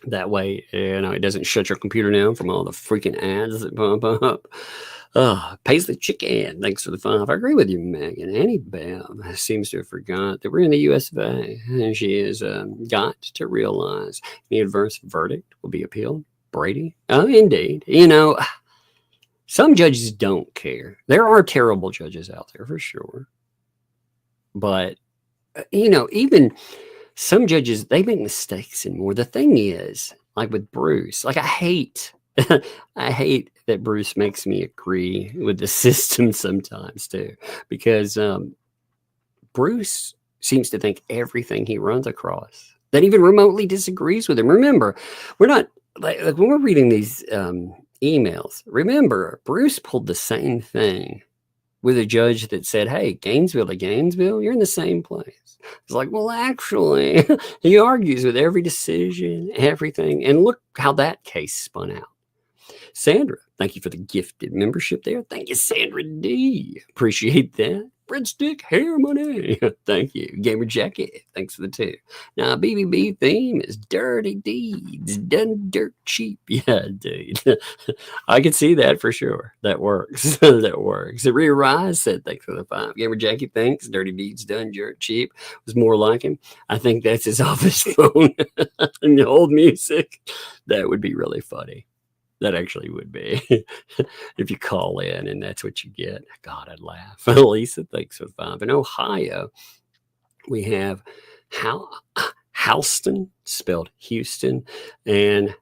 that way, it doesn't shut your computer down from all the freaking ads that pop up. Paisley Chicken, thanks for the 5. I agree with you, Megan. Annie Bam seems to have forgot that we're in the US of A, and she has got to realize the adverse verdict will be appealed. Brady? Oh, indeed. Some judges don't care. There are terrible judges out there for sure. But, even some judges, they make mistakes and more. The thing is, like with Bruce, like I hate that Bruce makes me agree with the system sometimes too, because Bruce seems to think everything he runs across that even remotely disagrees with him. Remember, we're not like when we're reading these emails. Remember, Bruce pulled the same thing with a judge that said, "Hey, Gainesville to Gainesville, you're in the same place." It's like, well, actually, he argues with every decision, everything, and look how that case spun out. Sandra, thank you for the gifted membership there. Thank you, Sandra D. Appreciate that. Breadstick hair money. Thank you. Gamer Jacket, thanks for the 2. Now, BBB theme is dirty deeds done dirt cheap. Yeah, dude. I can see that for sure. That works. That works. Rhea Rise said, thanks for the 5. Gamer Jacket, thanks. Dirty deeds done dirt cheap was more like him. I think that's his office phone and the old music. That would be really funny. That actually would be if you call in and that's what you get. God, I'd laugh. Lisa, thanks for the 5. In Ohio, we have Houston, spelled Houston, and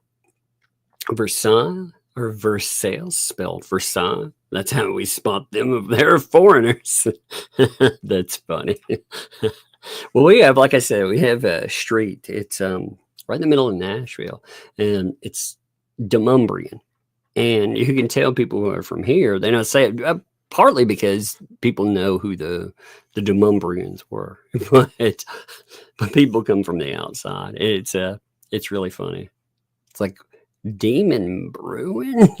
Versailles, or Versailles, spelled Versailles. That's how we spot them if they're foreigners. That's funny. Well, we have, like I said, we have a street. It's right in the middle of Nashville, and it's Demumbrian, and you can tell people who are from here, they don't say it partly because people know who the Demumbrians were, but people come from the outside. It's really funny. It's like demon brewing.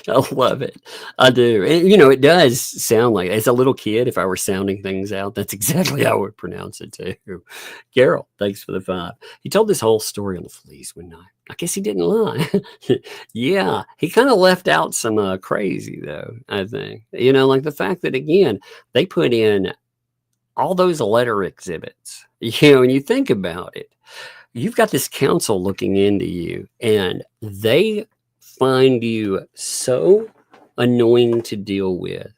I love it. I do. And, it does sound like, as a little kid, if I were sounding things out, that's exactly how I would pronounce it too. Carol, thanks for the 5. He told this whole story on the fleas one night. I guess he didn't lie. Yeah, he kind of left out some crazy, though, I think. Like the fact that, again, they put in all those letter exhibits. When you think about it, you've got this council looking into you, and they find you so annoying to deal with,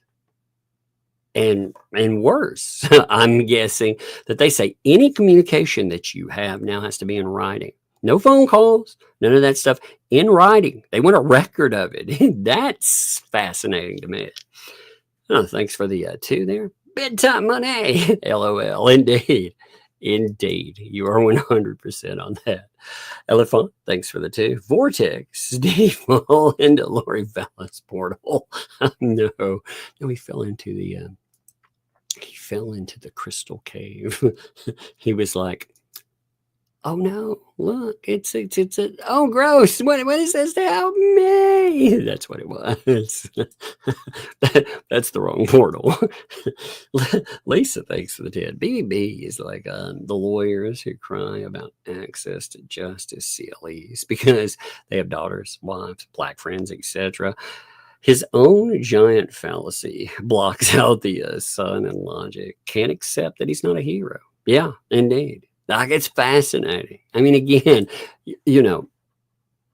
and worse, I'm guessing that they say any communication that you have now has to be in writing. No phone calls, none of that stuff, in writing. They want a record of it. That's fascinating to me. Oh, thanks for the 2 there. Bedtime money. LOL. Indeed. You are 100% on that. Elephant, thanks for the 2. Vortex, Steve fall into Lori Vallis portal. No, he fell into the crystal cave. He was like, oh no, look, it's oh gross. What is this to help me? That's what it was. That's the wrong portal. Lisa, thanks for the 10. BBB is like the lawyers who cry about access to justice, CLEs, because they have daughters, wives, black friends, etc. His own giant fallacy blocks out the sun and logic. Can't accept that he's not a hero. Yeah, indeed. Like, it's fascinating. I mean, again, you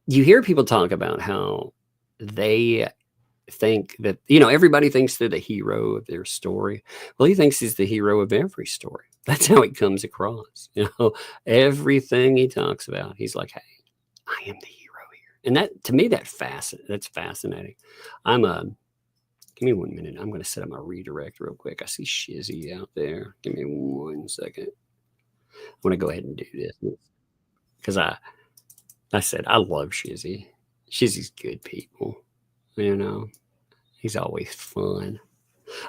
hear people talk about how they think that, everybody thinks they're the hero of their story. Well, he thinks he's the hero of every story. That's how it comes across. Everything he talks about, he's like, hey, I am the hero here. And that, to me, that's fascinating. Give me 1 minute. I'm going to set up my redirect real quick. I see Shizzy out there. Give me 1 second. I want to go ahead and do this because I said I love Shizzy. Shizzy's good people. You know, he's always fun.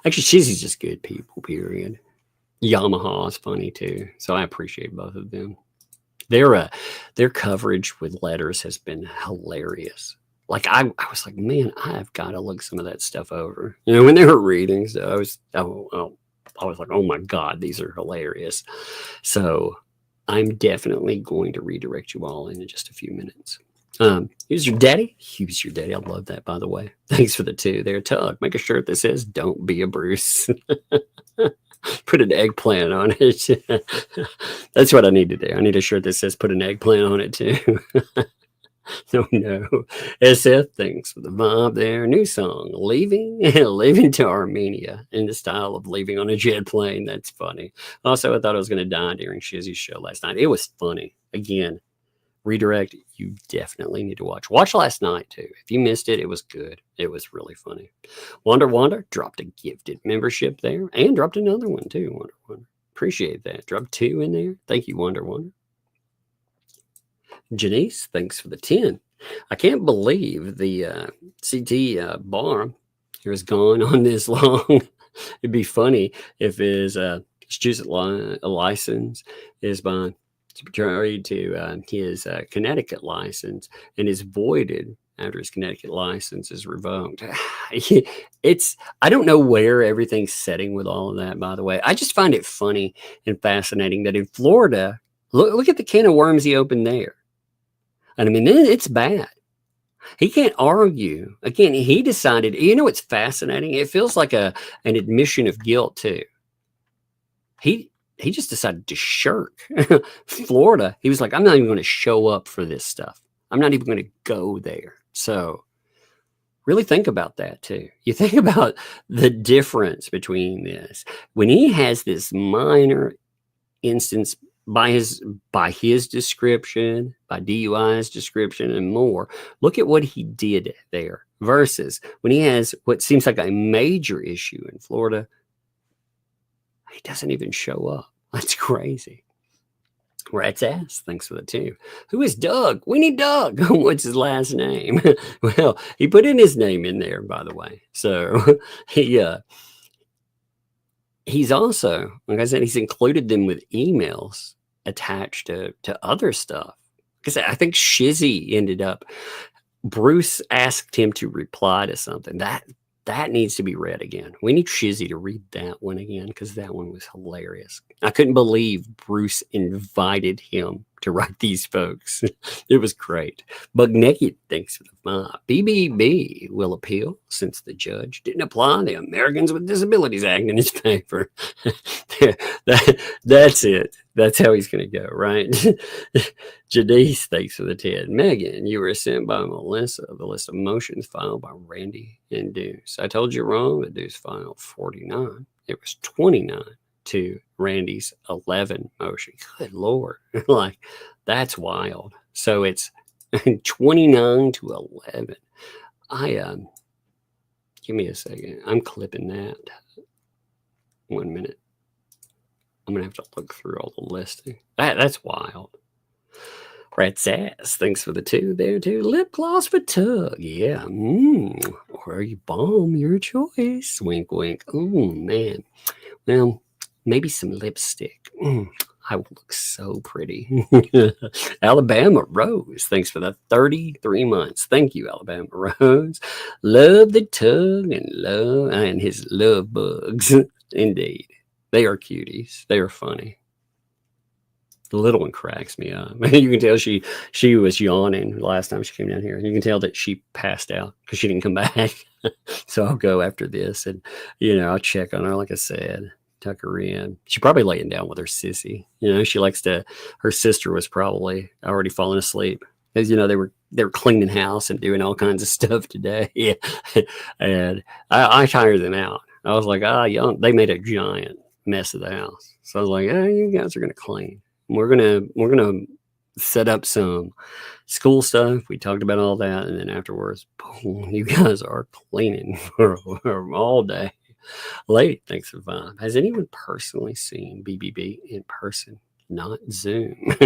Actually, Shizzy's just good people, period. Yamaha is funny too. So I appreciate both of them. Their coverage with letters has been hilarious. Like I was like, man, I've got to look some of that stuff over. You know, when they were reading, so I was like, oh my God, these are hilarious. So I'm definitely going to redirect you all in just a few minutes. Who's your daddy? Who's your daddy? I love that, by the way. Thanks for the 2 there, Tug. Make a shirt that says, don't be a Bruce. Put an eggplant on it. That's what I need to do. I need a shirt that says, put an eggplant on it too. No. SF, thanks for the vibe there. New song, Leaving to Armenia, in the style of leaving on a jet plane. That's funny. Also, I thought I was going to die during Shizzy's show last night. It was funny. Again, redirect, you definitely need to watch. Watch last night too. If you missed it, it was good. It was really funny. Wonder dropped a gifted membership there and dropped another one too. Wonder. Appreciate that. Dropped 2 in there. Thank you, Wonder. Janice, thanks for the 10. I can't believe the CT bar has gone on this long. It'd be funny if his Massachusetts license is by subsidiary to his Connecticut license and is voided after his Connecticut license is revoked. I don't know where everything's setting with all of that, by the way. I just find it funny and fascinating that in Florida, look at the can of worms he opened there. And I mean, it's bad. He can't argue. Again, he decided, you know, it's fascinating. It feels like an admission of guilt too. He just decided to shirk. Florida, he was like, I'm not even going to show up for this stuff. I'm not even going to go there. So really think about that too. You think about the difference between this. When he has this minor instance by his description, by DUI's description and more, look at what he did there versus when he has what seems like a major issue in Florida, he doesn't even show up. That's crazy. Rat's ass. Thanks for the 2. Who is Doug? We need Doug. What's his last name? Well, he put in his name in there, by the way. So he's also, like I said, he's included them with emails attached to other stuff. Because I think Shizzy ended up, Bruce asked him to reply to something. That needs to be read again. We need Shizzy to read that one again because that one was hilarious. I couldn't believe Bruce invited him to write these folks. It was great. Bug Naked, thanks for the 5. BBB will appeal since the judge didn't apply the Americans with Disabilities Act in his favor. That's it. That's how he's going to go, right? Janice, thanks for the 10. Megan, you were sent by Melissa the list of motions filed by Randy and Deuce. I told you wrong. The Deuce filed 49. It was 29 to Randy's 11 motion. Good Lord. Like, that's wild. So it's 29 to 11. Give me a second. I'm clipping that. 1 minute. I'm going to have to look through all the listing. That's wild. Rat's ass. Thanks for the 2 there, too. Lip gloss for Tug. Yeah. Or you bomb, your choice. Wink, wink. Oh, man. Well, maybe some lipstick. I will look so pretty. Alabama Rose. Thanks for the 33 months. Thank you, Alabama Rose. Love the Tug and his love bugs. Indeed. They are cuties. They are funny. The little one cracks me up. You can tell she was yawning the last time she came down here. You can tell that she passed out because she didn't come back. So I'll go after this and, I'll check on her, like I said, tuck her in. She's probably laying down with her sissy. She likes to, her sister was probably already falling asleep. As they were cleaning house and doing all kinds of stuff today. Yeah. And I tired them out. I was like, they made a giant mess of the house. So I was like, you guys are going to clean. We're gonna set up some school stuff. We talked about all that, and then afterwards, boom, you guys are cleaning for all day. Lady, thanks for the 5. Has anyone personally seen BBB in person, not Zoom?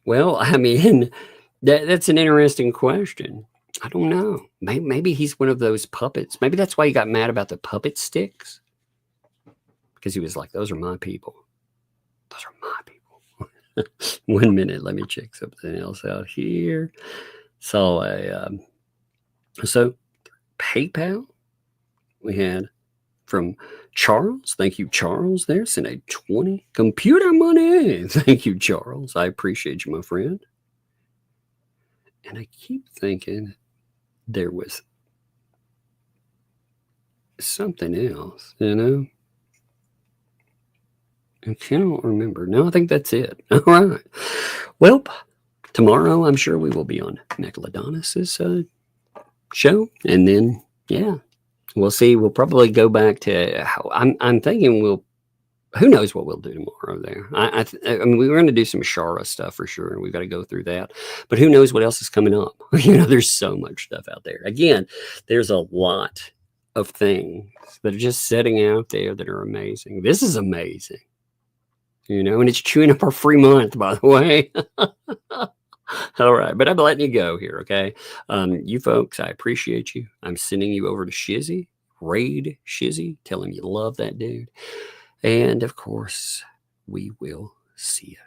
Well, I mean, That's an interesting question. I don't know. Maybe he's one of those puppets. Maybe that's why he got mad about the puppet sticks. Because he was like, those are my people. Those are my people. 1 minute. Let me check something else out here. So, so PayPal, we had from Charles. Thank you, Charles. There, sent a 20 computer money. Thank you, Charles. I appreciate you, my friend. And I keep thinking there was something else, you know? I cannot remember. No, I think that's it. All right. Well, tomorrow I'm sure we will be on Megalodonus's show. And then, yeah, we'll see. We'll probably go back to how I'm thinking who knows what we'll do tomorrow there. I mean, we were going to do some Shara stuff for sure, and we've got to go through that. But who knows what else is coming up? There's so much stuff out there. Again, there's a lot of things that are just sitting out there that are amazing. This is amazing. And it's chewing up our free month, by the way. All right, but I'm letting you go here, okay? You folks, I appreciate you. I'm sending you over to Shizzy, Raid Shizzy, tell him you love that dude. And, of course, we will see you